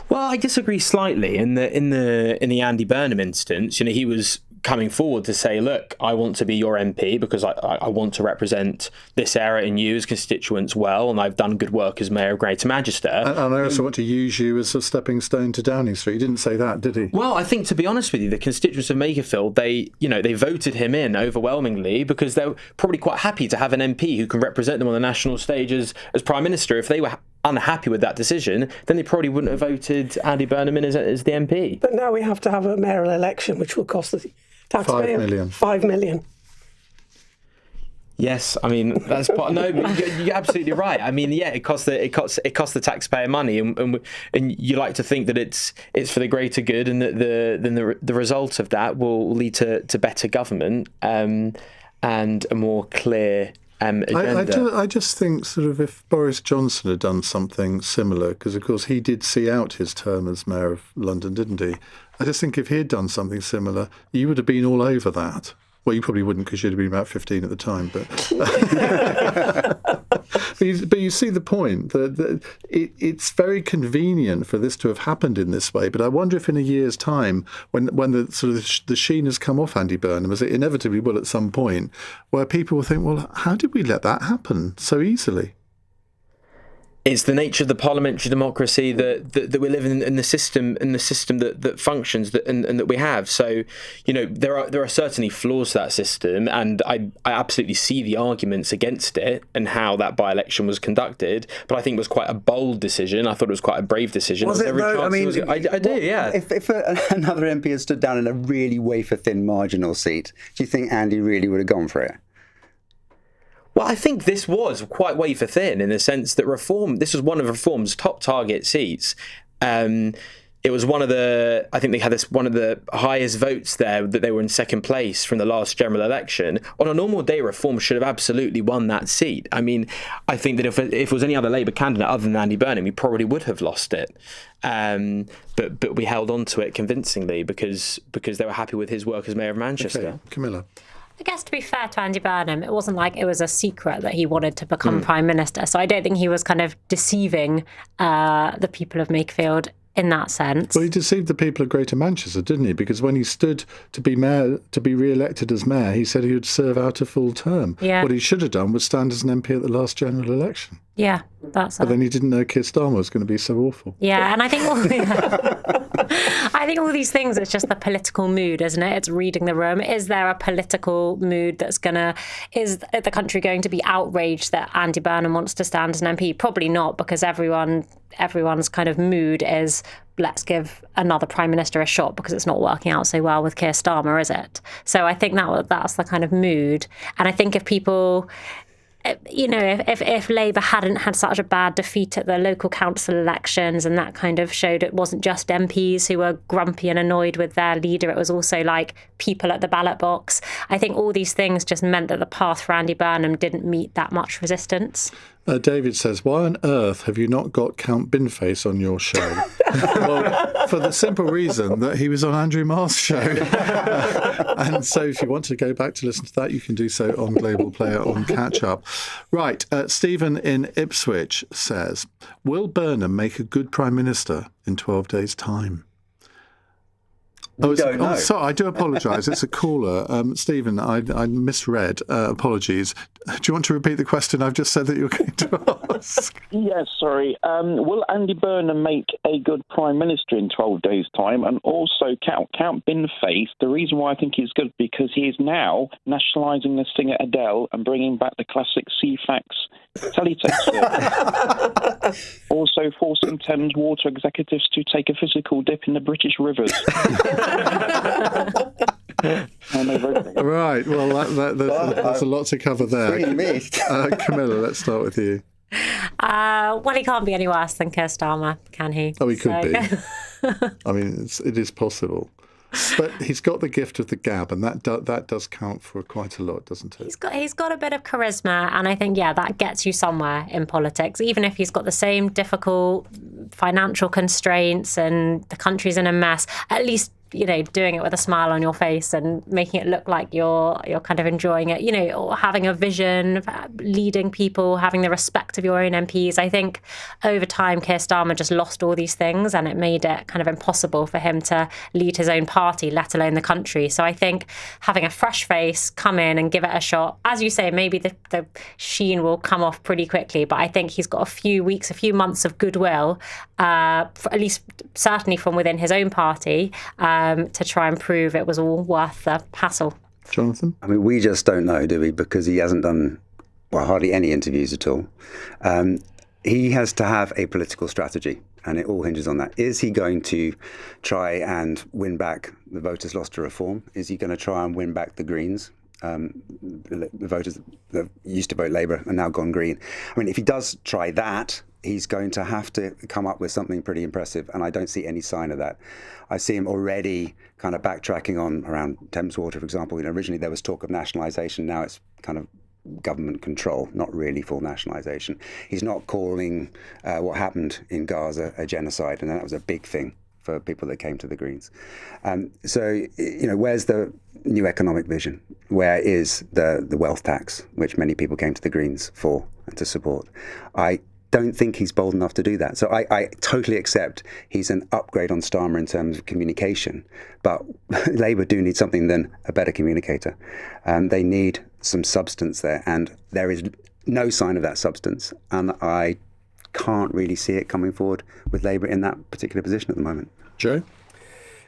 Well, I disagree slightly. In the Andy Burnham instance, he was coming forward to say, look, I want to be your MP because I want to represent this area and you as constituents well, and I've done good work as Mayor of Greater Manchester. And I also want to use you as a stepping stone to Downing Street. He didn't say that, did he? Well, I think, to be honest with you, the constituents of Makerfield, they voted him in overwhelmingly because they're probably quite happy to have an MP who can represent them on the national stage as Prime Minister. If they were unhappy with that decision, then they probably wouldn't have voted Andy Burnham in as the MP. But now we have to have a mayoral election, which will cost the taxpayer 5 million. 5 million. Yes, I mean that's no. You're absolutely right. I mean, yeah, it costs the taxpayer money, and you like to think that it's for the greater good, and that the result of that will lead to better government and a more clear agenda. I just think sort of if Boris Johnson had done something similar, because of course he did see out his term as Mayor of London, didn't he? I just think if he had done something similar, you would have been all over that. Well, you probably wouldn't because you'd have been about 15 at the time, but but you see the point that it's very convenient for this to have happened in this way. But I wonder if in a year's time, when the sort of the sheen has come off Andy Burnham, as it inevitably will at some point, where people will think, well, how did we let that happen so easily? It's the nature of the parliamentary democracy that we live in the system that functions and that we have. So, there are certainly flaws to that system, and I absolutely see the arguments against it and how that by-election was conducted. But I think it was quite a bold decision. I thought it was quite a brave decision. Was it though? I mean, I do, yeah. If another MP had stood down in a really wafer-thin marginal seat, do you think Andy really would have gone for it? Well, I think this was quite wafer thin in the sense that this was one of Reform's top target seats. It was I think they had one of the highest votes there, that they were in second place from the last general election. On a normal day, Reform should have absolutely won that seat. I mean, I think that if it was any other Labour candidate other than Andy Burnham, he probably would have lost it. But we held on to it convincingly because they were happy with his work as Mayor of Manchester. Okay. Camilla. I guess to be fair to Andy Burnham, it wasn't like it was a secret that he wanted to become Prime Minister. So I don't think he was kind of deceiving the people of Makerfield in that sense. Well, he deceived the people of Greater Manchester, didn't he? Because when he stood to be re-elected as mayor, he said he would serve out a full term. Yeah. What he should have done was stand as an MP at the last general election. Yeah, that's it. But then he didn't know Keir Starmer was going to be so awful. Yeah, and I think all these things, it's just the political mood, isn't it? It's reading the room. Is there a political mood is the country going to be outraged that Andy Burnham wants to stand as an MP? Probably not, because everyone's kind of mood is, let's give another Prime Minister a shot because it's not working out so well with Keir Starmer, is it? So I think that's the kind of mood. And I think if people... if Labour hadn't had such a bad defeat at the local council elections, and that kind of showed it wasn't just MPs who were grumpy and annoyed with their leader, it was also like people at the ballot box. I think all these things just meant that the path for Andy Burnham didn't meet that much resistance. David says, why on earth have you not got Count Binface on your show? Well, for the simple reason that he was on Andrew Marr's show. And so if you want to go back to listen to that, you can do so on Global Player on Catch Up. Right, Stephen in Ipswich says, will Burnham make a good Prime Minister in 12 days' time? Sorry, I do apologise. It's a caller. Stephen, I misread. Apologies. Do you want to repeat the question I've just said that you're going to ask? Yes, sorry. Will Andy Burnham make a good Prime Minister in 12 days' time? And also, Count Binface, the reason why I think he's good, because he is now nationalising the singer Adele and bringing back the classic CFAX teletext service. Also forcing Thames Water executives to take a physical dip in the British rivers. Right, well, there's a lot to cover there. Camilla, let's start with you. Well, he can't be any worse than Keir Starmer, can he? Oh, he could be. I mean, it is possible. But he's got the gift of the gab, and that does count for quite a lot, doesn't it? He's got a bit of charisma, and I think, that gets you somewhere in politics. Even if he's got the same difficult financial constraints and the country's in a mess, at least doing it with a smile on your face and making it look like you're kind of enjoying it, or having a vision, leading people, having the respect of your own MPs. I think over time, Keir Starmer just lost all these things, and it made it kind of impossible for him to lead his own party, let alone the country. So I think having a fresh face, come in and give it a shot, as you say, maybe the sheen will come off pretty quickly, but I think he's got a few months of goodwill, at least certainly from within his own party, to try and prove it was all worth the hassle. Jonathan? I mean, we just don't know, do we? Because he hasn't done, hardly any interviews at all. He has to have a political strategy, and it all hinges on that. Is he going to try and win back the voters lost to Reform? Is he going to try and win back the Greens? the voters that used to vote Labour are now gone green. I mean, if he does try that, he's going to have to come up with something pretty impressive, and I don't see any sign of that. I see him already kind of backtracking on around Thames Water, for example. Originally there was talk of nationalisation, now it's kind of government control, not really full nationalisation. He's not calling what happened in Gaza a genocide, and that was a big thing for people that came to the Greens. So, where's the new economic vision? Where is the wealth tax, which many people came to the Greens for and to support? I don't think he's bold enough to do that. So I totally accept he's an upgrade on Starmer in terms of communication, but Labour do need something than a better communicator. They need some substance there, and there is no sign of that substance, and I can't really see it coming forward with Labour in that particular position at the moment. Joe?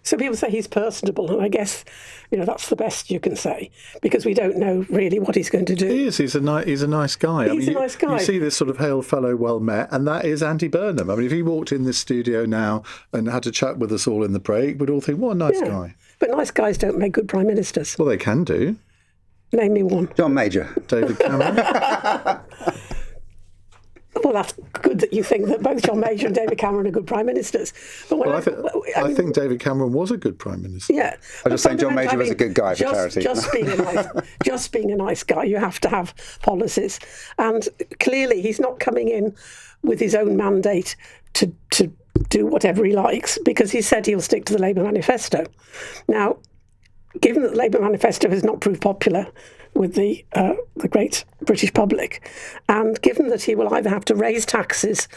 So people say he's personable, and I guess, that's the best you can say, because we don't know really what he's going to do. He is. He's a nice guy. He's a nice guy. You see this sort of hail fellow, well met, and that is Andy Burnham. I mean, if he walked in this studio now and had to chat with us all in the break, we'd all think, what a nice guy. But nice guys don't make good prime ministers. Well, they can do. Name me one. John Major. David Cameron. Well, that's good that you think that both John Major and David Cameron are good prime ministers. But I think David Cameron was a good prime minister. Yeah. I'm just saying John Major was a good guy for charity. Just being a nice guy, you have to have policies. And clearly he's not coming in with his own mandate to do whatever he likes, because he said he'll stick to the Labour manifesto. Now, given that the Labour manifesto has not proved popular with the great British public, and given that he will either have to raise taxes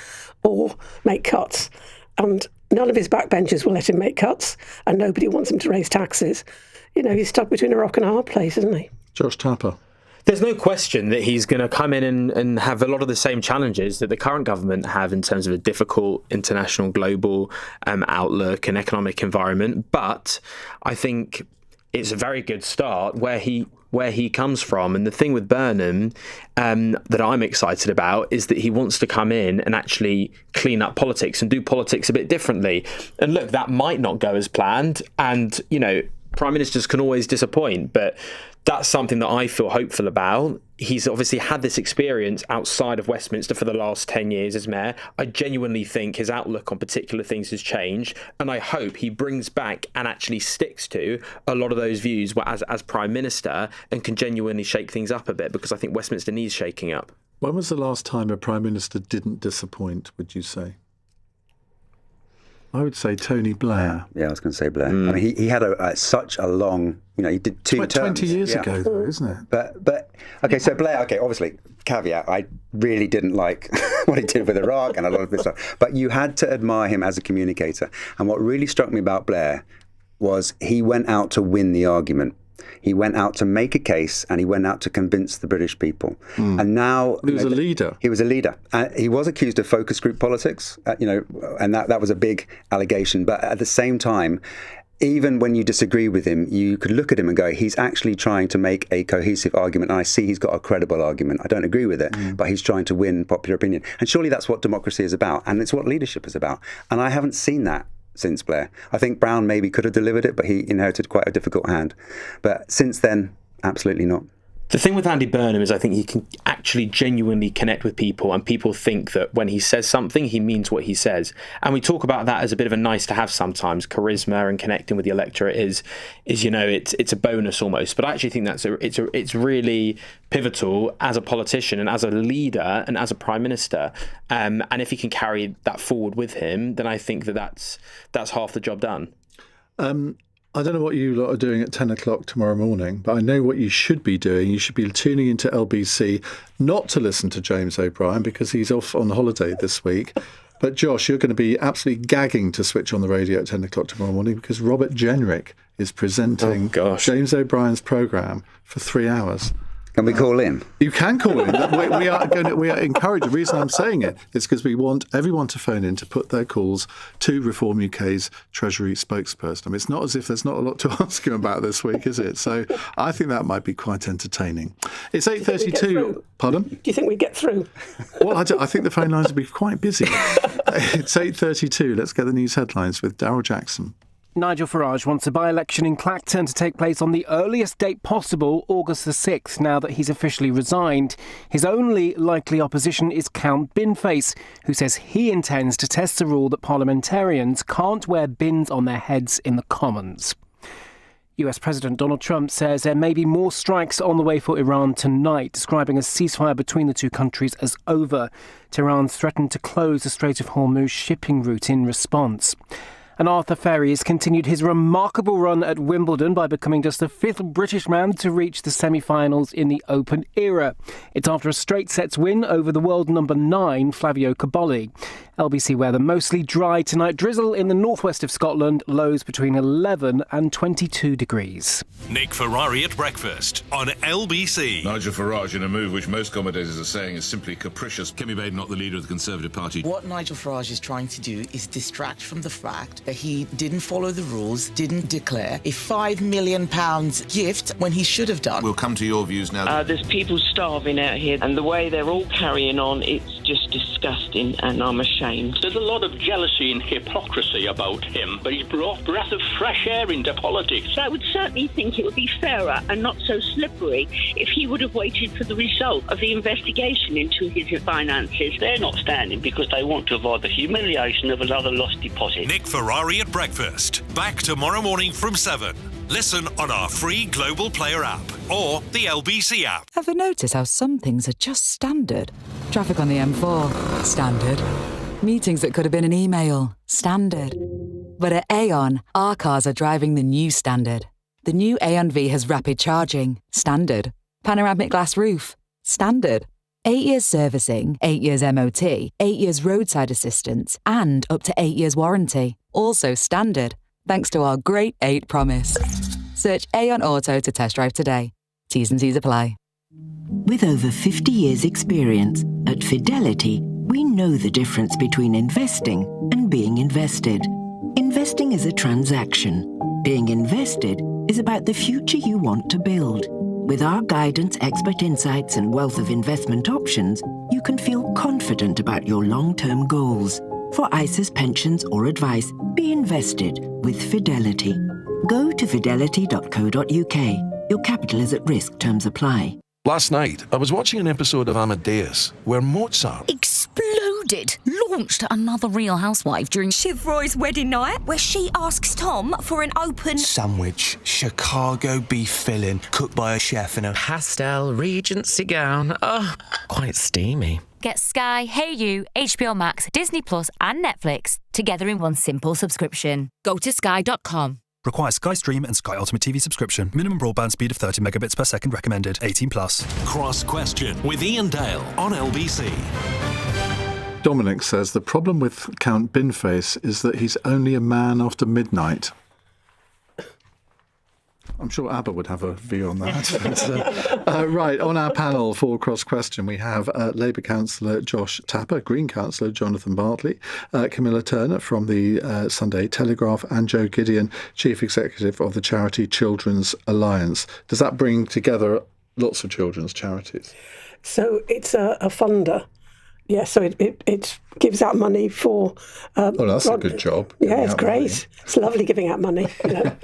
or make cuts, and none of his backbenchers will let him make cuts, and nobody wants him to raise taxes, he's stuck between a rock and a hard place, isn't he? Josh Tapper. There's no question that he's going to come in and have a lot of the same challenges that the current government have in terms of a difficult international global outlook and economic environment. But I think it's a very good start where he comes from. And the thing with Burnham that I'm excited about is that he wants to come in and actually clean up politics and do politics a bit differently. And look, that might not go as planned. And, prime ministers can always disappoint, but that's something that I feel hopeful about. He's obviously had this experience outside of Westminster for the last 10 years as mayor. I genuinely think his outlook on particular things has changed, and I hope he brings back and actually sticks to a lot of those views as Prime Minister and can genuinely shake things up a bit, because I think Westminster needs shaking up. When was the last time a Prime Minister didn't disappoint, would you say? I would say Tony Blair. Yeah, I was going to say Blair. I mean, he had such a long, he did two terms. 20 years ago, though, isn't it? But okay, so Blair, obviously, caveat, I really didn't like what he did with Iraq and a lot of this stuff. But you had to admire him as a communicator. And what really struck me about Blair was he went out to win the argument. He went out to make a case, and he went out to convince the British people. And now he was a leader. He was a leader. He was accused of focus group politics, and that was a big allegation. But at the same time, even when you disagree with him, you could look at him and go, he's actually trying to make a cohesive argument. And I see he's got a credible argument. I don't agree with it, but he's trying to win popular opinion. And surely that's what democracy is about, and it's what leadership is about. And I haven't seen that since Blair. I think Brown maybe could have delivered it, but he inherited quite a difficult hand. But since then, absolutely not. The thing with Andy Burnham is I think he can actually genuinely connect with people, and people think that when he says something, he means what he says. And we talk about that as a bit of a nice to have sometimes. Charisma and connecting with the electorate is it's a bonus almost. But I actually think it's really pivotal as a politician and as a leader and as a prime minister. And if he can carry that forward with him, then I think that's half the job done. I don't know what you lot are doing at 10 o'clock tomorrow morning, but I know what you should be doing. You should be tuning into LBC, not to listen to James O'Brien because he's off on holiday this week. But Josh, you're going to be absolutely gagging to switch on the radio at 10 o'clock tomorrow morning because Robert Jenrick is presenting James O'Brien's programme for 3 hours. Can we call in? You can call in. We are encouraged. The reason I'm saying it is because we want everyone to phone in to put their calls to Reform UK's Treasury spokesperson. I mean, it's not as if there's not a lot to ask him about this week, is it? So I think that might be quite entertaining. It's 8:32. Pardon? Do you think we get through? Well, I think the phone lines will be quite busy. It's 8:32. Let's get the news headlines with Daryl Jackson. Nigel Farage wants a by-election in Clacton to take place on the earliest date possible, August the 6th, now that he's officially resigned. His only likely opposition is Count Binface, who says he intends to test the rule that parliamentarians can't wear bins on their heads in the Commons. US President Donald Trump says there may be more strikes on the way for Iran tonight, describing a ceasefire between the two countries as over. Tehran's threatened to close the Strait of Hormuz shipping route in response. And Arthur Ferries continued his remarkable run at Wimbledon by becoming just the fifth British man to reach the semi-finals in the Open era. It's after a straight sets win over the world number 9, Flavio Cobolli. LBC weather mostly dry tonight. Drizzle in the northwest of Scotland, lows between 11 and 22 degrees. Nick Ferrari at breakfast on LBC. Nigel Farage in a move which most commentators are saying is simply capricious. Kemi Baden, not the leader of the Conservative Party. What Nigel Farage is trying to do is distract from the fact that he didn't follow the rules, didn't declare a £5 million gift when he should have done. We'll come to your views now. There's people starving out here, and the way they're all carrying on, it's just disgusting, and I'm ashamed. There's a lot of jealousy and hypocrisy about him, but he's brought a breath of fresh air into politics. I would certainly think it would be fairer and not so slippery if he would have waited for the result of the investigation into his finances. They're not standing because they want to avoid the humiliation of another lost deposit. Nick Ferrari at breakfast. Back tomorrow morning from 7. Listen on our free Global Player app or the LBC app. Ever notice how some things are just standard? Traffic on the M4, standard. Meetings that could have been an email, standard. But at Aon, our cars are driving the new standard. The new Aon V has rapid charging, standard. Panoramic glass roof, standard. 8 years servicing, 8 years MOT, 8 years roadside assistance, and up to 8 years warranty. Also standard, thanks to our Great 8 promise. Search Aon Auto to test drive today. T's and C's apply. With over 50 years' experience, at Fidelity, we know the difference between investing and being invested. Investing is a transaction. Being invested is about the future you want to build. With our guidance, expert insights, and wealth of investment options, you can feel confident about your long-term goals. For ISAs, pensions, or advice, be invested with Fidelity. Go to fidelity.co.uk. Your capital is at risk. Terms apply. Last night, I was watching an episode of Amadeus where Mozart exploded, launched another Real Housewife during Shiv Roy's wedding night, where she asks Tom for an open sandwich, Chicago beef filling, cooked by a chef in a pastel Regency gown. Oh, quite steamy. Get Sky, Hey You, HBO Max, Disney Plus and Netflix together in one simple subscription. Go to sky.com. Requires Sky Stream and Sky Ultimate TV subscription. Minimum broadband speed of 30 megabits per second recommended. 18 plus. Cross Question with Iain Dale on LBC. Dominic says the problem with Count Binface is that he's only a man after midnight. I'm sure ABBA would have a view on that. Right, on our panel for Cross Question, we have Labour councillor Josh Tapper, Green councillor Jonathan Bartley, Camilla Turner from the Sunday Telegraph, and Joe Gideon, Chief Executive of the charity Children's Alliance. Does that bring together lots of children's charities? So it's a funder. Yeah, so it gives out money for... oh, that's a good job. Yeah, it's great. Money. It's lovely giving out money. You know.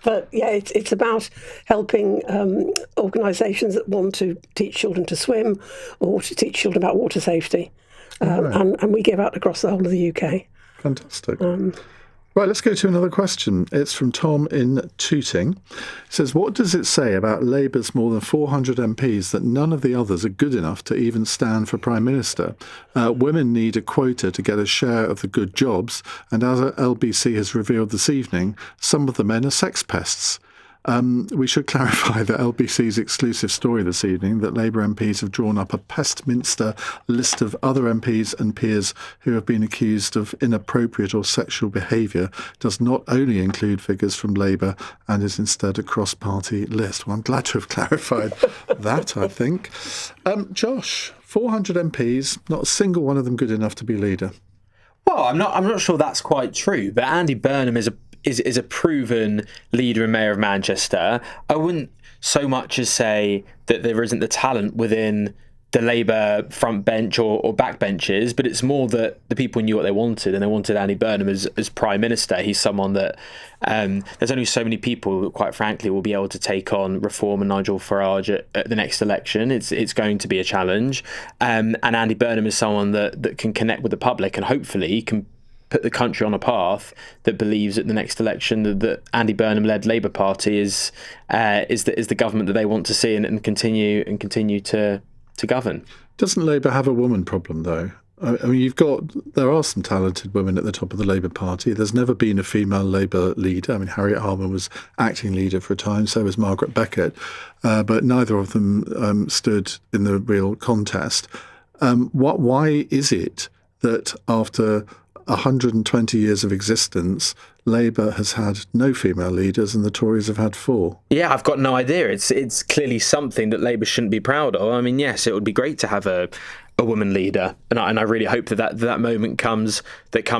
But yeah, it's about helping organisations that want to teach children to swim or to teach children about water safety. And we give out across the whole of the UK. Fantastic. Right, let's go to another question. It's from Tom in Tooting. It says, what does it say about Labour's more than 400 MPs that none of the others are good enough to even stand for Prime Minister? Women need a quota to get a share of the good jobs, and as LBC has revealed this evening, some of the men are sex pests. We should clarify that LBC's exclusive story this evening that Labour MPs have drawn up a Pestminster list of other MPs and peers who have been accused of inappropriate or sexual behaviour does not only include figures from Labour and is instead a cross-party list. Well, I'm glad to have clarified that, I think. Josh, 400 MPs, not a single one of them good enough to be leader. Well, I'm not sure that's quite true, but Andy Burnham is a proven leader and mayor of Manchester. I wouldn't so much as say that there isn't the talent within Labour front bench or backbenchers, but it's more that the people knew what they wanted, and they wanted Andy Burnham as Prime Minister. He's someone that there's only so many people that, quite frankly, will be able to take on Reform and Nigel Farage at the next election. It's going to be a challenge, and Andy Burnham is someone that can connect with the public and hopefully can put the country on a path that believes at the next election that Andy Burnham-led Labour Party is the government that they want to see and continue to govern. Doesn't Labour have a woman problem, though? I mean, there are some talented women at the top of the Labour Party. There's never been a female Labour leader. I mean, Harriet Harman was acting leader for a time, so was Margaret Beckett, but neither of them stood in the real contest. Why is it that after 120 years of existence, Labour has had no female leaders and the Tories have had 4? Yeah, I've got no idea. It's clearly something that Labour shouldn't be proud of. I mean, yes, it would be great to have a woman leader, and I really hope that moment comes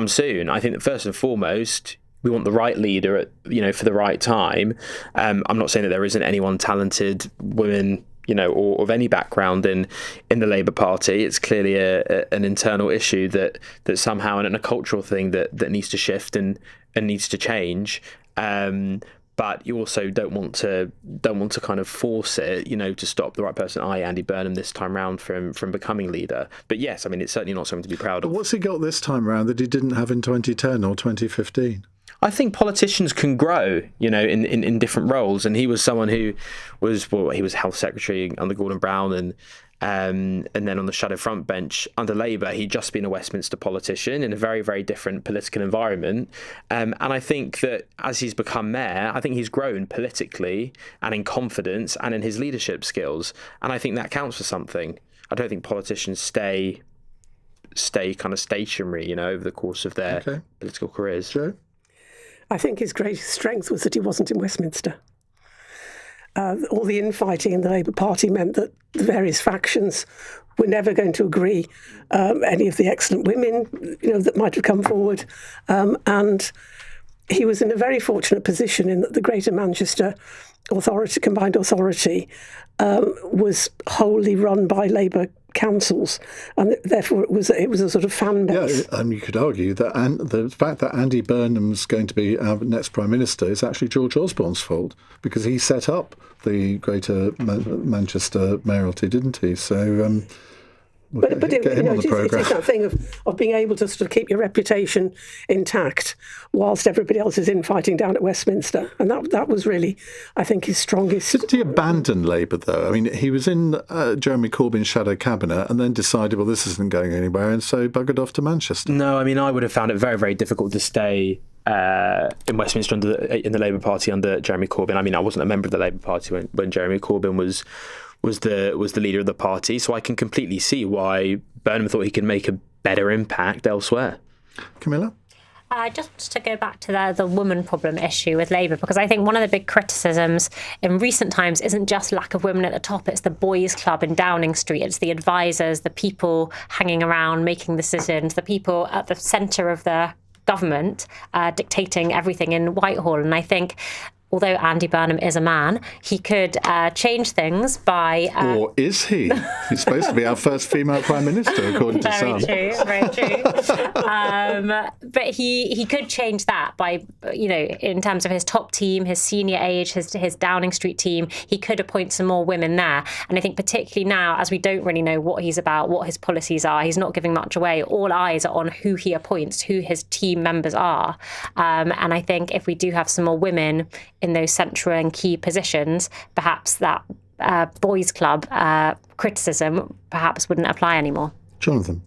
soon. I think that first and foremost, we want the right leader for the right time. I'm not saying that there isn't anyone talented women, or of any background in the Labour Party. It's clearly an internal issue that somehow, and a cultural thing that needs to shift and needs to change. But you also don't want to kind of force it, to stop the right person, i.e. Andy Burnham, this time round from becoming leader. But yes, I mean, it's certainly not something to be proud of. But what's he got this time round that he didn't have in 2010 or 2015? I think politicians can grow, in different roles. And he was someone who he was health secretary under Gordon Brown, and then on the shadow front bench under Labour. He'd just been a Westminster politician in a very, very different political environment. And I think that as he's become mayor, I think he's grown politically and in confidence and in his leadership skills. And I think that counts for something. I don't think politicians stay kind of stationary, over the course of their political careers. Joe? I think his greatest strength was that he wasn't in Westminster. All the infighting in the Labour Party meant that the various factions were never going to agree any of the excellent women, that might have come forward. And he was in a very fortunate position in that the Greater Manchester Combined Authority was wholly run by Labour councils, and therefore it was a sort of fan base. Yeah, you could argue that the fact that Andy Burnham's going to be our next Prime Minister is actually George Osborne's fault, because he set up the Greater Manchester mayoralty, didn't he? So But it is that thing of being able to sort of keep your reputation intact whilst everybody else is infighting down at Westminster. And that was really, I think, his strongest. Didn't he abandon Labour, though? I mean, he was in Jeremy Corbyn's shadow cabinet and then decided, well, this isn't going anywhere, and so buggered off to Manchester. No, I mean, I would have found it very, very difficult to stay in Westminster in the Labour Party under Jeremy Corbyn. I mean, I wasn't a member of the Labour Party when Jeremy Corbyn was the leader of the party, so I can completely see why Burnham thought he could make a better impact elsewhere. Camilla? Just to go back to the woman problem issue with Labour, because I think one of the big criticisms in recent times isn't just lack of women at the top, it's the boys' club in Downing Street, it's the advisors, the people hanging around making decisions, the people at the centre of the government dictating everything in Whitehall. And I think, although Andy Burnham is a man, he could change things by... or is he? He's supposed to be our first female Prime Minister, according to some. Very true. But he could change that by, in terms of his top team, his senior age, his Downing Street team, he could appoint some more women there. And I think particularly now, as we don't really know what he's about, what his policies are, he's not giving much away. All eyes are on who he appoints, who his team members are. And I think if we do have some more women in those central and key positions, perhaps that boys' club criticism perhaps wouldn't apply anymore. Jonathan?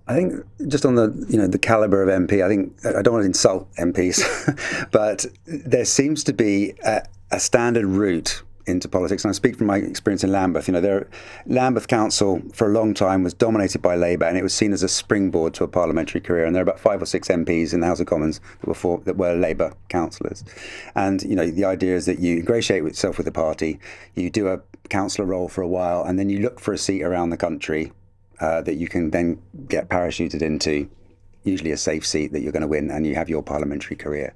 I think just on the calibre of MP, I think I don't want to insult MPs, but there seems to be a standard route into politics. And I speak from my experience in Lambeth. Lambeth Council for a long time was dominated by Labour, and it was seen as a springboard to a parliamentary career. And there are about 5 or 6 MPs in the House of Commons that were Labour councillors. And the idea is that you ingratiate yourself with the party, you do a councillor role for a while, and then you look for a seat around the country that you can then get parachuted into, usually a safe seat that you're going to win, and you have your parliamentary career.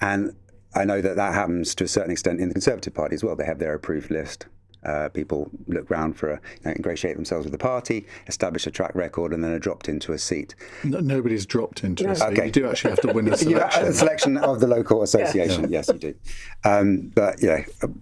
And I know that happens to a certain extent in the Conservative Party as well. They have their approved list. People look round for ingratiate themselves with the party, establish a track record, and then are dropped into a seat. Nobody's dropped into a seat. Okay. You do actually have to win a selection. A selection of the local association. Yeah. Yes, you do. But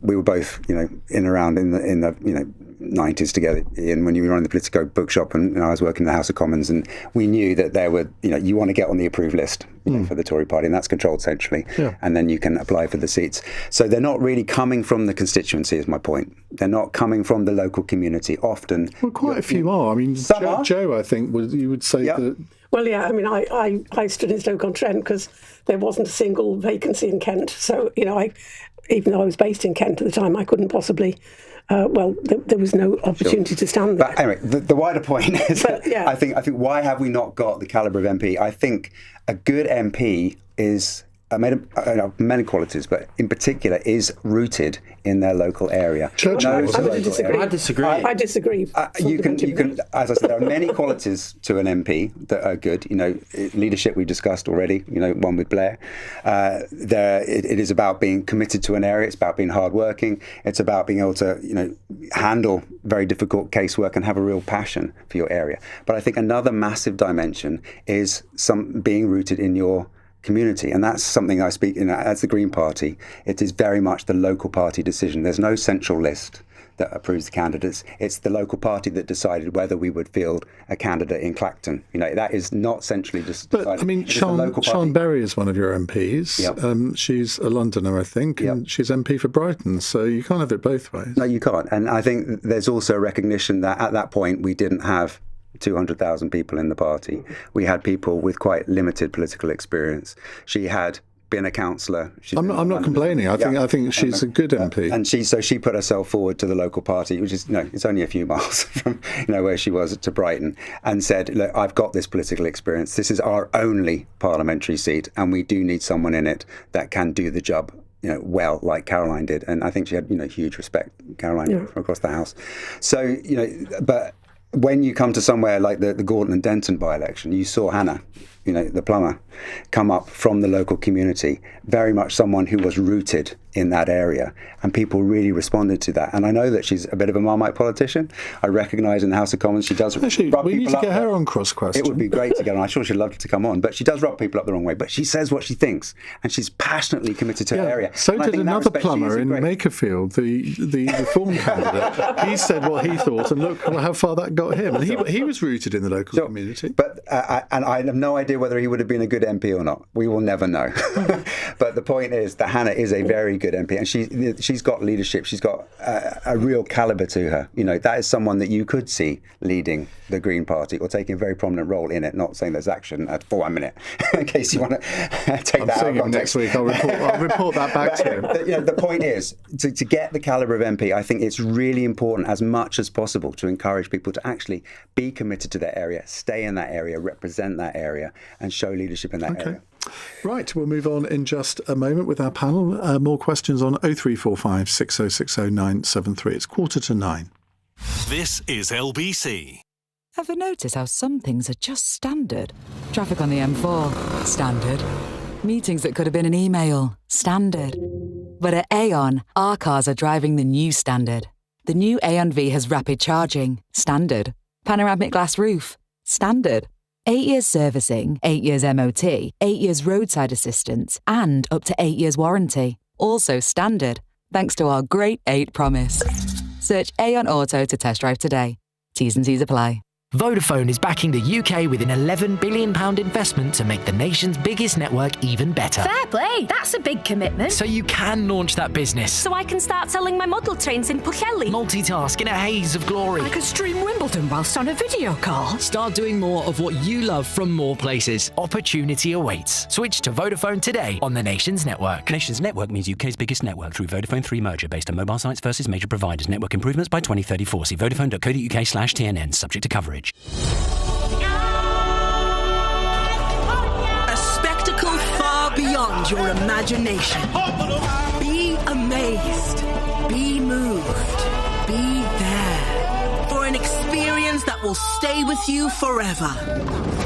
we were both in and around in the 90s together, Ian, when you were running the Politico bookshop, and I was working in the House of Commons, and we knew that there were, you want to get on the approved list for the Tory party, and that's controlled centrally, and then you can apply for the seats. So they're not really coming from the constituency, is my point. They're not coming from the local community. Often, well, quite a few are. I mean, Joe, I think you would say that. Well, yeah. I mean, I stood in Stoke-on-Trent because there wasn't a single vacancy in Kent. So even though I was based in Kent at the time, I couldn't possibly. There was no opportunity to stand there. But anyway, the wider point is I think why have we not got the calibre of MP? I think a good MP is many qualities, but in particular is rooted in their local area. I disagree. I disagree. You can, as I said, there are many qualities to an MP that are good. Leadership we discussed already. One with Blair. It is about being committed to an area. It's about being hardworking. It's about being able to handle very difficult casework and have a real passion for your area. But I think another massive dimension is being rooted in your community, and that's something I speak as the Green Party. It is very much the local party decision. There's no central list that approves the candidates. It's the local party that decided whether we would field a candidate in Clacton. That is not centrally decided. But I mean, Sian Berry is one of your MPs. Yep. She's a Londoner, I think, and she's MP for Brighton, so you can't have it both ways. No, you can't. And I think there's also a recognition that at that point we didn't have 200,000 people in the party. We had people with quite limited political experience. She had been a councillor. I'm not complaining. I think she's a good MP. And she put herself forward to the local party, which is it's only a few miles from where she was to Brighton, and said, look, I've got this political experience. This is our only parliamentary seat, and we do need someone in it that can do the job well, like Caroline did. And I think she had huge respect, Caroline, from across the House. So but when you come to somewhere like the Gordon and Denton by-election, you saw Hannah, the plumber, come up from the local community, very much someone who was rooted in that area, and people really responded to that. And I know that she's a bit of a Marmite politician. I recognise in the House of Commons she does actually. Rub we need to get her on Cross Question. It would be great to get her on. I'm sure she'd love to come on, but she does rub people up the wrong way. But she says what she thinks, and she's passionately committed to her area. So did another plumber in Makerfield, the Reform candidate. He said what he thought, and look how far that got him. And he was rooted in the local community. But and I have no idea whether he would have been a good MP or not. We will never know. But the point is that Hannah is a very good MP, and she's got leadership. She's got a real calibre to her. That is someone that you could see leading the Green Party or taking a very prominent role in it. Not saying there's action for 1 minute, in case you want to take that out of context. Next week. I'll report that back to him. The point is to get the calibre of MP. I think it's really important, as much as possible, to encourage people to actually be committed to their area, stay in that area, represent that area, and show leadership in that area. Right, we'll move on in just a moment with our panel. More questions on 0345 6060 973. It's 8:45. This is LBC. Ever notice how some things are just standard? Traffic on the M4, standard. Meetings that could have been an email, standard. But at Aon, our cars are driving the new standard. The new Aon V has rapid charging, standard. Panoramic glass roof, standard. 8 years servicing, 8 years MOT, 8 years roadside assistance, and up to 8 years warranty. Also standard, thanks to our Great 8 promise. Search Aon Auto to test drive today. T's and C's apply. Vodafone is backing the UK with an £11 billion investment to make the nation's biggest network even better. Fair play, that's a big commitment. So you can launch that business. So I can start selling my model trains in Pwllheli. Multitask in a haze of glory. I could stream Wimbledon whilst on a video call. Start doing more of what you love from more places. Opportunity awaits. Switch to Vodafone today on the nation's network. Nation's network means UK's biggest network through Vodafone 3 merger based on mobile sites versus major providers. Network improvements by 2034. See vodafone.co.uk/TNN. Subject to coverage. A spectacle far beyond your imagination. Be amazed. Be moved. Be there. For an experience that will stay with you forever.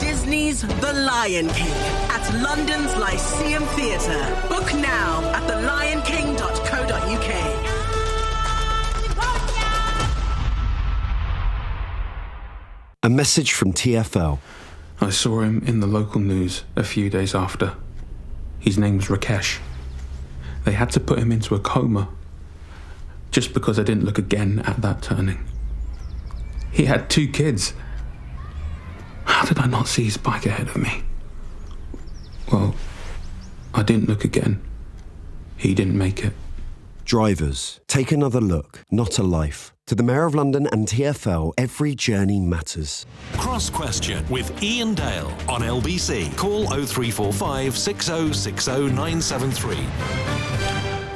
Disney's The Lion King at London's Lyceum Theatre. Book now at thelionking.co.uk. A message from TfL. I saw him in the local news a few days after. His name's Rakesh. They had to put him into a coma just because I didn't look again at that turning. He had 2 kids. How did I not see his bike ahead of me? Well, I didn't look again. He didn't make it. Drivers, take another look, not a life. To the Mayor of London and TfL, every journey matters. Cross Question with Iain Dale on LBC. Call 0345 6060 973.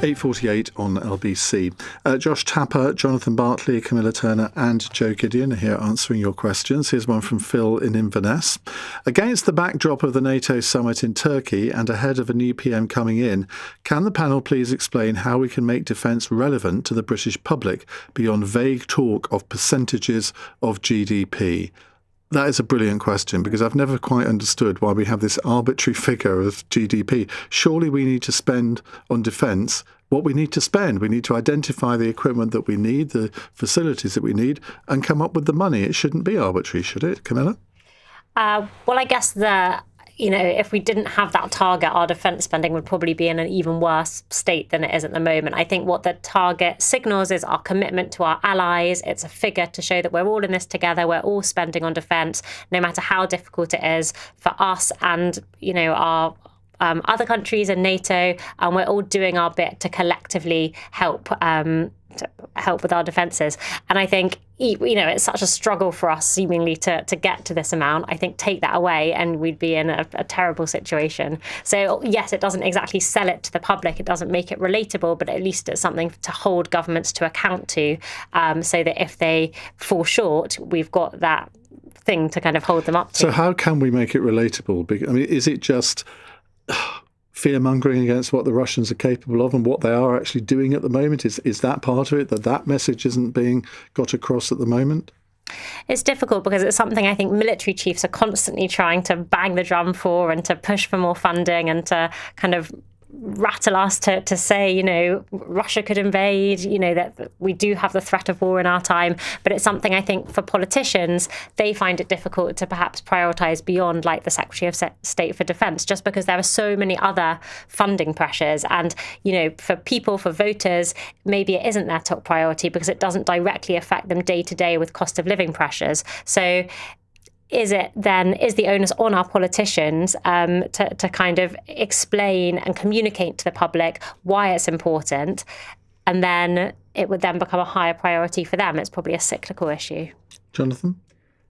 8:48 on LBC. Josh Tapper, Jonathan Bartley, Camilla Turner and Joe Gideon are here answering your questions. Here's one from Phil in Inverness. Against the backdrop of the NATO summit in Turkey and ahead of a new PM coming in, can the panel please explain how we can make defence relevant to the British public beyond vague talk of percentages of GDP? That is a brilliant question, because I've never quite understood why we have this arbitrary figure of GDP. Surely we need to spend on defence what we need to spend. We need to identify the equipment that we need, the facilities that we need, and come up with the money. It shouldn't be arbitrary, should it, Camilla? Well, I guess if we didn't have that target, our defence spending would probably be in an even worse state than it is at the moment. I think what the target signals is our commitment to our allies. It's a figure to show that we're all in this together. We're all spending on defence, no matter how difficult it is for us and, our other countries in NATO. And we're all doing our bit to collectively help with our defences. And I think, it's such a struggle for us seemingly to get to this amount. I think take that away and we'd be in a terrible situation. So yes, it doesn't exactly sell it to the public. It doesn't make it relatable, but at least it's something to hold governments to account to, so that if they fall short, we've got that thing to kind of hold them up to. So how can we make it relatable? I mean, is it just fear-mongering against what the Russians are capable of and what they are actually doing at the moment? Is that part of it, that message isn't being got across at the moment? It's difficult because it's something I think military chiefs are constantly trying to bang the drum for and to push for more funding and to kind of rattle us to say, Russia could invade, that we do have the threat of war in our time. But it's something I think for politicians, they find it difficult to perhaps prioritise beyond like the Secretary of State for Defence, just because there are so many other funding pressures. And, for people, for voters, maybe it isn't their top priority because it doesn't directly affect them day to day with cost of living pressures. So is the onus on our politicians to kind of explain and communicate to the public why it's important, and then it would then become a higher priority for them? It's probably a cyclical issue. Jonathan?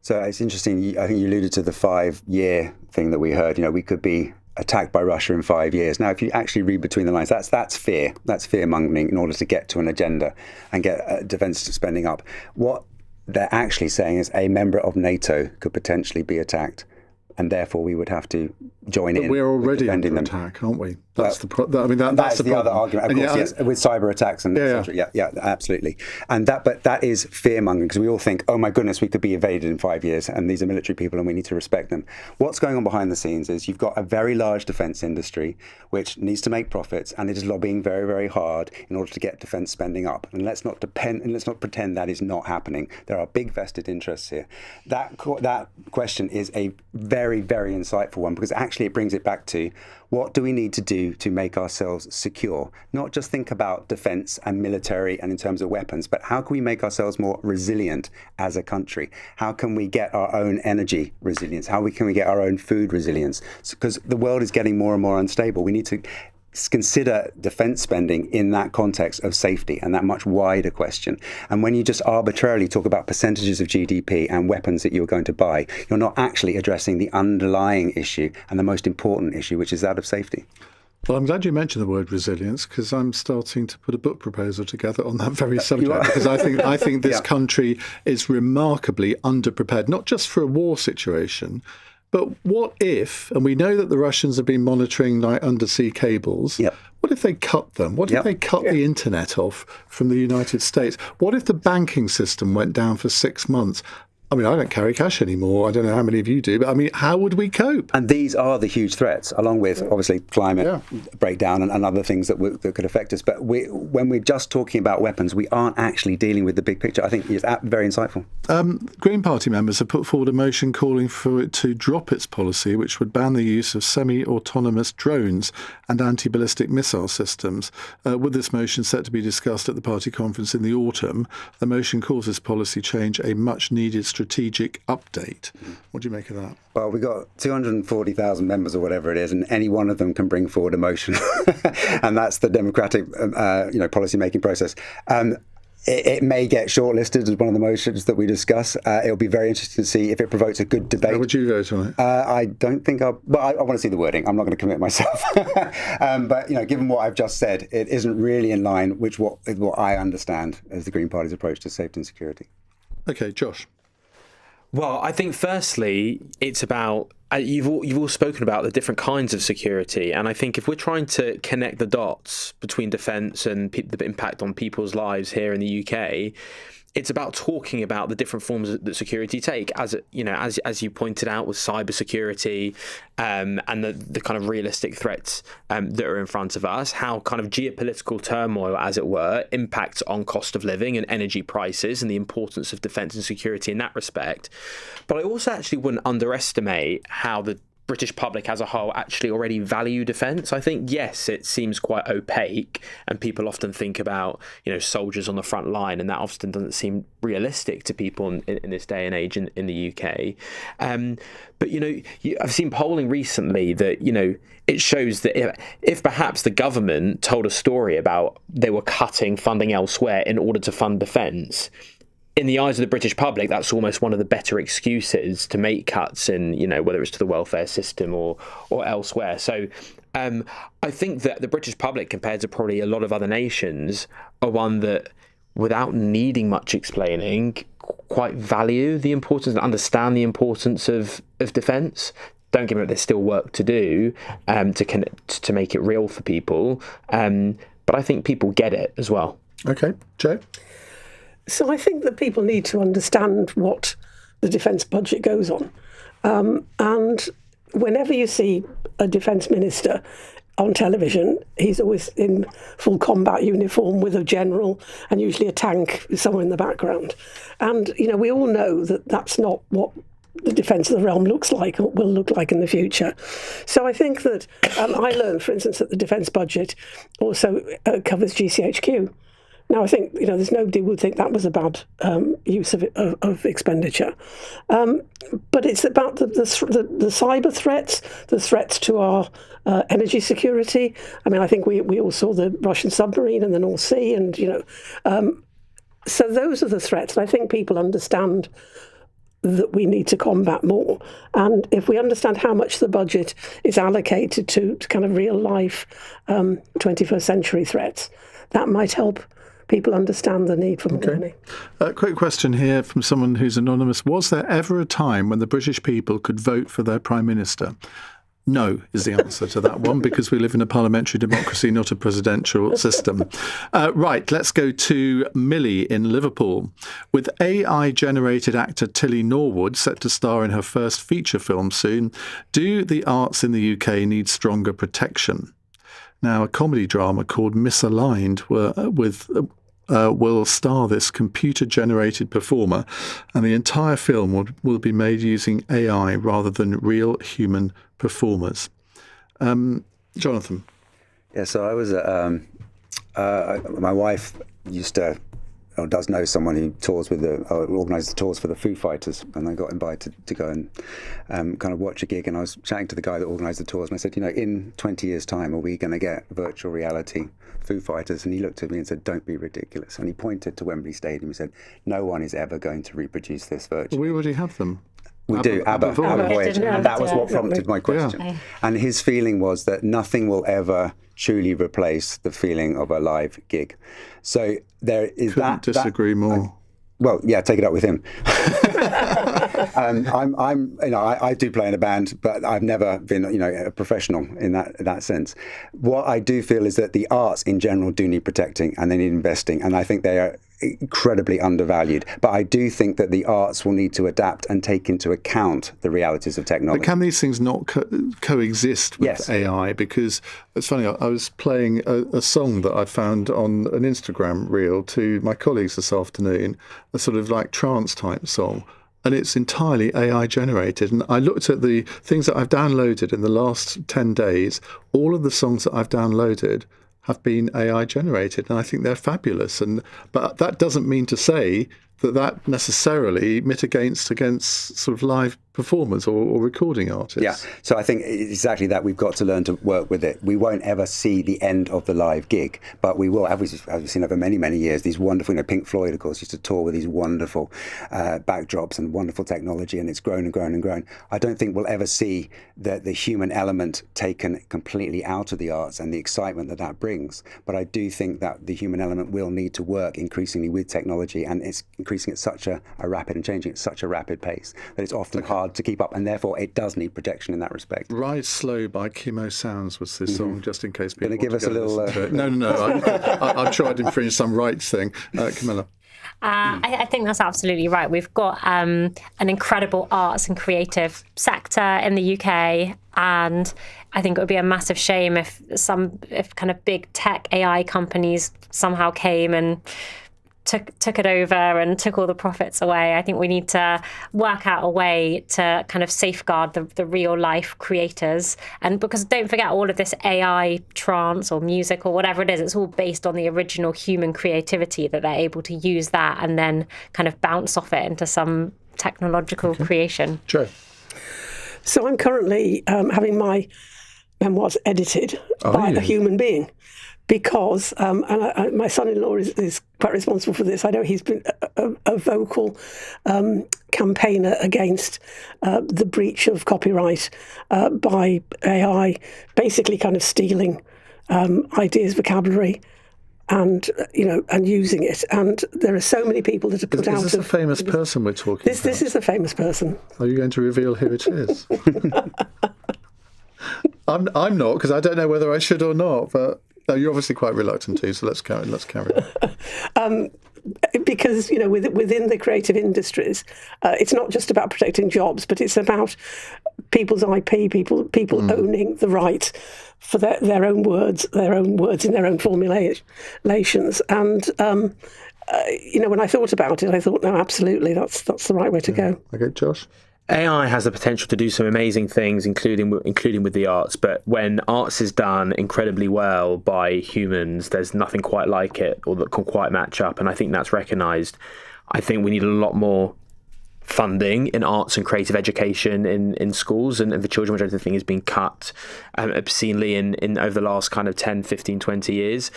So it's interesting. I think you alluded to the 5-year thing that we heard. We could be attacked by Russia in 5 years. Now, if you actually read between the lines, that's fear. That's fear-mongering in order to get to an agenda and get defence spending up. What they're actually saying is a member of NATO could potentially be attacked, and therefore we would have to join in. But we're already under attack, aren't we? That's the that's the other argument, of course. Yes, with cyber attacks and etc. Yeah, absolutely. But that is fear mongering, because we all think, oh my goodness, we could be invaded in 5 years, and these are military people, and we need to respect them. What's going on behind the scenes is you've got a very large defence industry which needs to make profits, and it is lobbying very, very hard in order to get defence spending up. And let's not pretend that is not happening. There are big vested interests here. That question is a very, very insightful one, because actually it brings it back to what do we need to do to make ourselves secure? Not just think about defence and military and in terms of weapons, but how can we make ourselves more resilient as a country? How can we get our own energy resilience? How can we get our own food resilience? Because the world is getting more and more unstable. We need to consider defence spending in that context of safety and that much wider question. And when you just arbitrarily talk about percentages of GDP and weapons that you're going to buy, you're not actually addressing the underlying issue and the most important issue, which is that of safety. Well, I'm glad you mentioned the word resilience, because I'm starting to put a book proposal together on that very subject, because I think this country is remarkably underprepared, not just for a war situation, but what if, and we know that the Russians have been monitoring like undersea cables, what if they cut them? What if they cut the internet off from the United States? What if the banking system went down for 6 months? I mean, I don't carry cash anymore. I don't know how many of you do, but I mean, how would we cope? And these are the huge threats, along with obviously climate breakdown and other things that could affect us. But when we're just talking about weapons, we aren't actually dealing with the big picture. I think it's very insightful. Green Party members have put forward a motion calling for it to drop its policy, which would ban the use of semi-autonomous drones and anti-ballistic missile systems. With this motion set to be discussed at the party conference in the autumn, the motion calls this policy change a much-needed strategic update. What do you make of that? Well, we've got 240,000 members or whatever it is, and any one of them can bring forward a motion. And that's the democratic policy-making process. It may get shortlisted as one of the motions that we discuss. It'll be very interesting to see if it provokes a good debate. How would you vote on it? I don't think I want to see the wording. I'm not going to commit myself. But given what I've just said, it isn't really in line with what I understand as the Green Party's approach to safety and security. Okay, Josh. Well, I think firstly, it's about you've all spoken about the different kinds of security, and I think if we're trying to connect the dots between defence and the impact on people's lives here in the UK, it's about talking about the different forms that security take, as you pointed out with cybersecurity, and the kind of realistic threats that are in front of us, how kind of geopolitical turmoil, as it were, impacts on cost of living and energy prices, and the importance of defence and security in that respect. But I also actually wouldn't underestimate how the British public as a whole actually already value defence. I think, yes, it seems quite opaque, and people often think about, soldiers on the front line, and that often doesn't seem realistic to people in this day and age in the UK. But, I've seen polling recently that, it shows that if perhaps the government told a story about they were cutting funding elsewhere in order to fund defence, in the eyes of the British public, that's almost one of the better excuses to make cuts in, whether it's to the welfare system or elsewhere. So I think that the British public, compared to probably a lot of other nations, are one that, without needing much explaining, quite value the importance and understand the importance of defence. Don't get me wrong, there's still work to do to make it real for people. But I think people get it as well. Okay, Joe? So I think that people need to understand what the defence budget goes on. And whenever you see a defence minister on television, he's always in full combat uniform with a general and usually a tank somewhere in the background. And, we all know that that's not what the defence of the realm looks like or will look like in the future. So I think that I learned, for instance, that the defence budget also covers GCHQ. Now, I think, there's nobody would think that was a bad use of expenditure. But it's about the cyber threats, the threats to our energy security. I mean, I think we all saw the Russian submarine in the North Sea and, so those are the threats. And I think people understand that we need to combat more. And if we understand how much the budget is allocated to kind of real life 21st century threats, that might help people understand the need for more money. Quick question here from someone who's anonymous. Was there ever a time when the British people could vote for their Prime Minister? No is the answer to that one, because we live in a parliamentary democracy, not a presidential system. Right, let's go to Millie in Liverpool. With AI-generated actor Tilly Norwood set to star in her first feature film soon, do the arts in the UK need stronger protection? Now, a comedy drama called Misaligned will star this computer-generated performer, and the entire film will be made using AI rather than real human performers. Jonathan? Yeah, so I was my wife used to, or does know someone who tours with organises the tours for the Foo Fighters, and I got invited to go and kind of watch a gig, and I was chatting to the guy that organised the tours, and I said, in 20 years' time, are we going to get virtual reality Foo Fighters? And he looked at me and said, don't be ridiculous. And he pointed to Wembley Stadium and said, no one is ever going to reproduce this virtually. We already have them. We do, ABBA Voyage, and that was what prompted my question. Yeah. And his feeling was that nothing will ever truly replace the feeling of a live gig. So there is Couldn't disagree more. Well, yeah, take it up with him. I do play in a band, but I've never been, a professional in that sense. What I do feel is that the arts in general do need protecting, and they need investing, and I think they are incredibly undervalued. But I do think that the arts will need to adapt and take into account the realities of technology. But can these things not coexist with AI? Because it's funny, I was playing a song that I found on an Instagram reel to my colleagues this afternoon, a sort of like trance type song. And it's entirely AI generated. And I looked at the things that I've downloaded in the last 10 days. All of the songs that I've downloaded have been AI generated, and I think they're fabulous. But that doesn't mean to say that necessarily mitigates against sort of live performers or recording artists. Yeah, so I think exactly that. We've got to learn to work with it. We won't ever see the end of the live gig, but we will, as we've seen over many, many years, these wonderful, Pink Floyd, of course, used to tour with these wonderful backdrops and wonderful technology, and it's grown and grown and grown. I don't think we'll ever see the human element taken completely out of the arts and the excitement that brings. But I do think that the human element will need to work increasingly with technology, and it's increasing at such a rapid and changing at such a rapid pace that it's often hard to keep up, and therefore it does need protection in that respect. Ride Slow by Kimo Sounds was this song, just in case people want to give us a little... No. I'm sure I'd infringe some rights thing. Camilla. I think that's absolutely right. We've got an incredible arts and creative sector in the UK, and I think it would be a massive shame if kind of big tech AI companies somehow came and took it over and took all the profits away. I think we need to work out a way to kind of safeguard the real life creators. And because don't forget, all of this AI trance or music or whatever it is, it's all based on the original human creativity, that they're able to use that and then kind of bounce off it into some technological creation. Joe. So I'm currently having my memoirs edited by a human being. Because my son-in-law is quite responsible for this. I know he's been a vocal campaigner against the breach of copyright by AI, basically kind of stealing ideas, vocabulary, and using it. And there are so many people that are put out. Is this a famous person we're talking about? This is a famous person. Are you going to reveal who it is? I'm not, because I don't know whether I should or not, but. No, you're obviously quite reluctant to, so let's carry on. Because, within the creative industries, it's not just about protecting jobs, but it's about people's IP, people owning the right for their own words in their own formulations. And, when I thought about it, I thought, no, absolutely, that's the right way to go. Okay, Josh? AI has the potential to do some amazing things, including with the arts. But when arts is done incredibly well by humans, there's nothing quite like it or that can quite match up. And I think that's recognised. I think we need a lot more funding in arts and creative education in schools and for children, which I don't think has been cut obscenely in over the last kind of 10, 15, 20 years.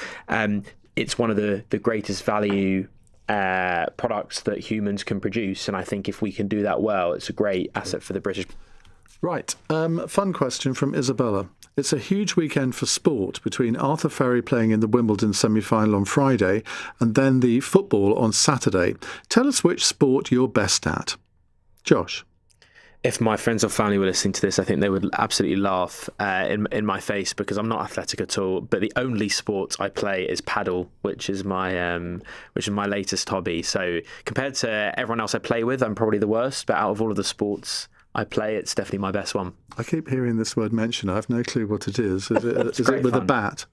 It's one of the greatest value products that humans can produce, and I think if we can do that well, it's a great asset for the British. Right, fun question from Isabella. It's a huge weekend for sport, between Arthur Ferry playing in the Wimbledon semi-final on Friday and then the football on Saturday. Tell us which sport you're best at. Josh? If my friends or family were listening to this, I think they would absolutely laugh in my face, because I'm not athletic at all. But the only sport I play is paddle, which is my latest hobby. So compared to everyone else I play with, I'm probably the worst. But out of all of the sports I play, it's definitely my best one. I keep hearing this word mentioned. I have no clue what it is. Is it with a bat?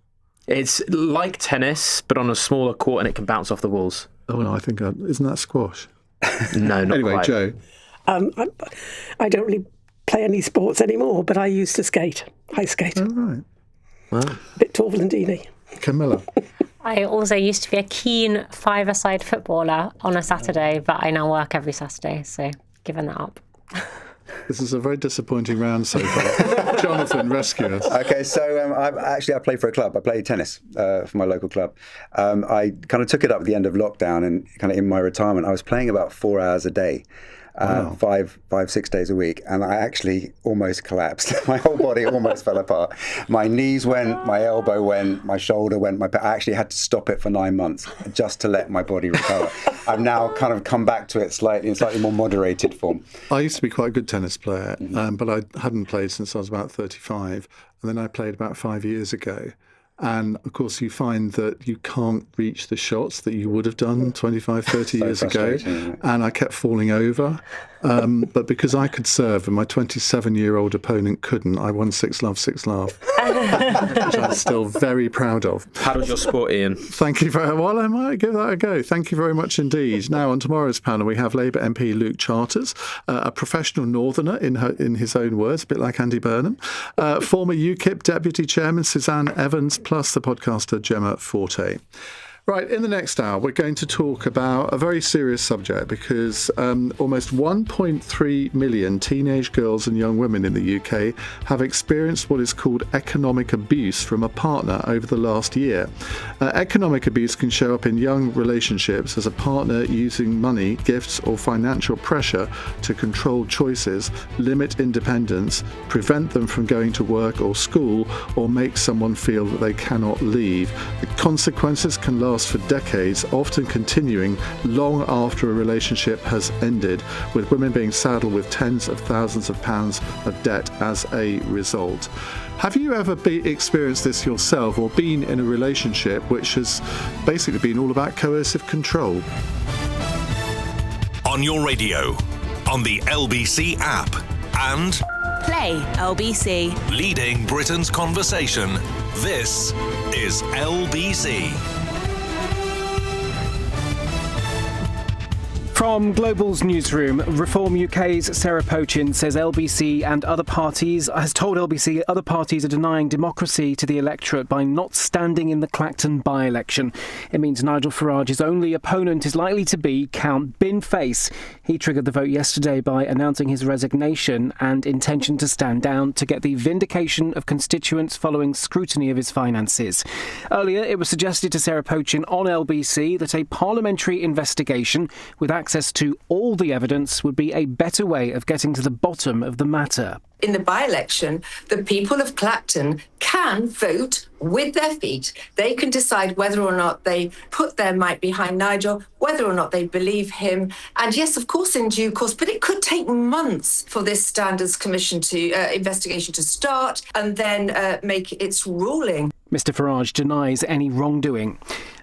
It's like tennis, but on a smaller court, and it can bounce off the walls. Oh no, I think isn't that squash? No, not anyway, quite. Joe. I don't really play any sports anymore, but I used to skate, ice skate. Oh, right. Wow. A bit Torvalandini. Camilla. I also used to be a keen five-a-side footballer on a Saturday, but I now work every Saturday, so given that up. This is a very disappointing round so far. Jonathan, rescue us. Okay, so I play for a club. I play tennis for my local club. I kind of took it up at the end of lockdown, and kind of in my retirement, I was playing about 4 hours a day. Wow. 5-6 days a week, and I actually almost collapsed. My whole body almost fell apart. My knees went, my elbow went, my shoulder went. I actually had to stop it for 9 months just to let my body recover. I've now kind of come back to it in slightly more moderated form. I used to be quite a good tennis player, but I hadn't played since I was about 35, and then I played about 5 years ago. And of course, you find that you can't reach the shots that you would have done 25, 30 years ago. And I kept falling over. But because I could serve and my 27-year-old opponent couldn't, I won 6-love, 6-love, which I'm still very proud of. Paddled your sport, Ian. Thank you very well. I might give that a go. Thank you very much indeed. Now, on tomorrow's panel, we have Labour MP Luke Charters, a professional northerner in his own words, a bit like Andy Burnham, former UKIP Deputy Chairman Suzanne Evans, plus the podcaster Gemma Forte. Right, in the next hour, we're going to talk about a very serious subject because almost 1.3 million teenage girls and young women in the UK have experienced what is called economic abuse from a partner over the last year. Economic abuse can show up in young relationships as a partner using money, gifts or financial pressure to control choices, limit independence, prevent them from going to work or school, or make someone feel that they cannot leave. The consequences can last for decades, often continuing long after a relationship has ended, with women being saddled with tens of thousands of pounds of debt as a result. Have you ever experienced this yourself or been in a relationship which has basically been all about coercive control? On your radio, on the LBC app, and Play LBC. leading Britain's conversation, this is LBC. From Global's newsroom, Reform UK's Sarah Pochin says LBC and other parties are denying democracy to the electorate by not standing in the Clacton by-election. It means Nigel Farage's only opponent is likely to be Count Binface. He triggered the vote yesterday by announcing his resignation and intention to stand down to get the vindication of constituents following scrutiny of his finances. Earlier, it was suggested to Sarah Pochin on LBC that a parliamentary investigation with access to all the evidence would be a better way of getting to the bottom of the matter. In the by-election, the people of Clacton can vote with their feet. They can decide whether or not they put their might behind Nigel, whether or not they believe him. And yes, of course, in due course, but it could take months for this Standards Commission investigation to start and then make its ruling. Mr Farage denies any wrongdoing.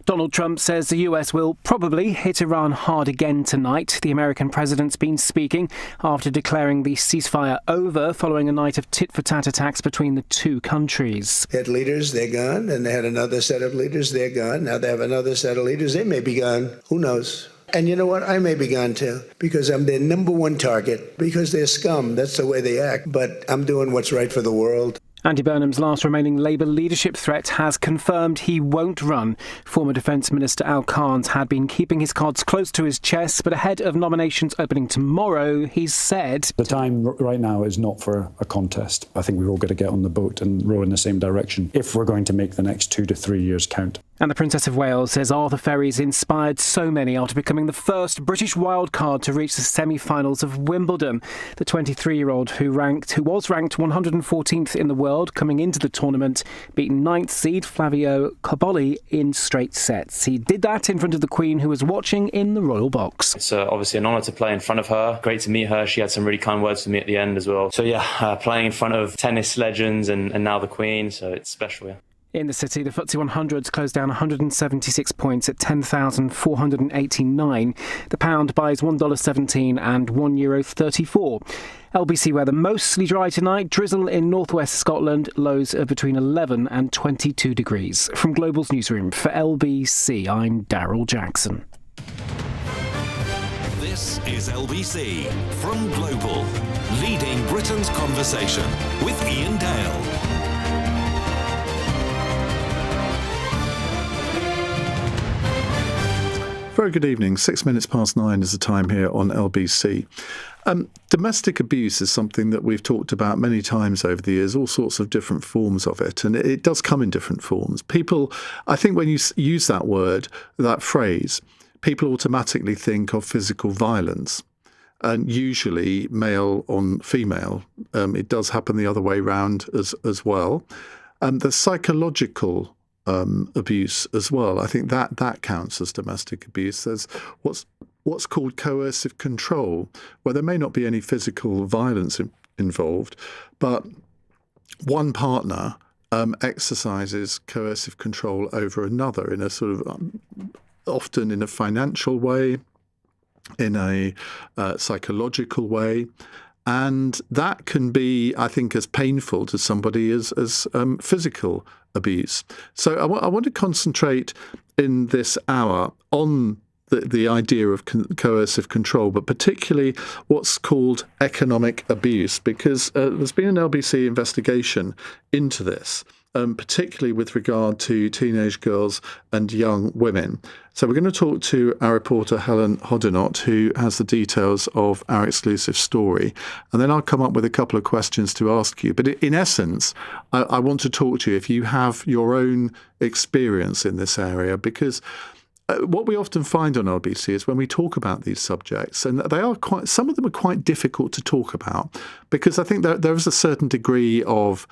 Donald Trump says the US will probably hit Iran hard again tonight. The American president's been speaking after declaring the ceasefire over following a night of tit-for-tat attacks between the two countries. They had leaders, they're gone, and they had another set of leaders, they're gone. Now they have another set of leaders, they may be gone. Who knows? And you know what? I may be gone too, because I'm their number one target, because they're scum. That's the way they act. But I'm doing what's right for the world. Andy Burnham's last remaining Labour leadership threat has confirmed he won't run. Former Defence Minister Al Carnes had been keeping his cards close to his chest, but ahead of nominations opening tomorrow, he's said, "The time right now is not for a contest. I think we've all got to get on the boat and row in the same direction if we're going to make the next 2 to 3 years count." And the Princess of Wales says Arthur Ferry's inspired so many after becoming the first British wildcard to reach the semi-finals of Wimbledon. The 23-year-old who was ranked 114th in the world coming into the tournament beat 9th seed Flavio Cobolli in straight sets. He did that in front of the Queen, who was watching in the royal box. It's obviously an honour to play in front of her. Great to meet her. She had some really kind words for me at the end as well. So playing in front of tennis legends and now the Queen, so it's special, yeah. In the city, the FTSE 100's closed down 176 points at 10,489. The pound buys $1.17 and €1.34. LBC weather mostly dry tonight. Drizzle in northwest Scotland. Lows of between 11 and 22 degrees. From Global's newsroom for LBC, I'm Daryl Jackson. This is LBC from Global, leading Britain's conversation with Iain Dale. Very good evening. 6 minutes past 9 is the time here on LBC. Domestic abuse is something that we've talked about many times over the years, all sorts of different forms of it, and it does come in different forms. People, I think when you use that word, that phrase, people automatically think of physical violence, and usually male on female. It does happen the other way round as well. The psychological abuse as well. I think that counts as domestic abuse. There's what's called coercive control, where there may not be any physical violence involved, but one partner exercises coercive control over another in a sort of often in a financial way, in a psychological way. And that can be, I think, as painful to somebody as physical abuse. So I want to concentrate in this hour on the idea of coercive control, but particularly what's called economic abuse, because there's been an LBC investigation into this, particularly with regard to teenage girls and young women. So we're going to talk to our reporter Helen Hodinott, who has the details of our exclusive story. And then I'll come up with a couple of questions to ask you. But in essence, I want to talk to you if you have your own experience in this area, because what we often find on LBC is when we talk about these subjects, and some of them are quite difficult to talk about, because I think there is a certain degree of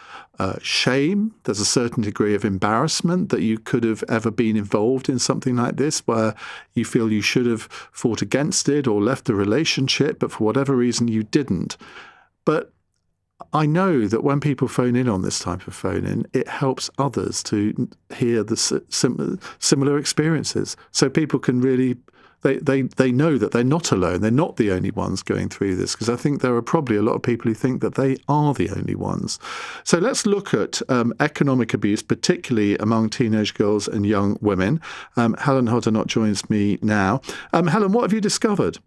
shame, there's a certain degree of embarrassment that you could have ever been involved in something like this, where you feel you should have fought against it or left the relationship, but for whatever reason you didn't. But I know that when people phone in on this type of phone-in, it helps others to hear the similar experiences. So people can really, they know that they're not alone. They're not the only ones going through this, because I think there are probably a lot of people who think that they are the only ones. So let's look at economic abuse, particularly among teenage girls and young women. Helen Hodinott joins me now. Helen, what have you discovered?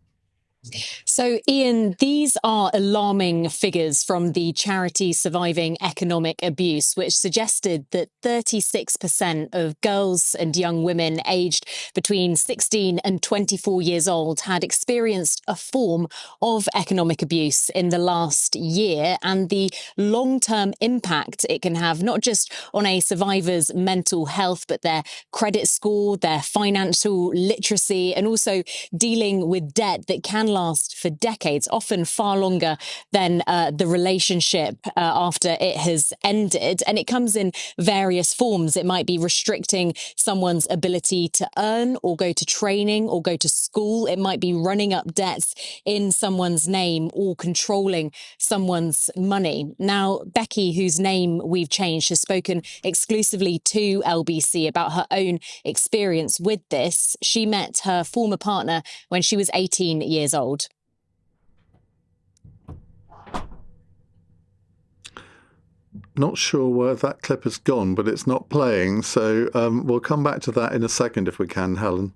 So, Iain, these are alarming figures from the charity Surviving Economic Abuse, which suggested that 36% of girls and young women aged between 16 and 24 years old had experienced a form of economic abuse in the last year, and the long-term impact it can have, not just on a survivor's mental health, but their credit score, their financial literacy, and also dealing with debt that can last for decades, often far longer than the relationship after it has ended. And it comes in various forms. It might be restricting someone's ability to earn or go to training or go to school. It might be running up debts in someone's name or controlling someone's money. Now, Becky, whose name we've changed, has spoken exclusively to LBC about her own experience with this. She met her former partner when she was 18 years old. Not sure where that clip has gone, but it's not playing. So we'll come back to that in a second if we can, Helen.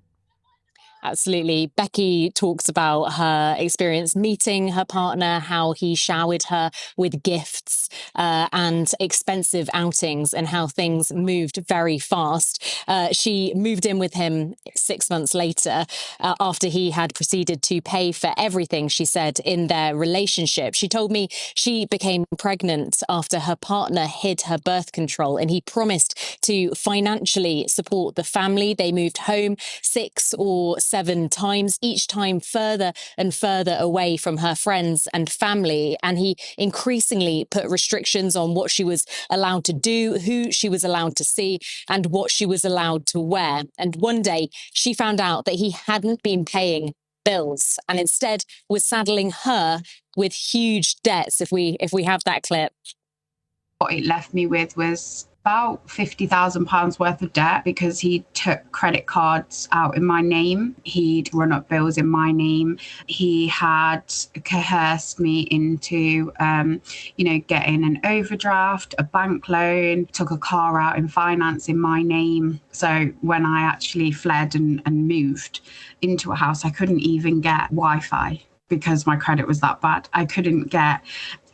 Absolutely. Becky talks about her experience meeting her partner, how he showered her with gifts and expensive outings, and how things moved very fast. She moved in with him 6 months later after he had proceeded to pay for everything, she said, in their relationship. She told me she became pregnant after her partner hid her birth control, and he promised to financially support the family. They moved home 6 or 7 times, each time further and further away from her friends and family. And he increasingly put restrictions on what she was allowed to do, who she was allowed to see, and what she was allowed to wear. And one day she found out that he hadn't been paying bills and instead was saddling her with huge debts. If we have that clip. What it left me with was about £50,000 worth of debt, because he took credit cards out in my name. He'd run up bills in my name. He had coerced me into, getting an overdraft, a bank loan, took a car out in finance in my name. So when I actually fled and moved into a house, I couldn't even get Wi-Fi because my credit was that bad. I couldn't get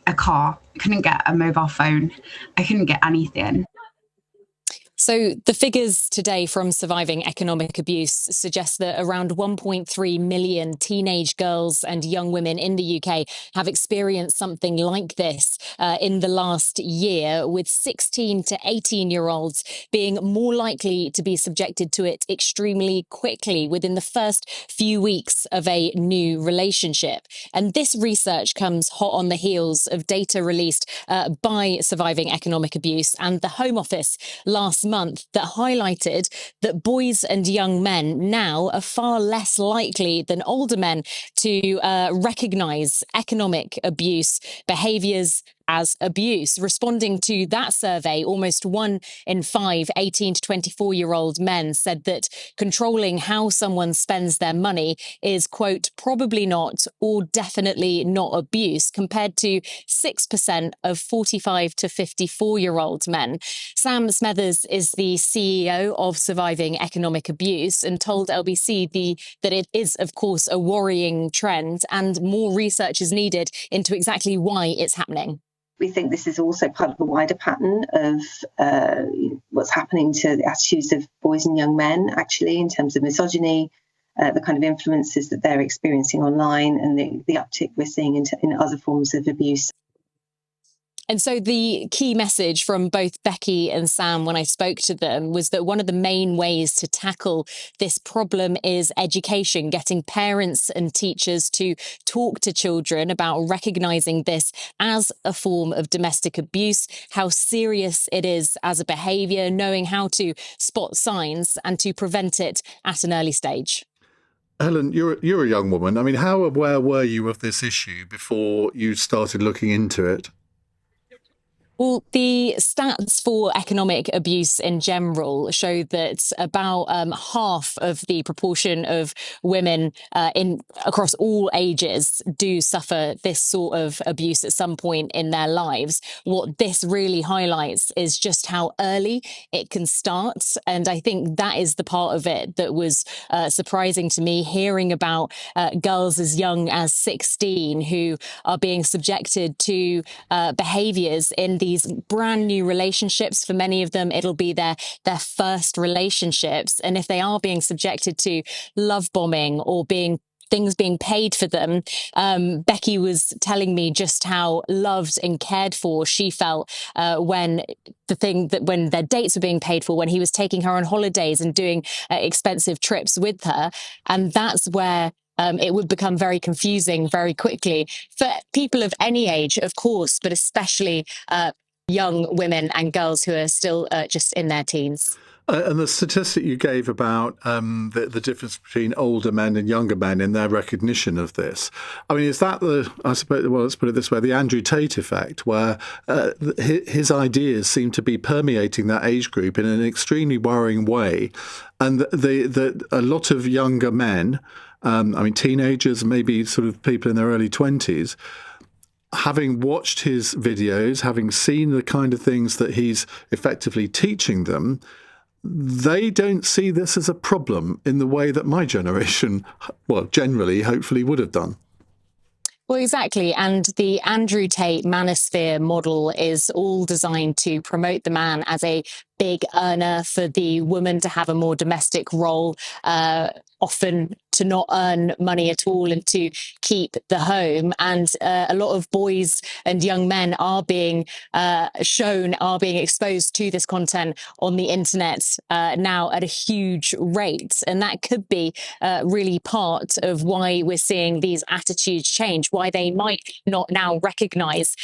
a car, I couldn't get a mobile phone, I couldn't get anything. So the figures today from Surviving Economic Abuse suggest that around 1.3 million teenage girls and young women in the UK have experienced something like this in the last year, with 16 to 18-year-olds being more likely to be subjected to it extremely quickly within the first few weeks of a new relationship. And this research comes hot on the heels of data released by Surviving Economic Abuse and the Home Office last month that highlighted that boys and young men now are far less likely than older men to recognise economic abuse behaviours, as abuse. Responding to that survey, almost 1 in 5 18 to 24-year-old men said that controlling how someone spends their money is, quote, probably not or definitely not abuse, compared to 6% of 45 to 54-year-old men. Sam Smethers is the CEO of Surviving Economic Abuse and told LBC that it is, of course, a worrying trend and more research is needed into exactly why it's happening. We think this is also part of a wider pattern of what's happening to the attitudes of boys and young men, actually, in terms of misogyny, the kind of influences that they're experiencing online, and the uptick we're seeing in other forms of abuse. And so the key message from both Becky and Sam when I spoke to them was that one of the main ways to tackle this problem is education, getting parents and teachers to talk to children about recognising this as a form of domestic abuse, how serious it is as a behaviour, knowing how to spot signs and to prevent it at an early stage. Helen, you're a young woman. I mean, how aware were you of this issue before you started looking into it? Well, the stats for economic abuse in general show that about half of the proportion of women across all ages do suffer this sort of abuse at some point in their lives. What this really highlights is just how early it can start. And I think that is the part of it that was surprising to me, hearing about girls as young as 16 who are being subjected to behaviours in these brand new relationships. For many of them, it'll be their first relationships. And if they are being subjected to love bombing or things being paid for them, Becky was telling me just how loved and cared for she felt when their dates were being paid for, when he was taking her on holidays and doing expensive trips with her. And that's where it would become very confusing very quickly for people of any age, of course, but especially young women and girls who are still just in their teens. And the statistic you gave about the difference between older men and younger men in their recognition of this, I mean, is that let's put it this way, the Andrew Tate effect, where his ideas seem to be permeating that age group in an extremely worrying way, and a lot of younger men, teenagers, maybe sort of people in their early 20s, having watched his videos, having seen the kind of things that he's effectively teaching them, they don't see this as a problem in the way that my generation, well, generally, hopefully would have done. Well, exactly. And the Andrew Tate manosphere model is all designed to promote the man as a big earner, for the woman to have a more domestic role, often to not earn money at all and to keep the home. And a lot of boys and young men are being exposed to this content on the internet now at a huge rate. And that could be really part of why we're seeing these attitudes change, why they might not now recognise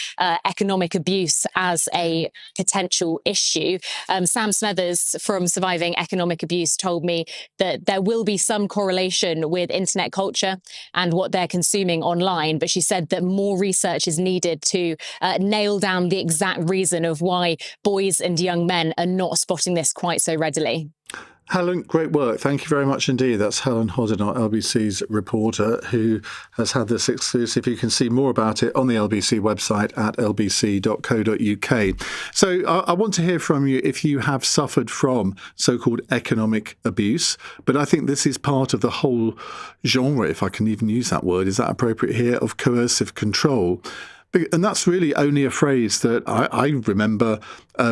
economic abuse as a potential issue. Sam Smethers from Surviving Economic Abuse told me that there will be some correlation with internet culture and what they're consuming online, but she said that more research is needed to nail down the exact reason of why boys and young men are not spotting this quite so readily. Helen, great work. Thank you very much indeed. That's Helen Hodden, our LBC's reporter, who has had this exclusive. You can see more about it on the LBC website at lbc.co.uk. So I want to hear from you if you have suffered from so-called economic abuse. But I think this is part of the whole genre, if I can even use that word. Is that appropriate here? Of coercive control. And that's really only a phrase that I remember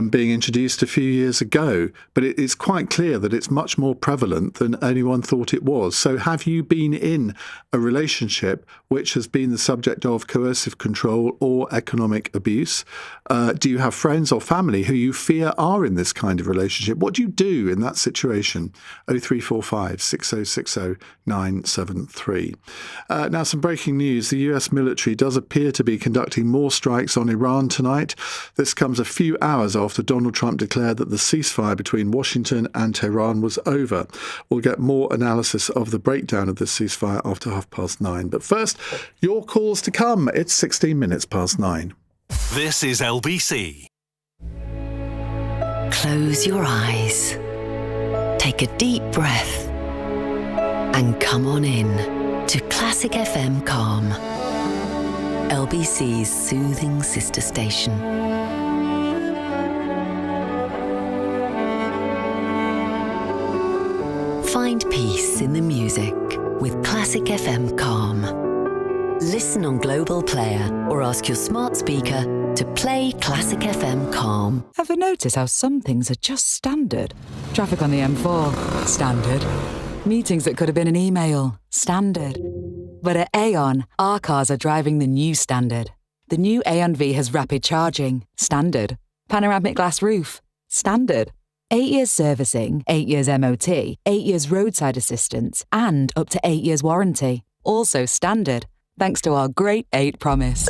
being introduced a few years ago. But it's quite clear that it's much more prevalent than anyone thought it was. So have you been in a relationship which has been the subject of coercive control or economic abuse? Do you have friends or family who you fear are in this kind of relationship? What do you do in that situation? 0345 6060 973. Now, some breaking news. The US military does appear to be conducting more strikes on Iran tonight. This comes a few hours after Donald Trump declared that the ceasefire between Washington and Tehran was over. We'll get more analysis of the breakdown of this ceasefire after 9:30. But first, your calls to come. It's 16 minutes past 9. This is LBC. Close your eyes. Take a deep breath. And come on in to Classic FM Calm, LBC's soothing sister station. Find peace in the music with Classic FM Calm. Listen on Global Player or ask your smart speaker to play Classic FM Calm. Ever notice how some things are just standard? Traffic on the M4, standard. Meetings that could have been an email, standard. But at Aon, our cars are driving the new standard. The new Aon V has rapid charging, standard. Panoramic glass roof, standard. 8 years servicing, 8 years MOT, 8 years roadside assistance, and up to 8 years warranty. Also standard, thanks to our Great 8 promise.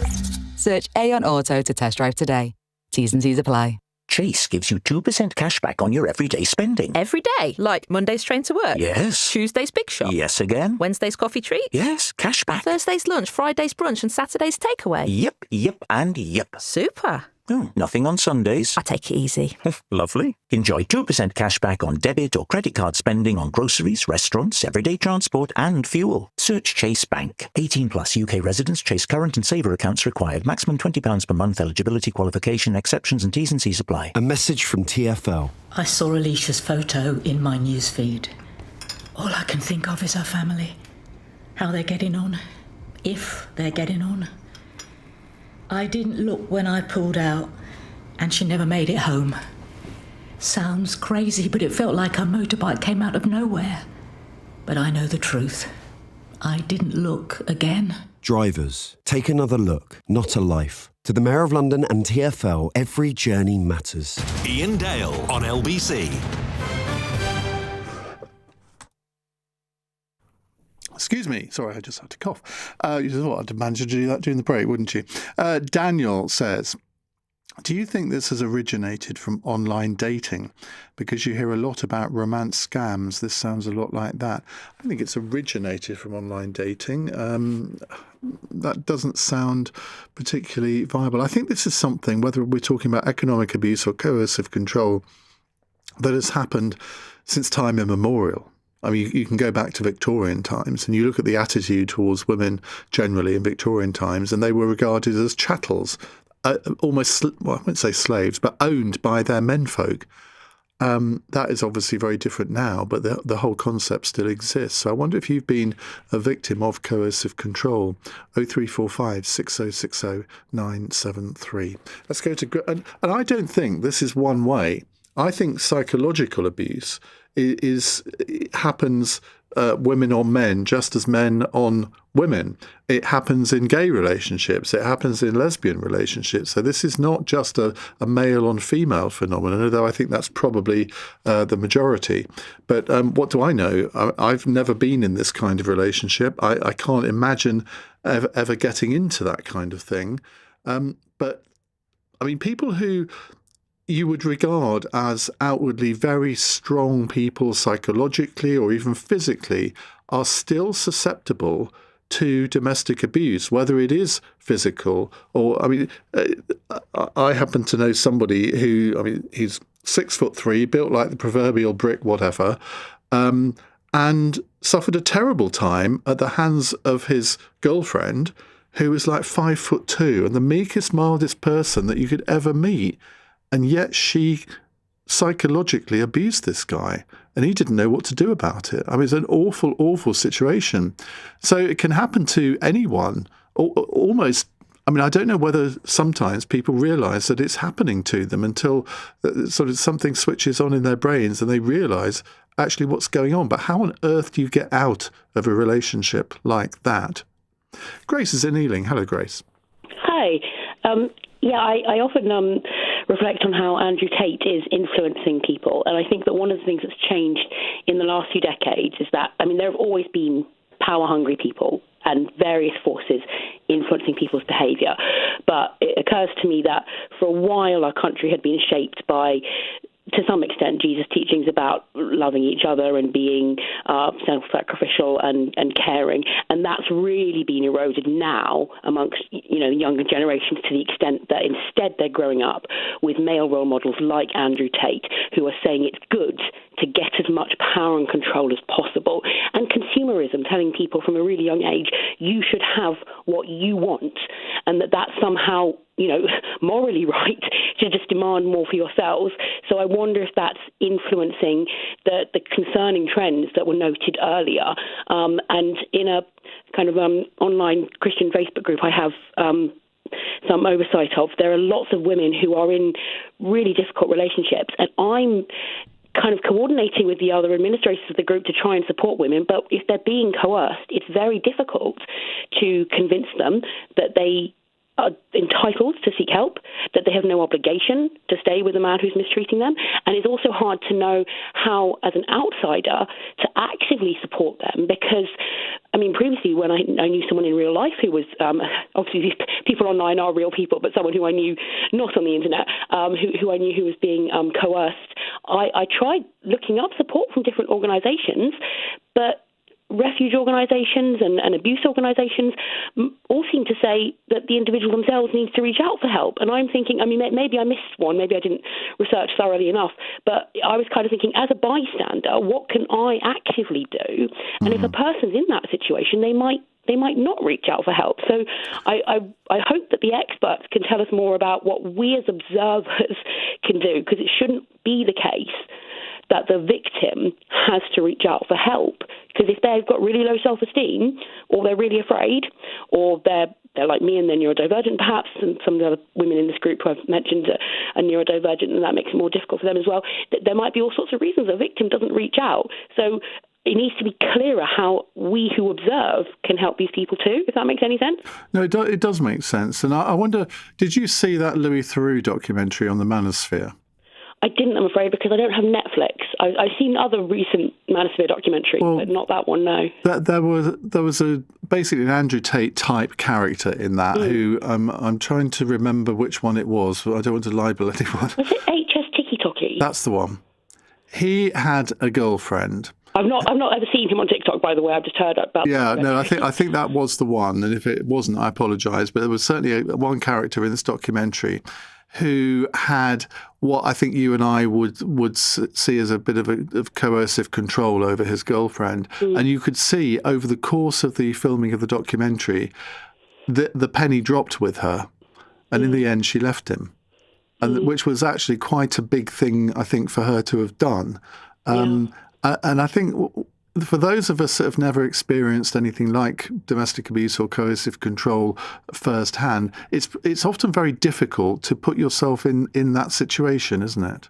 Search Aon Auto to test drive today. T's and C's apply. Chase gives you 2% cash back on your everyday spending. Every day? Like Monday's train to work? Yes. Tuesday's big shop? Yes again. Wednesday's coffee treat? Yes, cash back. Thursday's lunch, Friday's brunch and Saturday's takeaway? Yep, and yep. Super. Oh, nothing on Sundays. I take it easy. Lovely. Enjoy 2% cash back on debit or credit card spending on groceries, restaurants, everyday transport and fuel. Search Chase Bank. 18 plus UK residents. Chase current and saver accounts required. Maximum £20 per month. Eligibility, qualification, exceptions and T's and C's apply. A message from TfL. I saw Alicia's photo in my newsfeed. All I can think of is her family. How they're getting on. If they're getting on. I didn't look when I pulled out, and she never made it home. Sounds crazy, but it felt like her motorbike came out of nowhere. But I know the truth. I didn't look again. Drivers, take another look, not a life. To the Mayor of London and TfL, every journey matters. Iain Dale on LBC. Excuse me. Sorry, I just had to cough. You just thought I'd manage to do that during the break, wouldn't you? Daniel says, do you think this has originated from online dating? Because you hear a lot about romance scams. This sounds a lot like that. I think it's originated from online dating. That doesn't sound particularly viable. I think this is something, whether we're talking about economic abuse or coercive control, that has happened since time immemorial. I mean, you can go back to Victorian times and you look at the attitude towards women generally in Victorian times, and they were regarded as chattels, almost, well, I wouldn't say slaves, but owned by their menfolk. That is obviously very different now, but the whole concept still exists. So I wonder if you've been a victim of coercive control. 0345 6060 973. Let's go to... And I don't think this is one way. I think psychological abuse happens women on men just as men on women. It happens in gay relationships. It happens in lesbian relationships. So this is not just a male on female phenomenon, although I think that's probably the majority. But what do I know? I've never been in this kind of relationship. I can't imagine ever getting into that kind of thing. But I mean, people who you would regard as outwardly very strong people psychologically or even physically are still susceptible to domestic abuse, whether it is physical or, I mean, I happen to know somebody who, I mean, he's 6'3", built like the proverbial brick, whatever, and suffered a terrible time at the hands of his girlfriend, who was like 5'2" and the meekest, mildest person that you could ever meet. And yet she psychologically abused this guy and he didn't know what to do about it. I mean, it's an awful, awful situation. So it can happen to anyone, almost. I mean, I don't know whether sometimes people realise that it's happening to them until sort of something switches on in their brains and they realise actually what's going on. But how on earth do you get out of a relationship like that? Grace is in Ealing. Hello, Grace. Hi. I often reflect on how Andrew Tate is influencing people. And I think that one of the things that's changed in the last few decades is that, I mean, there have always been power-hungry people and various forces influencing people's behaviour. But it occurs to me that for a while our country had been shaped by to some extent, Jesus' teachings about loving each other and being self-sacrificial and caring, and that's really been eroded now amongst the younger generations, to the extent that instead they're growing up with male role models like Andrew Tate, who are saying it's good to get as much power and control as possible, and consumerism, telling people from a really young age you should have what you want, and that's somehow morally right to just demand more for yourselves. So I wonder if that's influencing the concerning trends that were noted earlier. And in a kind of online Christian Facebook group I have some oversight of, there are lots of women who are in really difficult relationships, and I'm kind of coordinating with the other administrators of the group to try and support women, but if they're being coerced, it's very difficult to convince them that they are entitled to seek help, that they have no obligation to stay with a man who's mistreating them. And it's also hard to know how, as an outsider, to actively support them, because, previously when I knew someone in real life who was, obviously these people online are real people, but someone who I knew not on the internet, who I knew who was being coerced, I tried looking up support from different organisations, but refuge organisations and abuse organisations all seem to say that the individual themselves needs to reach out for help. And I'm thinking, maybe I missed one, maybe I didn't research thoroughly enough, but I was kind of thinking, as a bystander, what can I actively do? And if a person's in that situation, they might not reach out for help. So I hope that the experts can tell us more about what we as observers can do, because it shouldn't be the case that the victim has to reach out for help. Because if they've got really low self-esteem, or they're really afraid, or they're like me and they're neurodivergent perhaps, and some of the other women in this group who I've mentioned are neurodivergent, and that makes it more difficult for them as well, there might be all sorts of reasons a victim doesn't reach out. So it needs to be clearer how we who observe can help these people too, if that makes any sense. No, it does make sense. And I wonder, did you see that Louis Theroux documentary on the manosphere? I didn't, I'm afraid, because I don't have Netflix. I've seen other recent Manosphere documentaries, but not that one, no. There was basically an Andrew Tate type character in that who I'm trying to remember which one it was, but I don't want to libel anyone. Was it HS Tiki Toki? That's the one. He had a girlfriend. I've not ever seen him on TikTok, by the way. I've just heard about. Yeah, no, I think that was the one, and if it wasn't, I apologise. But there was certainly one character in this documentary who had what I think you and I would see as a bit of coercive control over his girlfriend. And you could see over the course of the filming of the documentary that the penny dropped with her, and in the end she left him, and which was actually quite a big thing, I think, for her to have done. And I think for those of us that have never experienced anything like domestic abuse or coercive control firsthand, it's often very difficult to put yourself in that situation, isn't it?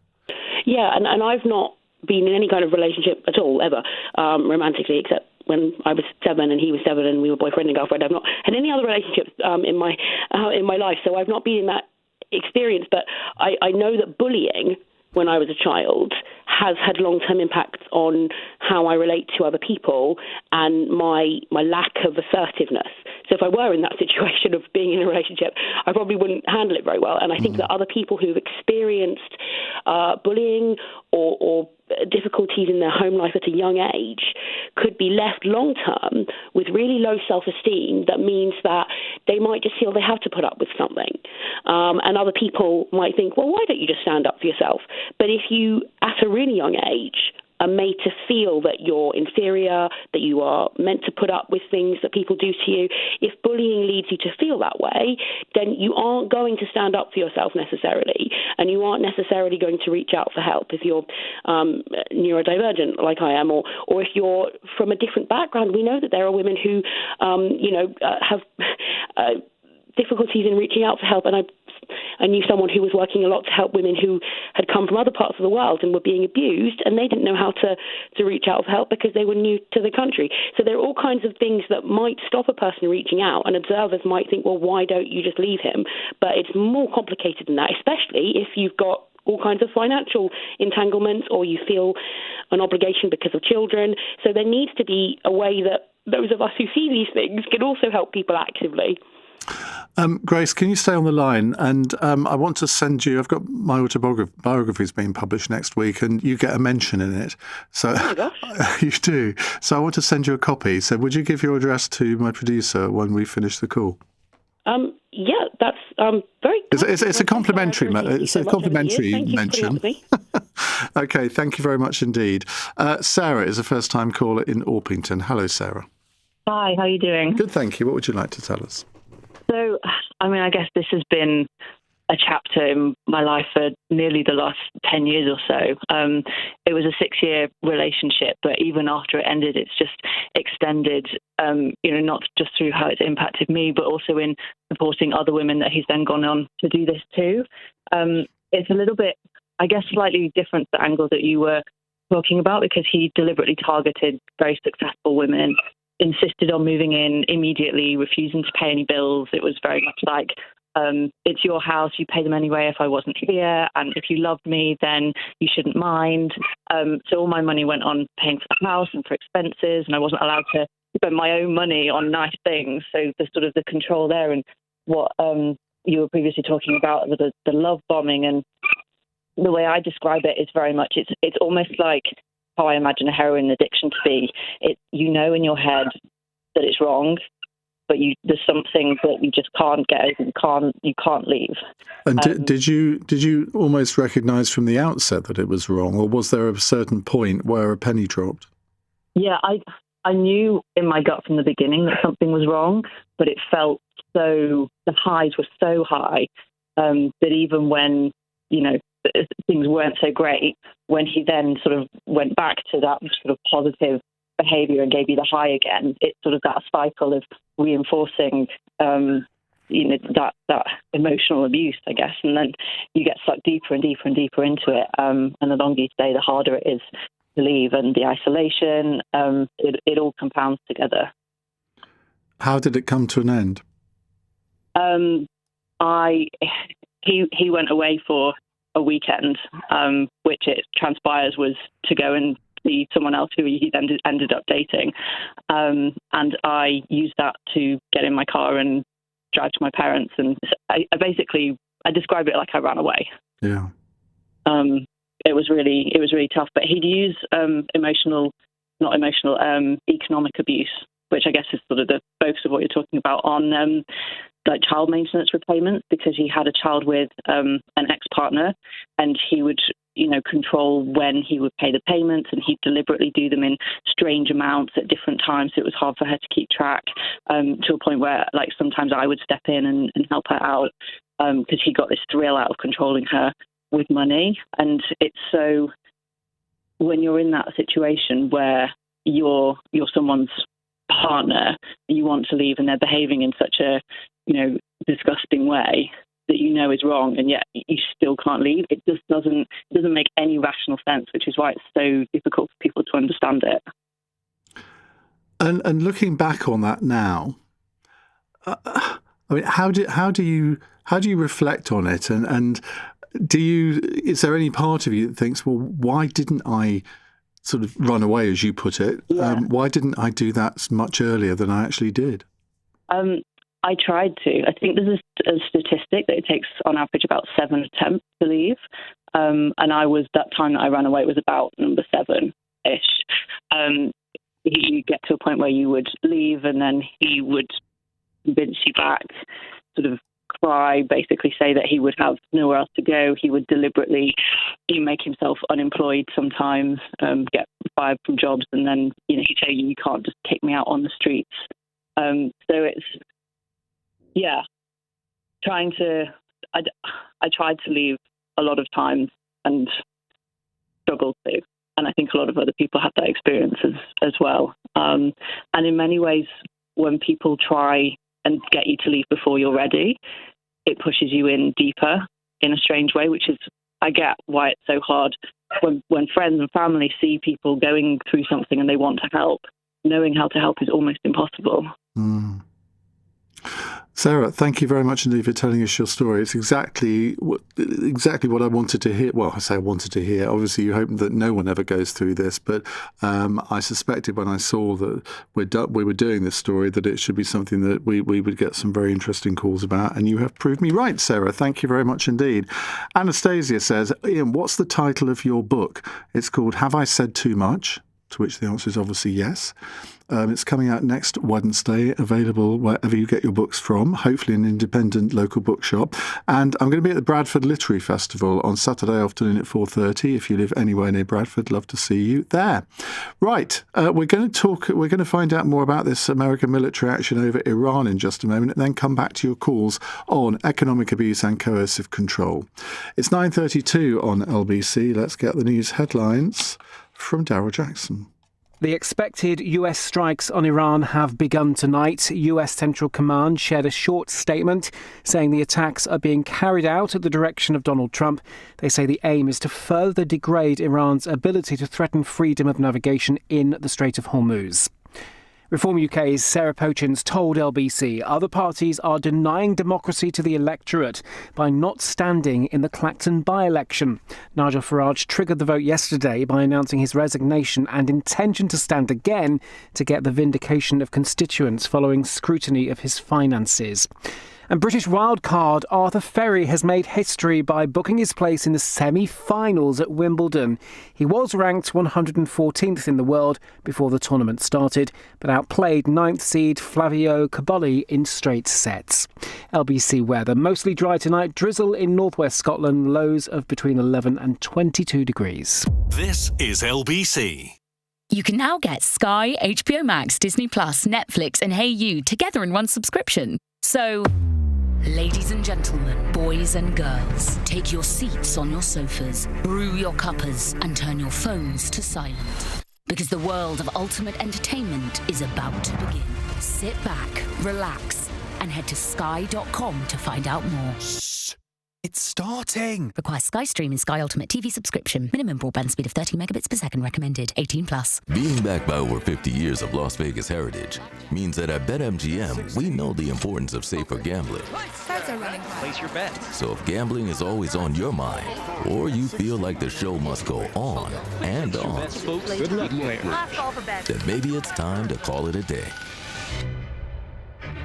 Yeah, and I've not been in any kind of relationship at all, ever, romantically, except when I was 7 and he was 7 and we were boyfriend and girlfriend. I've not had any other relationships in my life, so I've not been in that experience. But I know that bullying, when I was a child, has had long-term impacts on how I relate to other people and my lack of assertiveness. So if I were in that situation of being in a relationship, I probably wouldn't handle it very well. And I think that other people who've experienced bullying or difficulties in their home life at a young age could be left long-term with really low self-esteem. That means that they might just feel they have to put up with something. And other people might think, well, why don't you just stand up for yourself? But if you, at a really young age, are made to feel that you're inferior, that you are meant to put up with things that people do to you, if bullying leads you to feel that way, then you aren't going to stand up for yourself necessarily, and you aren't necessarily going to reach out for help if you're neurodivergent like I am, or if you're from a different background. We know that there are women who, have difficulties in reaching out for help, and I knew someone who was working a lot to help women who had come from other parts of the world and were being abused, and they didn't know how to reach out for help because they were new to the country. So there are all kinds of things that might stop a person reaching out, and observers might think, well, why don't you just leave him? But it's more complicated than that, especially if you've got all kinds of financial entanglements or you feel an obligation because of children. So there needs to be a way that those of us who see these things can also help people actively. Grace, can you stay on the line? And I want to send you, I've got my autobiography is being published next week, and you get a mention in it. So oh my gosh. You do. So I want to send you a copy. So would you give your address to my producer when we finish the call? Yeah, that's very. It's a complimentary. It's a complimentary mention. Okay, thank you very much indeed. Sarah is a first-time caller in Orpington. Hello, Sarah. Hi, how are you doing? Good, thank you. What would you like to tell us? So, I guess this has been a chapter in my life for nearly the last 10 years or so. It was a 6-year relationship, but even after it ended, it's just extended, not just through how it's impacted me, but also in supporting other women that he's then gone on to do this too. It's a little bit, I guess, slightly different the angle that you were talking about, because he deliberately targeted very successful women, insisted on moving in immediately, refusing to pay any bills. It was very much like, it's your house, you pay them anyway if I wasn't here, and if you loved me, then you shouldn't mind. So all my money went on paying for the house and for expenses, and I wasn't allowed to spend my own money on nice things. So the sort of the control there, and what you were previously talking about, the love bombing, and the way I describe it is very much, it's almost like how I imagine a heroin addiction to be. In your head that it's wrong, but there's something that you just can't get over. You can't leave. And did you almost recognise from the outset that it was wrong, or was there a certain point where a penny dropped? Yeah, I knew in my gut from the beginning that something was wrong, but it felt the highs were so high that even when things weren't so great, when he then sort of went back to that sort of positive behaviour and gave you the high again, it's sort of that cycle of reinforcing that emotional abuse, I guess, and then you get sucked deeper and deeper and deeper into it, and the longer you stay, the harder it is to leave, and the isolation, it all compounds together. How did it come to an end? He went away for a weekend, which it transpires was to go and see someone else who he then ended up dating. And I used that to get in my car and drive to my parents. And I describe it like I ran away. Yeah. It was really tough. But he'd use economic abuse, which I guess is sort of the focus of what you're talking about, on like child maintenance repayments, because he had a child with an ex-partner, and he would control when he would pay the payments, and he'd deliberately do them in strange amounts at different times, so it was hard for her to keep track, to a point where like sometimes I would step in and help her out, because he got this thrill out of controlling her with money. And it's so, when you're in that situation where you're someone's partner, you want to leave, and they're behaving in such a disgusting way that is wrong, and yet you still can't leave. It just doesn't make any rational sense, which is why it's so difficult for people to understand it. And looking back on that now, how do you reflect on it? And is there any part of you that thinks, well, why didn't I sort of run away, as you put it? Yeah. Why didn't I do that much earlier than I actually did? I tried to. I think there's a statistic that it takes on average about 7 attempts to leave. And that time that I ran away was about number 7-ish. You get to a point where you would leave, and then he would convince you back, sort of cry, basically say that he would have nowhere else to go. He would deliberately make himself unemployed sometimes, get fired from jobs, and then he'd say, you can't just kick me out on the streets. So it's, yeah, I tried to leave a lot of times and struggled to. And I think a lot of other people have that experience as well. And in many ways, when people try and get you to leave before you're ready, it pushes you in deeper in a strange way, which is, I get why it's so hard when friends and family see people going through something and they want to help. Knowing how to help is almost impossible. Mm. Sarah, thank you very much indeed for telling us your story. It's exactly what I wanted to hear. Well, I say I wanted to hear. Obviously, you hope that no one ever goes through this, but I suspected when I saw that we were doing this story that it should be something that we would get some very interesting calls about, and you have proved me right, Sarah. Thank you very much indeed. Anastasia says, Iain, what's the title of your book? It's called Have I Said Too Much? To which the answer is obviously yes. It's coming out next Wednesday, available wherever you get your books from, hopefully an independent local bookshop. And I'm going to be at the Bradford Literary Festival on Saturday afternoon at 4:30. If you live anywhere near Bradford, love to see you there. Right, we're going to find out more about this American military action over Iran in just a moment, and then come back to your calls on economic abuse and coercive control. It's 9:32 on LBC. Let's get the news headlines from Darryl Jackson. The expected US strikes on Iran have begun tonight. US Central Command shared a short statement saying the attacks are being carried out at the direction of Donald Trump. They say the aim is to further degrade Iran's ability to threaten freedom of navigation in the Strait of Hormuz. Reform UK's Sarah Pochins told LBC other parties are denying democracy to the electorate by not standing in the Clacton by-election. Nigel Farage triggered the vote yesterday by announcing his resignation and intention to stand again to get the vindication of constituents following scrutiny of his finances. And British wildcard Arthur Ferry has made history by booking his place in the semi-finals at Wimbledon. He was ranked 114th in the world before the tournament started, but outplayed 9th seed Flavio Cobolli in straight sets. LBC weather, mostly dry tonight, drizzle in northwest Scotland, lows of between 11 and 22 degrees. This is LBC. You can now get Sky, HBO Max, Disney Plus, Netflix and Hey You together in one subscription. So, ladies and gentlemen, boys and girls, take your seats on your sofas, brew your cuppers and turn your phones to silent. Because the world of ultimate entertainment is about to begin. Sit back, relax and head to sky.com to find out more. It's starting! Requires Sky Stream and Sky Ultimate TV subscription. Minimum broadband speed of 30 megabits per second recommended. 18 plus. Being backed by over 50 years of Las Vegas heritage means that at BetMGM, we know the importance of safer gambling. Place your bet. So if gambling is always on your mind, or you feel like the show must go on and on, Good luck, player. then maybe it's time to call it a day.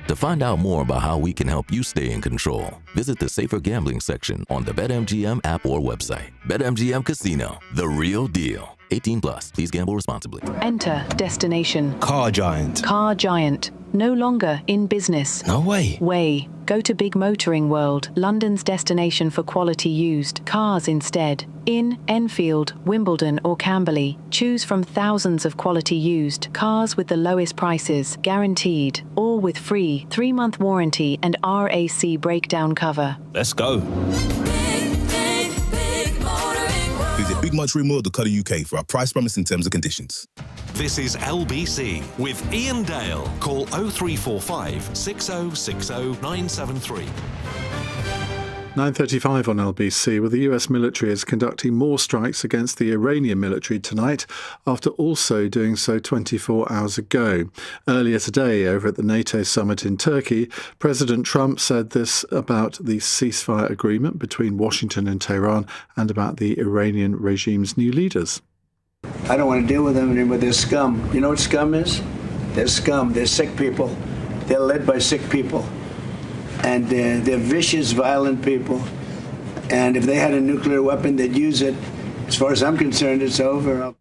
To find out more about how we can help you stay in control, visit the Safer Gambling section on the BetMGM app or website. BetMGM Casino, the real deal. 18 plus. Please gamble responsibly. Enter destination. Car giant. Car giant. No longer in business. No way. Way. Go to Big Motoring World, London's destination for quality used cars instead. In Enfield, Wimbledon or Camberley, choose from thousands of quality used cars with the lowest prices, guaranteed, all with free 3-month warranty and RAC breakdown cover. Let's go. Visit Big Motoring World UK for our price promise and terms and conditions. This is LBC with Iain Dale. Call 0345 6060 973. 9:35 on LBC. Well, the US military is conducting more strikes against the Iranian military tonight after also doing so 24 hours ago. Earlier today, over at the NATO summit in Turkey, President Trump said this about the ceasefire agreement between Washington and Tehran and about the Iranian regime's new leaders. I don't want to deal with them anymore. They're scum. You know what scum is? They're scum. They're sick people. They're led by sick people. And they're vicious, violent people. And if they had a nuclear weapon, they'd use it. As far as I'm concerned, it's over.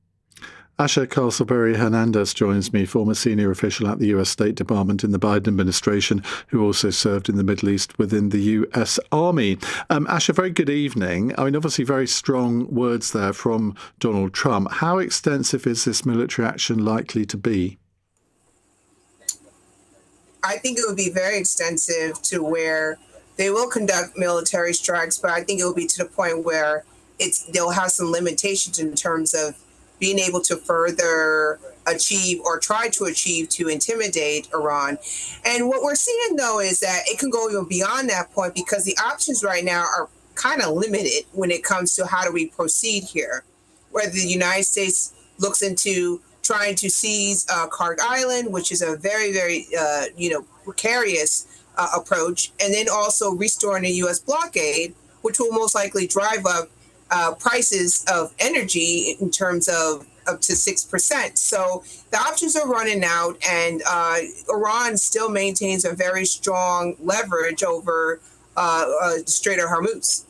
Asha Castleberry Hernandez joins me, former senior official at the US State Department in the Biden administration, who also served in the Middle East within the US Army. Asha, very good evening. I mean, obviously very strong words there from Donald Trump. How extensive is this military action likely to be? I think it would be very extensive to where they will conduct military strikes, but I think it will be to the point where they'll have some limitations in terms of being able to further achieve or try to achieve to intimidate Iran. And what we're seeing, though, is that it can go even beyond that point because the options right now are kind of limited when it comes to how do we proceed here. Whether the United States looks into trying to seize Khark Island, which is a very, very, precarious approach, and then also restoring the U.S. blockade, which will most likely drive up prices of energy in terms of up to 6%. So the options are running out, and Iran still maintains a very strong leverage over Strait of Hormuz.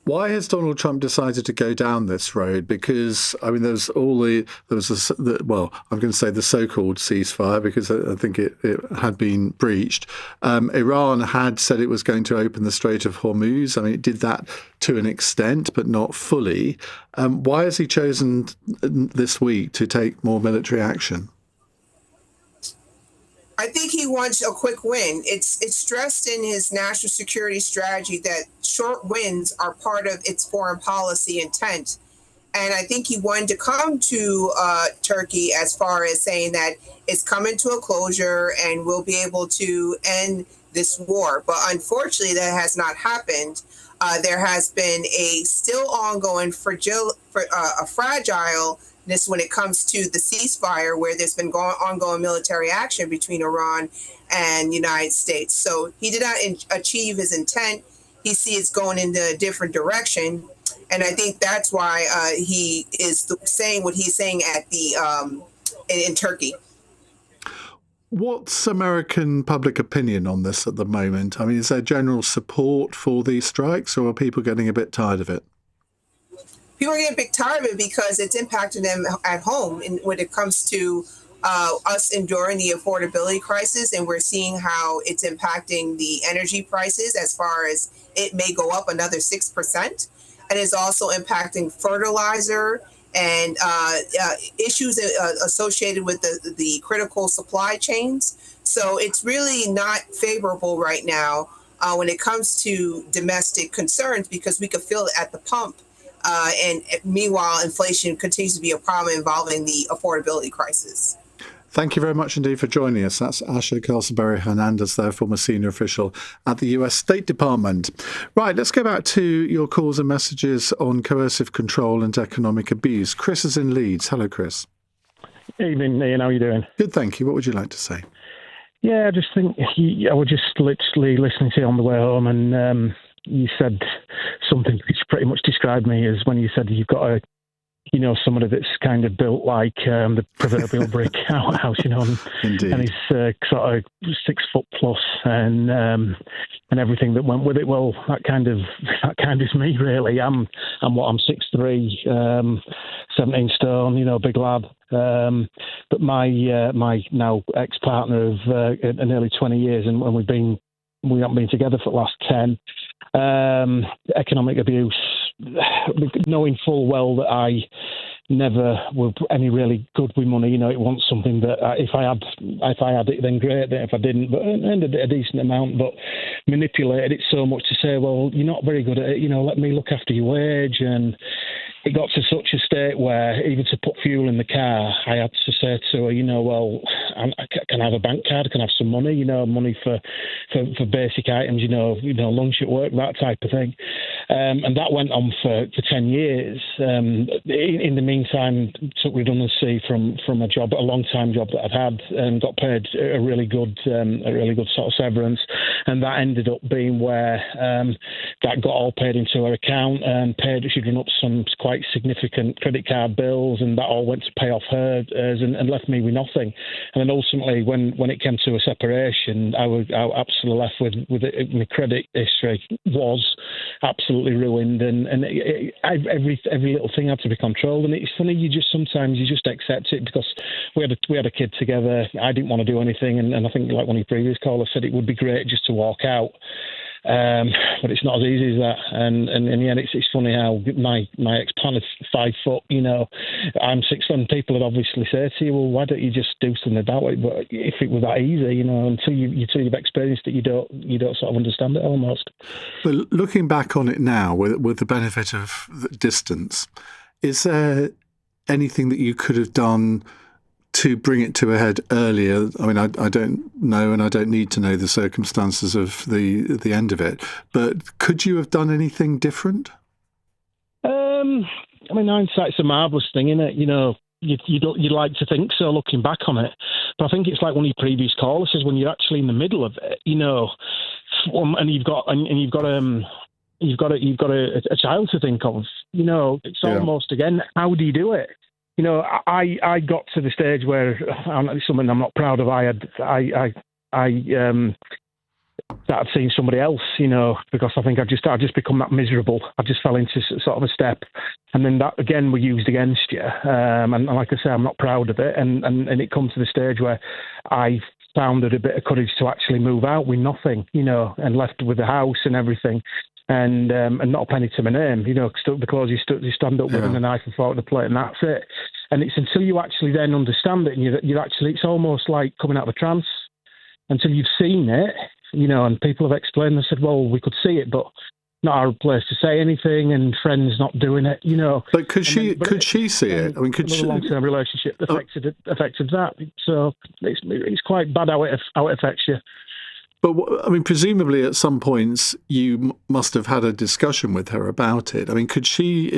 Why has Donald Trump decided to go down this road? Because, I mean, I'm going to say the so-called ceasefire, because I think it had been breached. Iran had said it was going to open the Strait of Hormuz. I mean, it did that to an extent, but not fully. Why has he chosen this week to take more military action? I think he wants a quick win. It's stressed in his national security strategy that short wins are part of its foreign policy intent. And I think he wanted to come to Turkey as far as saying that it's coming to a closure and we'll be able to end this war. But unfortunately, that has not happened. There has been a still ongoing fragileness when it comes to the ceasefire, where there's been ongoing military action between Iran and the United States. So he did not achieve his intent. He sees it's going in a different direction. And I think that's why he is saying what he's saying at the in Turkey. What's American public opinion on this at the moment? I mean, is there general support for these strikes, or are people getting a bit tired of it? People are getting a bit tired of it because it's impacting them at home when it comes to us enduring the affordability crisis. And we're seeing how it's impacting the energy prices as far as it may go up another 6%. And it's also impacting fertilizer and issues associated with the critical supply chains. So it's really not favorable right now when it comes to domestic concerns, because we could feel it at the pump. And meanwhile, inflation continues to be a problem involving the affordability crisis. Thank you very much indeed for joining us. That's Asha Castleberry-Hernandez there, former senior official at the US State Department. Right, let's go back to your calls and messages on coercive control and economic abuse. Chris is in Leeds. Hello, Chris. Evening, Ian. How are you doing? Good, thank you. What would you like to say? Yeah, I just think I was just literally listening to you on the way home, and you said something which pretty much described me, as when you said you've got somebody that's kind of built like the proverbial brick house, Indeed. And he's sort of 6 foot plus, and everything that went with it. Well, that kind of is me, really. I'm 6'3", 17 stone, big lad. But my now ex-partner of nearly 20 years, and we haven't been together for the last 10. Economic abuse, knowing full well that I never were any really good with money. It wasn't something that if I had it, then great. If I didn't, but earned a decent amount, but manipulated it so much to say, well, you're not very good at it. Let me look after your wage. And it got to such a state where even to put fuel in the car, I had to say to her, well, can I have a bank card? Can I have some money? Money for basic items, lunch at work, that type of thing. And that went on for 10 years. In the meantime, took redundancy from a long-time job that I'd had, and got paid a really good sort of severance. And that ended up being where that got all paid into her account, and she'd run up some quite significant credit card bills, and that all went to pay off hers and left me with nothing. And then ultimately, when it came to a separation, I was absolutely left with my credit history was absolutely ruined, and every little thing had to be controlled. And it's funny, sometimes you just accept it, because we had a kid together. I didn't want to do anything, and I think, like one of your previous callers said, it would be great just to walk out. But it's not as easy as that, and in the end, it's funny how my ex-partner's 5 foot. I'm 6'1". People would obviously say to you, "Well, why don't you just do something about it?" But if it was that easy, until you've experienced it, you don't sort of understand it almost. But looking back on it now, with the benefit of the distance, is there anything that you could have done to bring it to a head earlier? I mean, I don't know, and I don't need to know the circumstances of the end of it, but could you have done anything different? I mean, hindsight's a marvellous thing, isn't it? You'd like to think so, looking back on it. But I think it's like one of your previous callers says, when you're actually in the middle of it, and you've got a child to think of. It's almost, again, how do you do it? I got to the stage where it's something I'm not proud of. I started seeing somebody else, because I think I've just become that miserable. I just fell into sort of a step, and then that again were used against you. And like I say, I'm not proud of it. And it comes to the stage where I found it a bit of courage to actually move out with nothing, and left with the house and everything. And not a penny to my name, the clothes you stand up with and a knife and fork and a plate, and that's it. And it's until you actually then understand it, and you're actually, it's almost like coming out of a trance until you've seen it, and people have explained and said, well, we could see it, but not our place to say anything, and friends not doing it, But could she see it? I mean, could she? Long-term relationship affected that. So it's quite bad how it affects you. But, I mean, presumably at some points you must have had a discussion with her about it. I mean, could she,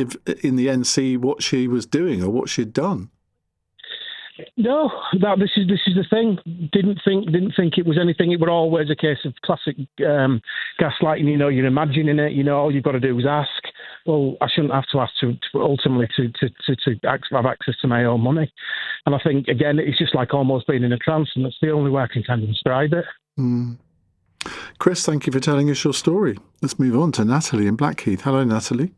in the end, see what she was doing or what she'd done? No, this is the thing. Didn't think it was anything. It was always a case of classic gaslighting. You're imagining it. All you've got to do is ask. Well, I shouldn't have to ask to ultimately to have access to my own money. And I think again, it's just like almost being in a trance, and that's the only way I can kind of describe it. Mm. Chris, thank you for telling us your story. Let's move on to Natalie in Blackheath. Hello, Natalie.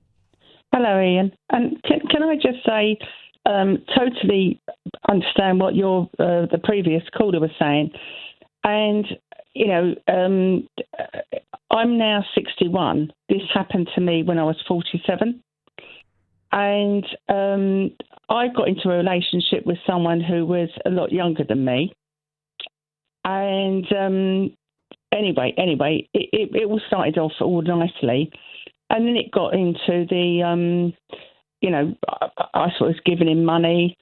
Hello, Ian. And can I just say, totally understand what the previous caller was saying. And, I'm now 61. This happened to me when I was 47. And I got into a relationship with someone who was a lot younger than me. And anyway, it all started off all nicely. And then it got into the, I was giving him money,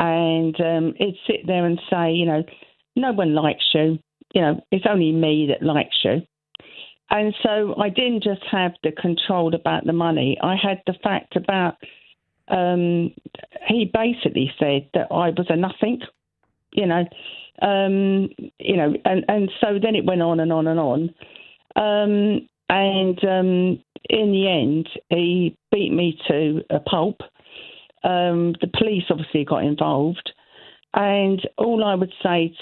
and he'd sit there and say, no one likes you. It's only me that likes you. And so I didn't just have the control about the money. I had the fact about, he basically said that I was a nothing, and so then it went on and on and on. And in the end, he beat me to a pulp. The police obviously got involved. And all I would say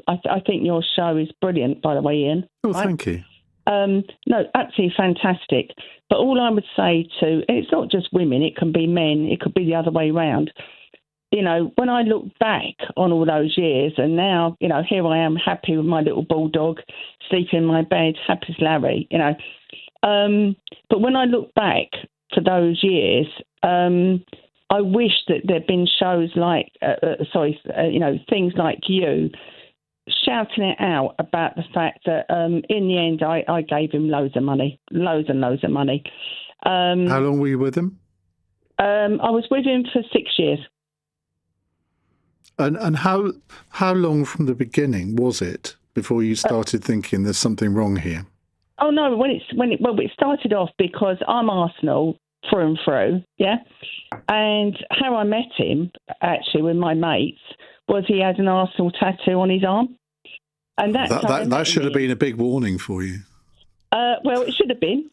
I think your show is brilliant, by the way, Ian. Oh, right? Thank you. No, absolutely fantastic. But all I would say and it's not just women, it can be men, it could be the other way around. When I look back on all those years, and now, here I am happy with my little bulldog, sleeping in my bed, happy as Larry, But when I look back to those years, I wish that there'd been shows like, things like you, shouting it out about the fact that in the end I gave him loads of money. How long were you with him? I was with him for 6 years. And how long from the beginning was it before you started thinking there's something wrong here? Oh no, it started off because I'm Arsenal through and through, yeah. And how I met him actually with my mates was he had an Arsenal tattoo on his arm, and that should have been a big warning for you. Well, it should have been.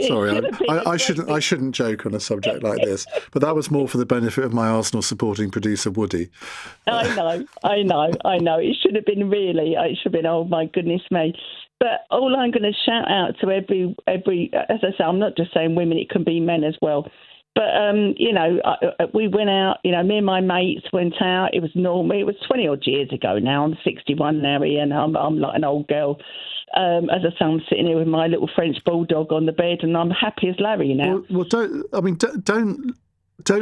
Sorry, I shouldn't joke on a subject like this, but that was more for the benefit of my Arsenal supporting producer Woody. I know. It should have been really. It should have been. Oh my goodness me! But all I'm going to shout out to every, as I say, I'm not just saying women; it can be men as well. But we went out. Me and my mates went out. It was normal. It was 20 odd years ago now. I'm 61 now, Ian. I'm like an old girl. As I say, I'm sitting here with my little French bulldog on the bed, and I'm happy as Larry now. Well, don't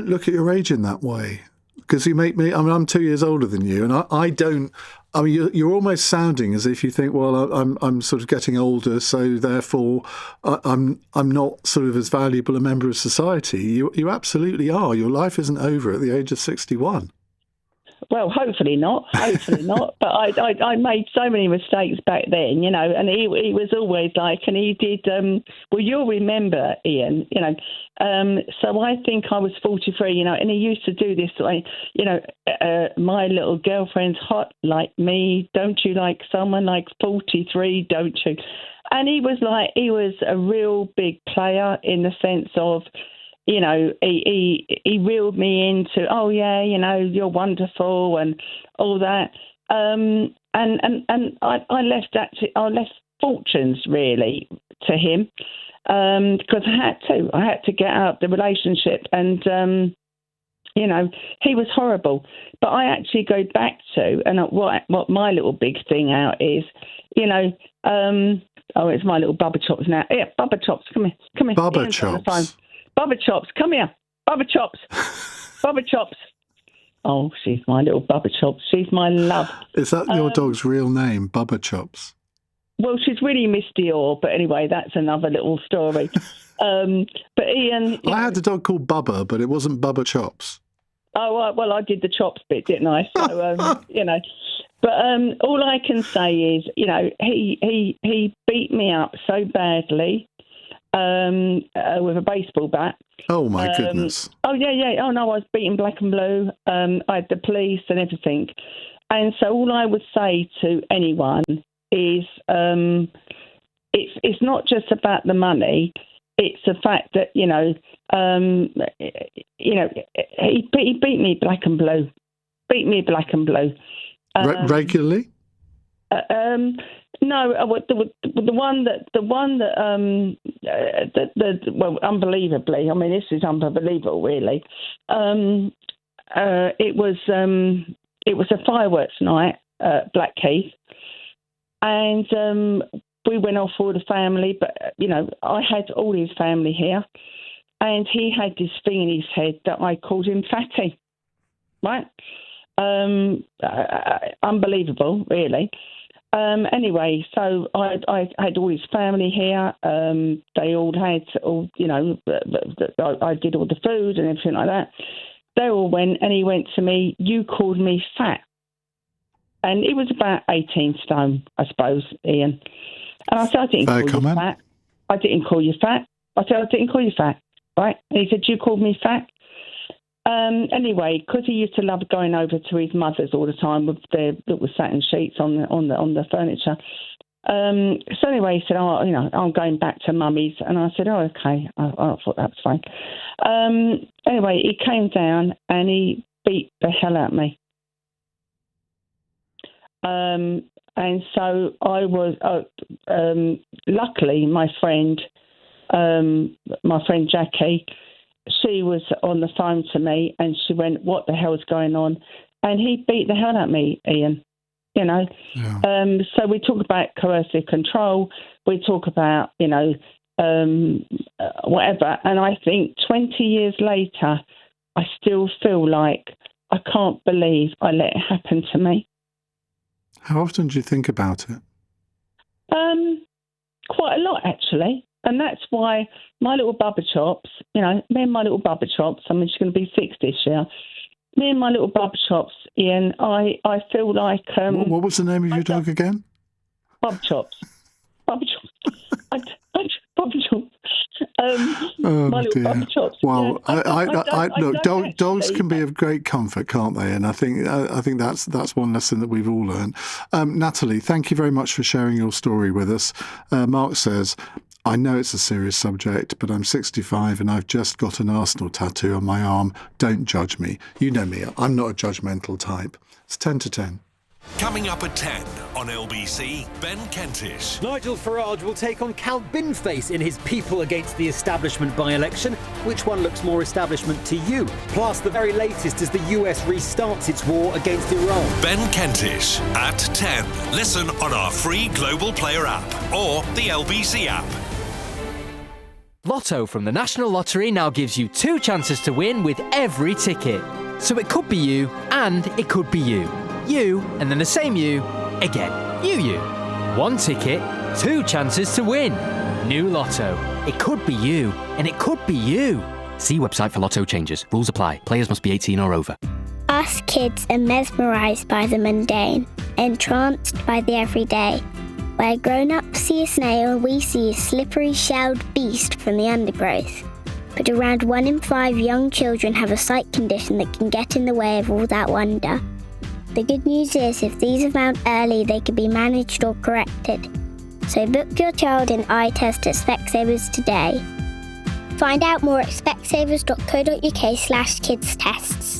look at your age in that way, because you make me. I mean, I'm 2 years older than you, and I don't. I mean, you're almost sounding as if you think, well, I'm sort of getting older, so therefore I'm not sort of as valuable a member of society. You absolutely are. Your life isn't over at the age of 61. Well, hopefully not. But I made so many mistakes back then, and he was always like, and he did, well, you'll remember, Ian, so I think I was 43, and he used to do this, like, my little girlfriend's hot like me. Don't you like someone like 43, don't you? And he was a real big player in the sense of, he reeled me into, oh yeah, you're wonderful and all that. And I left fortunes really to him because I had to get out the relationship, and he was horrible. But I actually go back to, and what my little big thing out is, oh, it's my little Bubba Chops now. Yeah, Bubba Chops, come here. Bubba Chops. Bubba Chops, come here. Bubba Chops. Bubba Chops. Oh, she's my little Bubba Chops. She's my love. Is that your dog's real name, Bubba Chops? Well, she's really Miss Dior, but anyway, that's another little story. But Ian... I had a dog called Bubba, but it wasn't Bubba Chops. Oh, well, I did the chops bit, didn't I? So, But all I can say is, he beat me up so badly with a baseball bat. Oh, my goodness. Oh, yeah. Oh, no, I was beaten black and blue. I had the police and everything. And so all I would say to anyone is it's not just about the money. It's the fact that, he beat me black and blue. Regularly? No, well, unbelievably. I mean, this is unbelievable, really. It was a fireworks night at Blackheath, and we went off all the family. But I had all his family here, and he had this thing in his head that I called him Fatty, right? Unbelievable, really. Anyway, so I had all his family here. They all had, I did all the food and everything like that. They all went, and he went to me, you called me fat. And it was about 18 stone, I suppose, Ian. And I said, I didn't call you fat. I didn't call you fat. I said, I didn't call you fat, right? And he said, you called me fat. Anyway, because he used to love going over to his mother's all the time with their little satin sheets on the furniture. So anyway, he said, I'm going back to mummy's. And I said, oh, okay. I thought that was fine. Anyway, he came down and he beat the hell out of me. And so I was, luckily, my friend Jackie, she was on the phone to me, and she went, what the hell's going on? And he beat the hell out of me, Ian, Yeah. So we talk about coercive control. We talk about, whatever. And I think 20 years later, I still feel like I can't believe I let it happen to me. How often do you think about it? Quite a lot, actually. And that's why my little Bubba Chops, me and my little Bubba Chops, I mean, she's going to be 6 this year. Me and my little Bubba Chops, Ian, I feel like... what was the name of your dog again? Bubba Chops. Bubba Chops. Bubba Chops. My little dear. Bubba Chops. Well, yeah. look, dogs can be of great comfort, can't they? And I think that's one lesson that we've all learned. Natalie, thank you very much for sharing your story with us. Mark says, I know it's a serious subject, but I'm 65 and I've just got an Arsenal tattoo on my arm. Don't judge me. You know me, I'm not a judgmental type. It's 10 to 10. Coming up at 10 on LBC, Ben Kentish. Nigel Farage will take on Cal Binface in his People Against the Establishment by-election. Which one looks more establishment to you? Plus, the very latest as the US restarts its war against Iran. Ben Kentish at 10. Listen on our free Global Player app or the LBC app. Lotto from the National Lottery now gives you 2 chances to win with every ticket. So it could be you, and it could be you. You, and then the same you, again. You. 1 ticket, 2 chances to win. New Lotto. It could be you, and it could be you. See website for Lotto changes. Rules apply. Players must be 18 or over. I Us kids are mesmerised by the mundane, entranced by the everyday. Where grown-ups see a snail, we see a slippery shelled beast from the undergrowth. But around 1 in 5 young children have a sight condition that can get in the way of all that wonder. The good news is, if these are found early, they can be managed or corrected. So book your child in eye test at Specsavers today. Find out more at specsavers.co.uk/kids tests.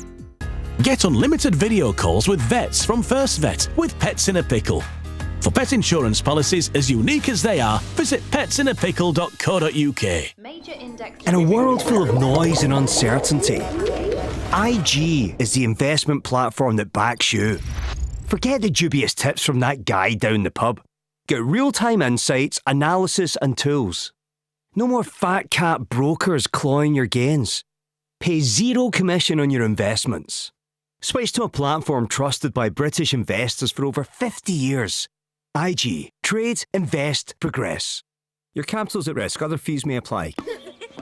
Get unlimited video calls with vets from First Vet with Pets in a Pickle. For pet insurance policies as unique as they are, visit petsinapickle.co.uk. In a world full of noise and uncertainty, IG is the investment platform that backs you. Forget the dubious tips from that guy down the pub. Get real-time insights, analysis and tools. No more fat cat brokers clawing your gains. Pay zero commission on your investments. Switch to a platform trusted by British investors for over 50 years. IG. Trade, invest, progress. Your capital's at risk. Other fees may apply.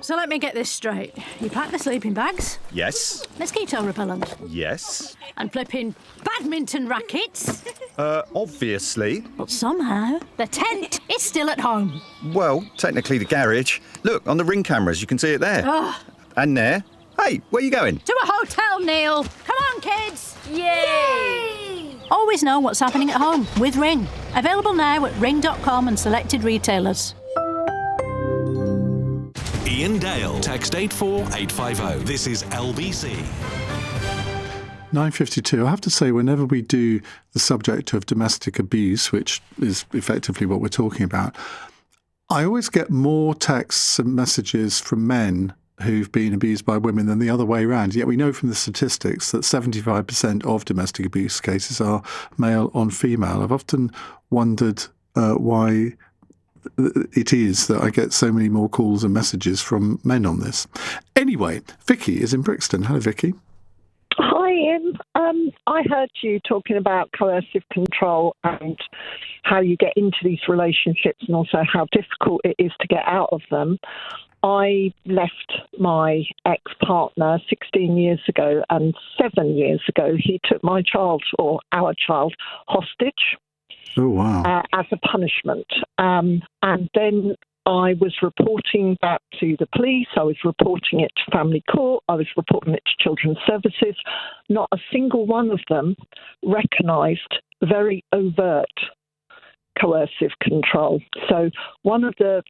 So let me get this straight. You pack the sleeping bags, Yes. mosquito repellent, Yes. and flipping badminton rackets. Obviously. But somehow, the tent is still at home. Well, technically the garage. Look, on the ring cameras, you can see it there. Oh, And there. Hey, where are you going? to a hotel, Neil. Come on, kids. Yay! Always know what's happening at home with Ring. Available now at ring.com and selected retailers. Iain Dale, text 84850. This is LBC. 9:52. I have to say, whenever we do the subject of domestic abuse, which is effectively what we're talking about, I always get more texts and messages from men who've been abused by women than the other way around. Yet we know from the statistics that 75% of domestic abuse cases are male on female. I've often wondered why it is that I get so many more calls and messages from men on this. Anyway, Vicky is in Brixton. Hello, Vicky. Hi, Ian. I heard you talking about coercive control and how you get into these relationships and also how difficult it is to get out of them. I left my ex-partner 16 years ago, and 7 years ago he took my child, or our child, hostage. Oh, wow. As a punishment. And then I was reporting that to the police, I was reporting it to family court, I was reporting it to children's services. Not a single one of them recognised very overt coercive control. So one of the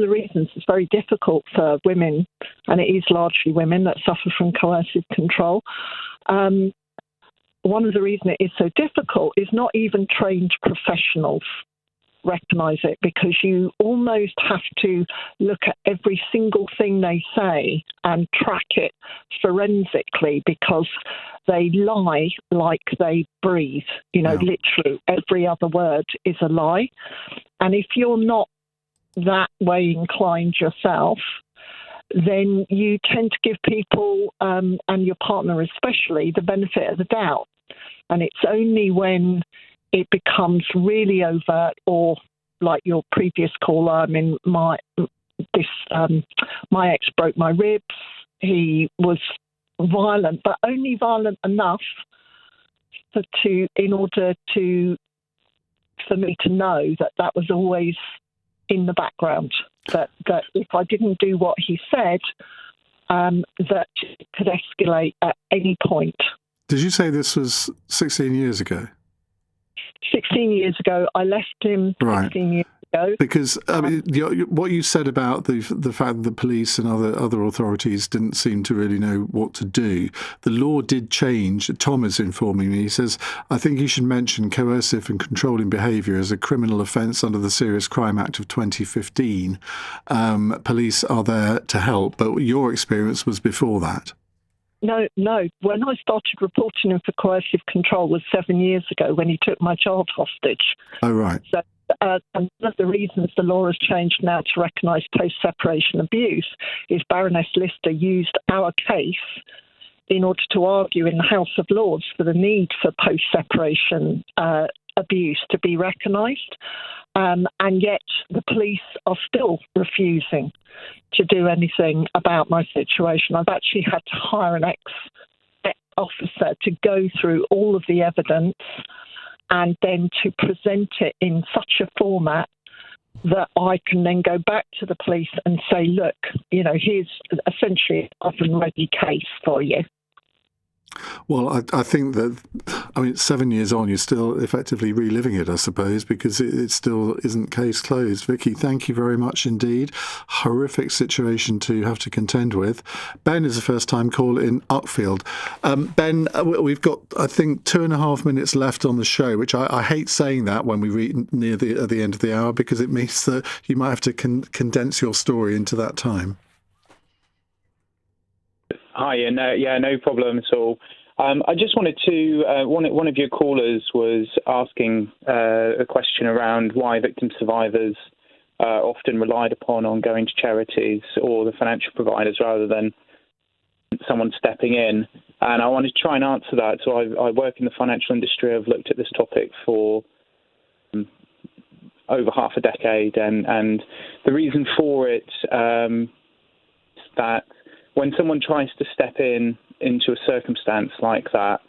reasons it's very difficult for women, and it is largely women that suffer from coercive control, one of the reasons it is so difficult is not even trained professionals recognise it, because you almost have to look at every single thing they say and track it forensically, because they lie like they breathe. Literally every other word is a lie. And if you're not that way inclined yourself, then you tend to give people, and your partner especially, the benefit of the doubt. And it's only when it becomes really overt, or like your previous caller, my ex broke my ribs. He was violent, but only violent enough for me to know that was always in the background. That if I didn't do what he said, that it could escalate at any point. Did you say this was 16 years ago? 16 years ago. I left him 16 years ago. Because what you said about the fact that the police and other authorities didn't seem to really know what to do, the law did change. Tom is informing me. He says, I think you should mention coercive and controlling behaviour as a criminal offence under the Serious Crime Act of 2015. Police are there to help, but your experience was before that. No. When I started reporting him for coercive control was 7 years ago, when he took my child hostage. Oh, right. So, and one of the reasons the law has changed now to recognise post-separation abuse is Baroness Lister used our case in order to argue in the House of Lords for the need for post-separation abuse to be recognised. And yet the police are still refusing to do anything about my situation. I've actually had to hire an officer to go through all of the evidence and then to present it in such a format that I can then go back to the police and say, look, here's essentially an up-and-ready case for you. Well, I think that, 7 years on, you're still effectively reliving it, I suppose, because it still isn't case closed. Vicky, thank you very much indeed. Horrific situation to have to contend with. Ben is a first-time call in Uckfield. Ben, we've got, I think, 2.5 minutes left on the show, which I hate saying that when we reach near at the end of the hour, because it means that you might have to condense your story into that time. Hi, no problem at all. I just wanted to, one of your callers was asking a question around why victim survivors are often relied upon on going to charities or the financial providers rather than someone stepping in. And I wanted to try and answer that. So I work in the financial industry. I've looked at this topic for over half a decade. And the reason for it is that when someone tries to step into a circumstance like that,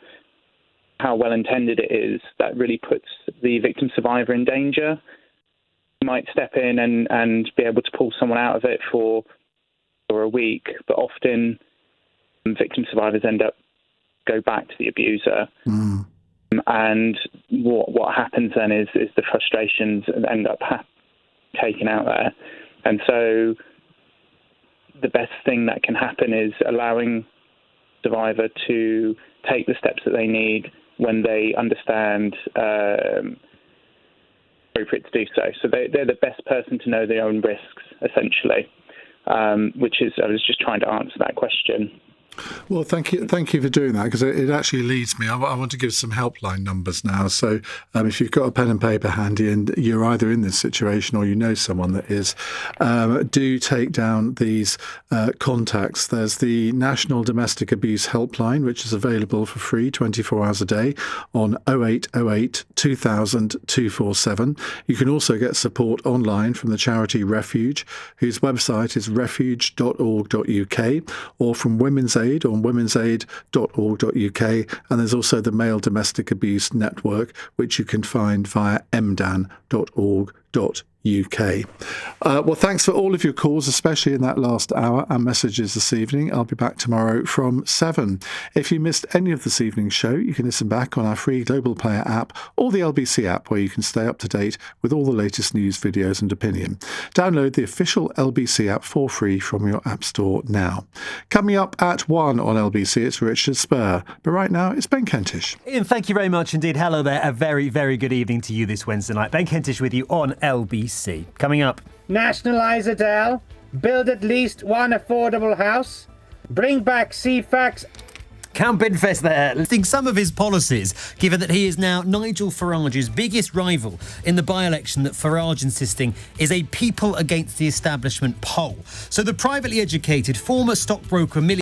how well-intended it is, that really puts the victim survivor in danger. You might step in and be able to pull someone out of it for a week, but often victim survivors go back to the abuser. Mm. And what happens then is the frustrations end up taken out there. And so the best thing that can happen is allowing the survivor to take the steps that they need when they understand appropriate to do so. So they're the best person to know their own risks, essentially, which is, I was just trying to answer that question. Well, thank you for doing that, because it actually leads me. I want to give some helpline numbers now. So if you've got a pen and paper handy and you're either in this situation or you know someone that is, do take down these contacts. There's the National Domestic Abuse Helpline, which is available for free 24 hours a day on 0808 2000 247. You can also get support online from the charity Refuge, whose website is refuge.org.uk, or from Women's Aid on womensaid.org.uk, and there's also the Male Domestic Abuse Network, which you can find via mdan.org.uk. Well, thanks for all of your calls, especially in that last hour, and messages this evening. I'll be back tomorrow from 7. If you missed any of this evening's show, you can listen back on our free Global Player app or the LBC app, where you can stay up to date with all the latest news, videos and opinion. Download the official LBC app for free from your app store now. Coming up at 1 on LBC, it's Richard Spur. But right now, it's Ben Kentish. Ian, thank you very much indeed. Hello there. A very, very good evening to you this Wednesday night. Ben Kentish with you on LBC. Coming up. Nationalise Adele. Build at least one affordable house. Bring back CFAX. Count Binfest there, listing some of his policies, given that he is now Nigel Farage's biggest rival in the by-election that Farage insisting is a people against the establishment poll. So the privately educated former stockbroker